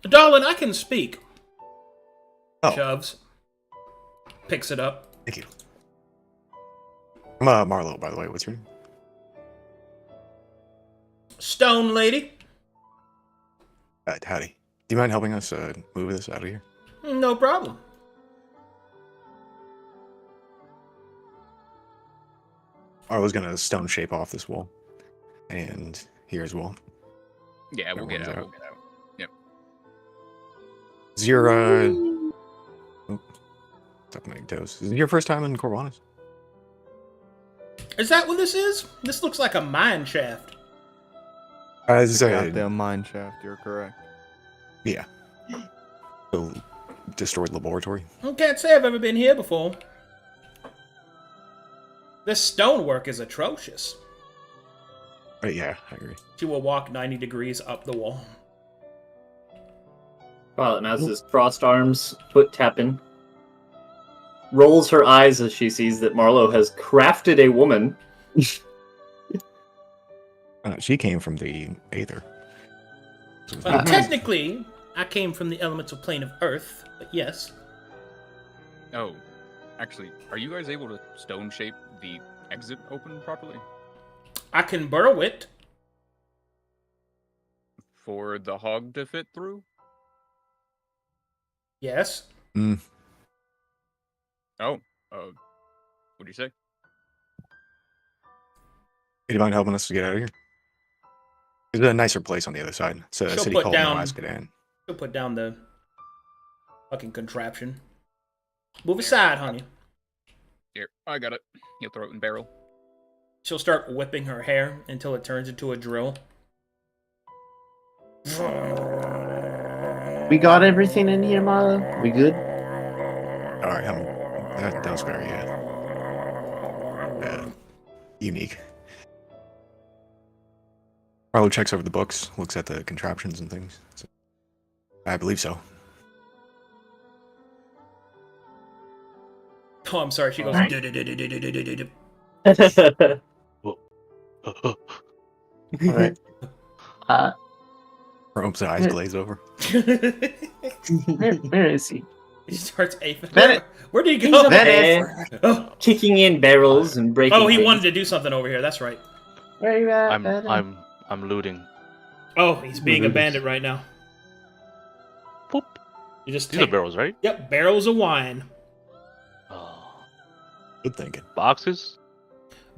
Darling, I can speak. Oh, Shoves. Picks it up. thank you. I'm Marlo, by the way. What's your name? Stone lady. Howdy. Do you mind helping us move this out of here? No problem. Marlo's gonna stone shape off this wall, and here as well. Yeah, we'll get Everyone's out. out. We'll get out. Yep. Is your stop my toes. Is it your first time in Corvallis? Is that what this is? This looks like a mine shaft. As goddamn mine shaft. You're correct. yeah, so destroyed laboratory. I can't say I've ever been here before. This stonework is atrocious. But yeah, I agree. She will walk 90 degrees up the wall. Violet has his crossed arms, foot tapping. Rolls her eyes as she sees that Marlo has crafted a woman. She came from the Aether. Technically, I came from the elemental plane of Earth, but yes. Oh, actually, are you guys able to stone shape the exit open properly? I can burrow it. For the hog to fit through? Yes. Mm. Oh, what do you say? Do you mind helping us to get out of here? There's a nicer place on the other side. It's a She'll city put called down- Noaskadan. She'll put down the fucking contraption. Move aside, honey. Here, I got it. He'll throw it in barrel. She'll start whipping her hair until it turns into a drill. We got everything in here, Marlo? We good? Alright, that was very unique. Marlo checks over the books, looks at the contraptions and things. So, I believe so. Oh, I'm sorry. She goes. Alright. "Du-du-du-du-du-du-du-du-du." Alright. Rome's eyes glaze over. Where is he? He starts aping. Bennett. Where did he He's go? up Bennett. Oh, Kicking in barrels and breaking oh, he things. wanted to do something over here. That's right. Where are you at? Bennett? I'm looting. Oh, he's being a bandit right now. Boop. You just These are take. barrels, right? Yep, barrels of wine, Oh. Good thinking. Boxes?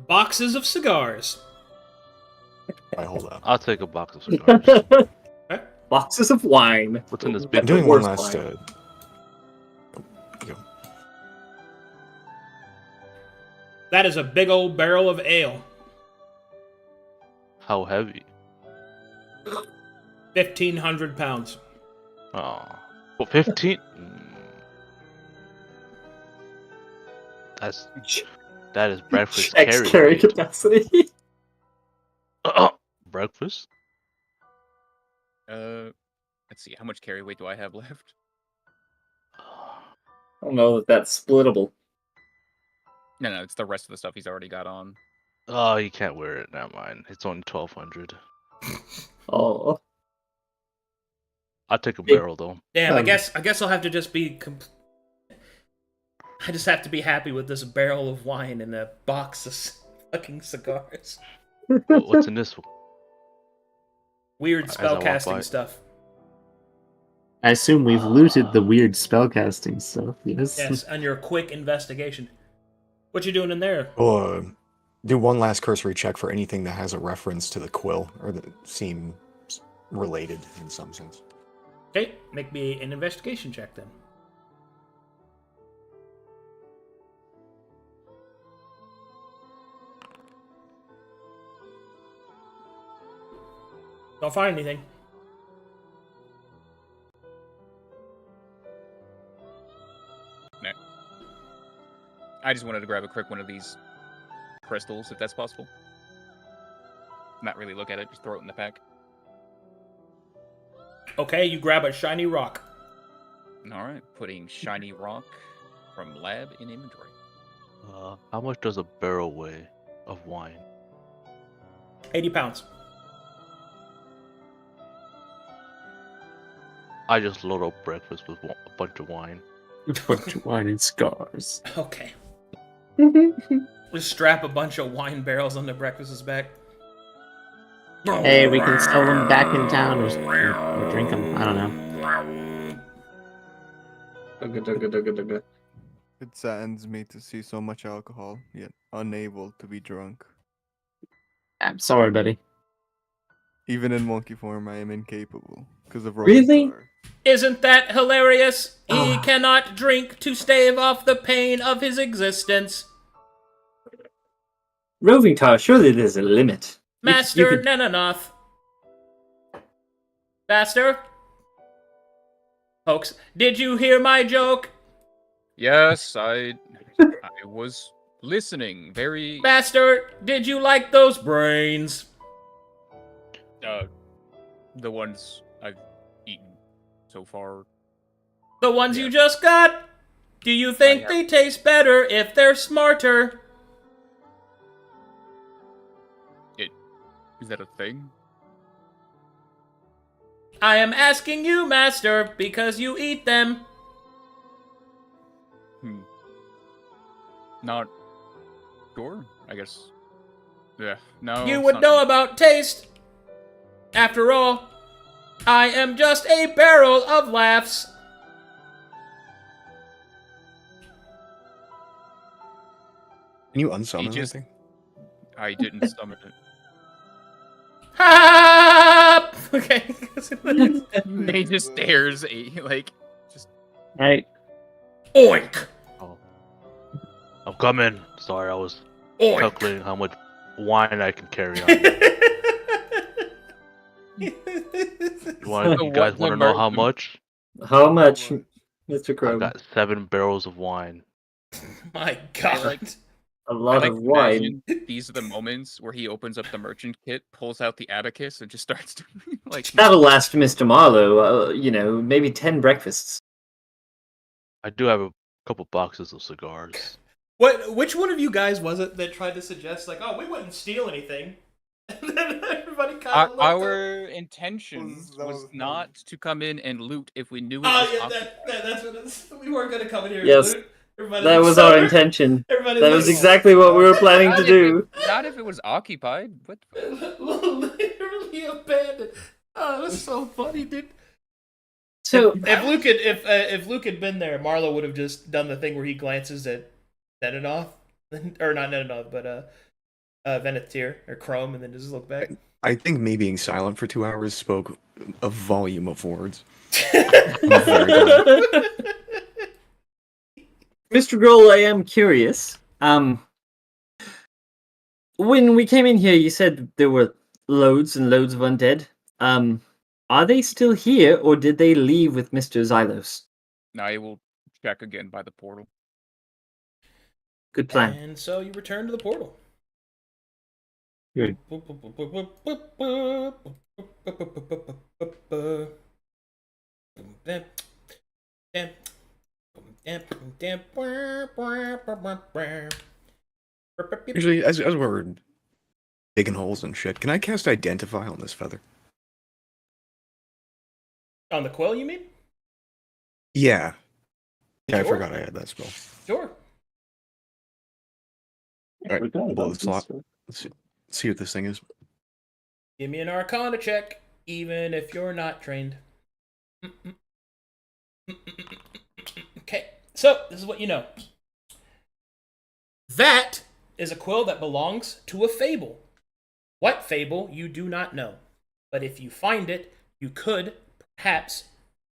boxes of cigars. Alright, hold up. I'll take a box of cigars. Boxes of wine. What's in this I'm big doing book? one worst last. wine. Go. That is a big old barrel of ale. How heavy? 1,500 pounds. Oh. Well, 15? That is breakfast X carry. carry weight. capacity. Breakfast? Let's see. How much carry weight do I have left? I don't know if that's splittable. No, it's the rest of the stuff he's already got on. Oh, you can't wear it. Never mind. It's only 1,200. Oh. I'll take a Big- barrel though. Damn, I Um, guess I'll have to just be. I just have to be happy with this barrel of wine and a box of fucking cigars. What's in this one? weird As I walk by. spellcasting stuff. I assume we've looted the weird spellcasting stuff. Yes. Yes, on your quick investigation. What you doing in there? We'll do one last cursory check for anything that has a reference to the quill or that seem related in some sense. Okay, make me an investigation check then. Don't find anything. Nah. I just wanted to grab a quick one of these crystals, if that's possible. Not really look at it, just throw it in the pack. Okay, you grab a shiny rock. Alright, putting shiny rock from lab in inventory. How much does a barrel weigh of wine? 80 pounds. I just load up breakfast with a bunch of wine. Bunch of wine and scars. Okay. Just strap a bunch of wine barrels on the breakfast's back. Hey, we can sell them back in town or drink them. I don't know. Dugga, dugga, dugga, dugga. It saddens me to see so much alcohol, yet unable to be drunk. I'm sorry, buddy. Even in monkey form, I am incapable because of Really? Robotar. Isn't that hilarious? He Ah. cannot drink to stave off the pain of his existence. Roving Tar, surely there's a limit. You Master could- Nenanoth. Master? Folks, did you hear my joke? Yes, I was listening very Master, did you like those brains? the ones I've eaten so far. The ones Yeah. you just got? Do you think have- they taste better if they're smarter? Is that a thing? I am asking you, Master, because you eat them. Not sure, I guess. Yeah, no. You it's would not- know about taste. After all, I am just a barrel of laughs. Can you unsummon He that just- thing? I didn't summon it. Ha! Okay. He just stares at like just Right. Oink! I'm coming. Sorry, I was Oink! calculating how much wine I can carry on. You guys want to know how much? How much, Mr. I've Chrome? got 7 barrels of wine. My God. A I lot like of to wine. imagine these are the moments where he opens up the merchant kit, pulls out the abacus, and just starts doing like That'll last Mr. Marlowe, maybe 10 breakfasts. I do have a couple boxes of cigars. Which one of you guys was it that tried to suggest, like, oh, we wouldn't steal anything? And then everybody kind of looked up. our intention That was was funny. not to come in and loot if we knew it Oh, was yeah, occupied. that's what it is. We weren't going to come in here Yes, and loot. Everybody That looks was our over. intention. Everybody That was looks- exactly what we were planning to Not if do. Not if it was occupied. What? Literally abandoned. Oh, it was so funny, dude. So, If Luke had been there, Marlo would have just done the thing where he glances at Nenanoth, or not Nenanoth, but Venetir or Chrome, and then just look back. I think me being silent for 2 hours spoke a volume of words. I'm very glad. Mr. Grohl, I am curious. When we came in here, you said there were loads and loads of undead. Are they still here, or did they leave with Mr. Xylos? I will check again by the portal. Good plan. And so you return to the portal. Good. Actually, as we're digging holes and shit, can I cast Identify on this feather? On the quill, you mean? Yeah. Yeah, I Sure. forgot I had that spell. Sure. All right, blow the slot. Let's see what this thing is. Give me an Arcana check. even if you're not trained. Okay, so this is what you know. That is a quill that belongs to a fable. What fable, you do not know. But if you find it, you could perhaps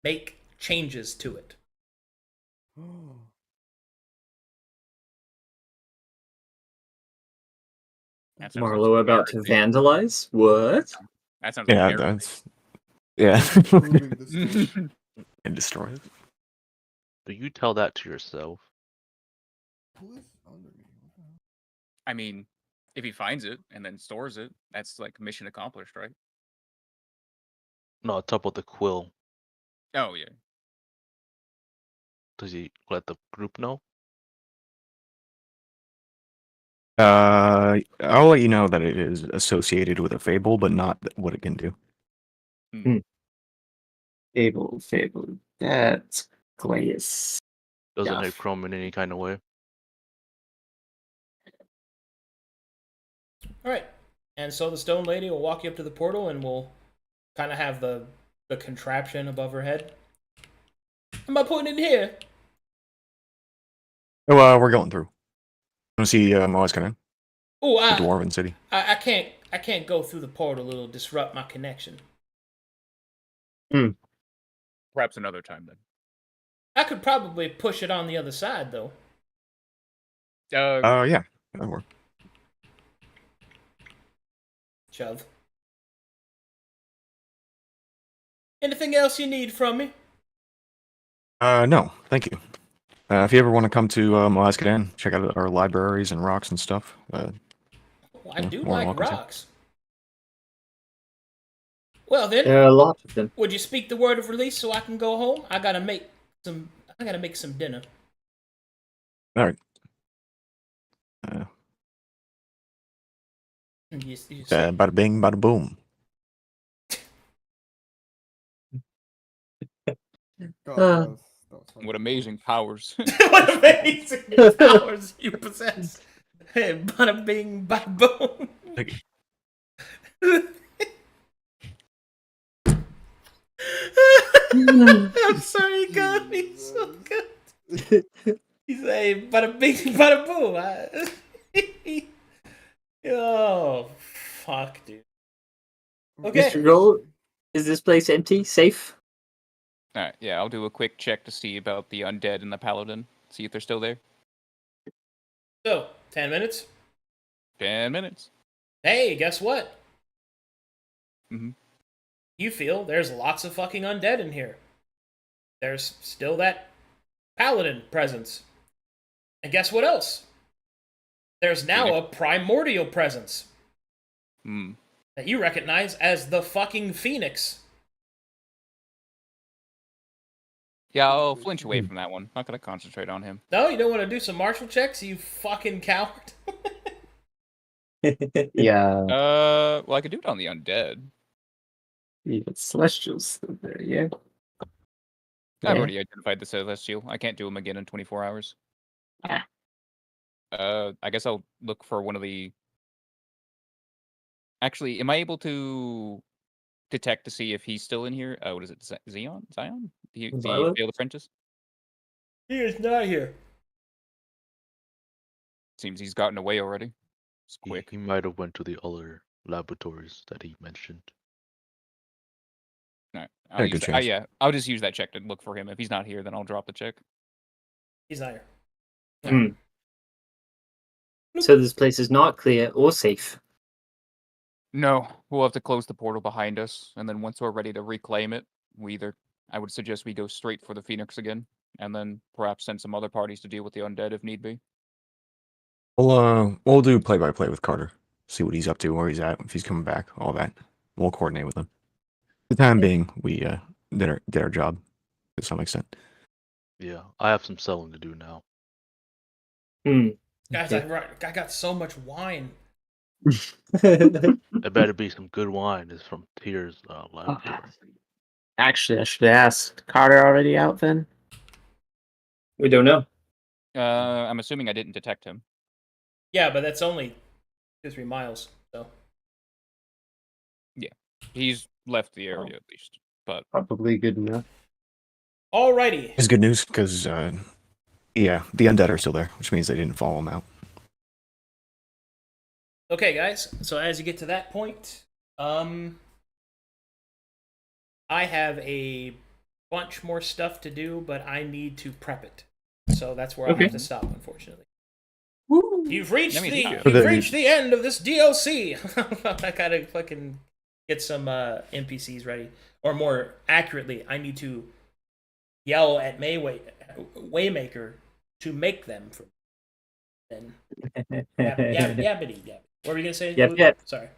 make changes to it. That sounds like Marlowe about to heresy. vandalize? What? That sounds like Yeah, heresy. that's yeah. Proving the story. And destroy it. Do you tell that to yourself? Who is under me? What the hell? I mean, if he finds it and then stores it, that's like mission accomplished, right? No, it's up with the quill. Oh yeah. Does he let the group know? I'll let you know that it is associated with a fable, but not what it can do. Fable. That's glorious. Doesn't Yeah. hit Chrome in any kind of way. All right. And so the stone lady will walk you up to the portal and will kind of have the contraption above her head. Am I putting it in here? Oh, we're going through. Want to see Moaz Canaan, Oh, the Dwarven City? I can't go through the portal. It'll disrupt my connection. Perhaps another time then. I could probably push it on the other side, though. Yeah, that'll work. Shove. Anything else you need from me? No, thank you. If you ever want to come to Moaz Canaan, check out our libraries and rocks and stuff. Well, I Yeah, do more than like welcome to. rocks. Well then, There are a lot of them. would you speak the word of release so I can go home? I gotta make some dinner. All right. You say- Bada bing, bada boom. God, Uh. that was funny. What amazing powers. What amazing powers you possess. Hey, bada bing, bada boom. Thank you. I'm sorry, you got me so good. He's like, bada bing, bada boom. Oh, fuck, dude. Okay. Mr. Gold, is this place empty? Safe? Alright, yeah, I'll do a quick check to see about the undead and the paladin. See if they're still there. So, 10 minutes. 10 minutes. Hey, guess what? Mhm. You feel there's lots of fucking undead in here. There's still that paladin presence. And guess what else? There's now a primordial presence Hmm. that you recognize as the fucking Phoenix. Yeah, I'll flinch away from that one. Not gonna concentrate on him. No, you don't want to do some martial checks, you fucking coward. Yeah. Well, I could do it on the undead. Even celestials there, yeah. I've Yeah. already identified the celestial. I can't do them again in 24 hours. Ah. I guess I'll look for one of the. Actually, am I able to detect to see if he's still in here? What is it? Zion? The Violet? failed apprentice? He is not here. Seems he's gotten away already. It's quick. He might have went to the other laboratories that he mentioned. All right. Yeah, good chance. Yeah, I'll just use that check to look for him. If he's not here, then I'll drop the check. He's not here. So this place is not clear or safe. No, we'll have to close the portal behind us, and then once we're ready to reclaim it, I would suggest we go straight for the Phoenix again, and then perhaps send some other parties to deal with the undead if need be. We'll do play by play with Carter. See what he's up to, where he's at, if he's coming back, all that. We'll coordinate with him. For the time being, we did our job to some extent. Yeah, I have some selling to do now. Guys, Okay. I got so much wine. It better be some good wine. It's from Tyr's laboratory. Actually, I should have asked. Carter already out then? We don't know. I'm assuming I didn't detect him. Yeah, but that's only 2-3 miles, so. He's left the area at least. But Probably good enough. Alrighty. It's good news because, yeah, the undead are still there, which means they didn't follow him out. Okay, guys. So as you get to that point, I have a bunch more stuff to do, but I need to prep it. So that's where I'll have to stop, unfortunately. You've reached the end of this DLC. I gotta fucking get some NPCs ready, or more accurately, I need to yell at Waymaker to make them for me. Then yabbity yab. What were you gonna say? Yep. Sorry.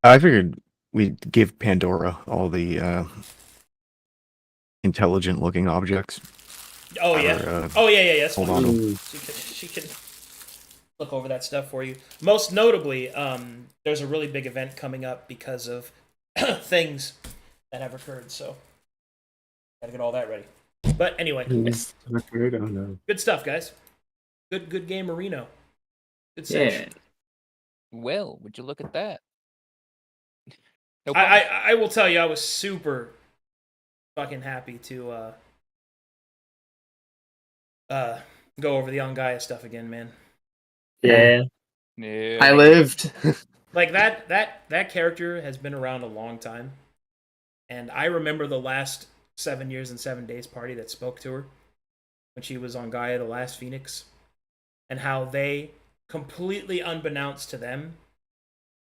I figured we'd give Pandora all the intelligent-looking objects. Oh yeah. Yes. Hold on. She can look over that stuff for you. Most notably, there's a really big event coming up because of things that have occurred. So gotta get all that ready. But anyway, good stuff, guys. Good game, Marino. Good session. well, would you look at that? No I will tell you, I was super fucking happy to go over the Gaia stuff again, man. Yeah. Yeah. I lived. Like that character has been around a long time, and I remember the last 7 years and 7 days party that spoke to her when she was on Gaia, the last Phoenix, and how they, completely unbeknownst to them,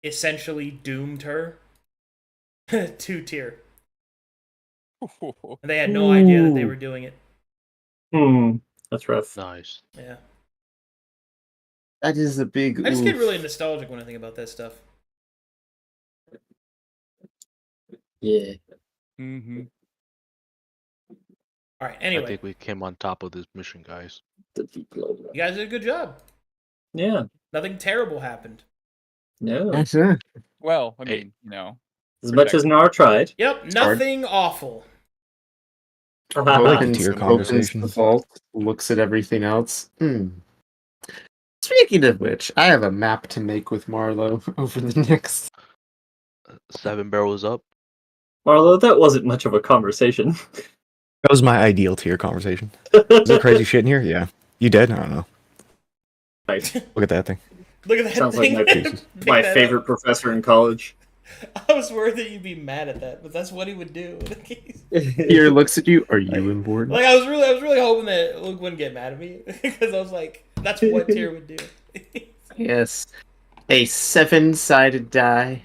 essentially doomed her to tier. And they had no idea that they were doing it. That's rough. Nice. Yeah. That is a big. I just get really nostalgic when I think about that stuff. Yeah. Mm-hmm. All right, I anyway. think we came on top of this mission, guys. You guys did a good job. Yeah. Nothing terrible happened. No. That's it. Well, I Hey. mean, you know. As much as Nar tried. Yep, nothing awful. Opens tier the conversations. vault, looks at everything else. Speaking of which, I have a map to make with Marlo over the next. 7 barrels up. Marlo, that wasn't much of a conversation. That was my ideal tier conversation. Is there crazy shit in here? Yeah. You dead? I don't know. Right. Look at that thing. Look at that Sounds like thing. my, Pick my that favorite up. professor in college. I was worried that you'd be mad at that, but that's what he would do. Here looks at you. Are you important? Like I was really hoping that Luke wouldn't get mad at me because I was like, that's what Tyr would do. Yes. A 7-sided die.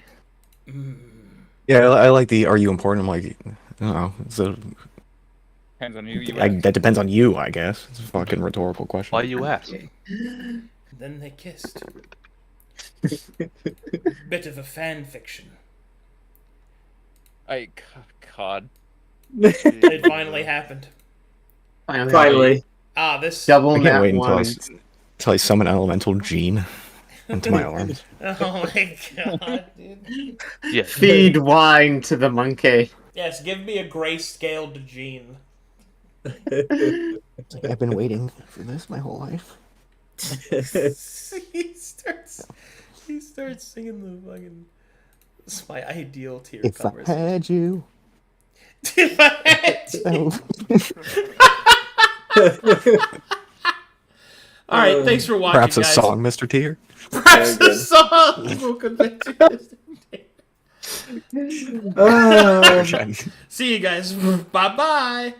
Yeah, I like the "Are you important?" I'm like, I don't know. So Depends on you. that depends on you, I guess. It's a fucking rhetorical question. Why you ask? Then they kissed. Bit of a fan fiction. God. It finally happened. Finally. This. Double I can't nat wait one. until I summon elemental Gene into my arms. Oh my god, dude. Yeah. Feed wine to the monkey. Yes, give me a grayscale to Gene. I've been waiting for this my whole life. he starts singing the fucking. It's my ideal tier If I conversation. had you. If I had you. All right, thanks for watching, Perhaps a guys. song, Mr. Tier. Perhaps a song will convince you. See you guys. Bye bye.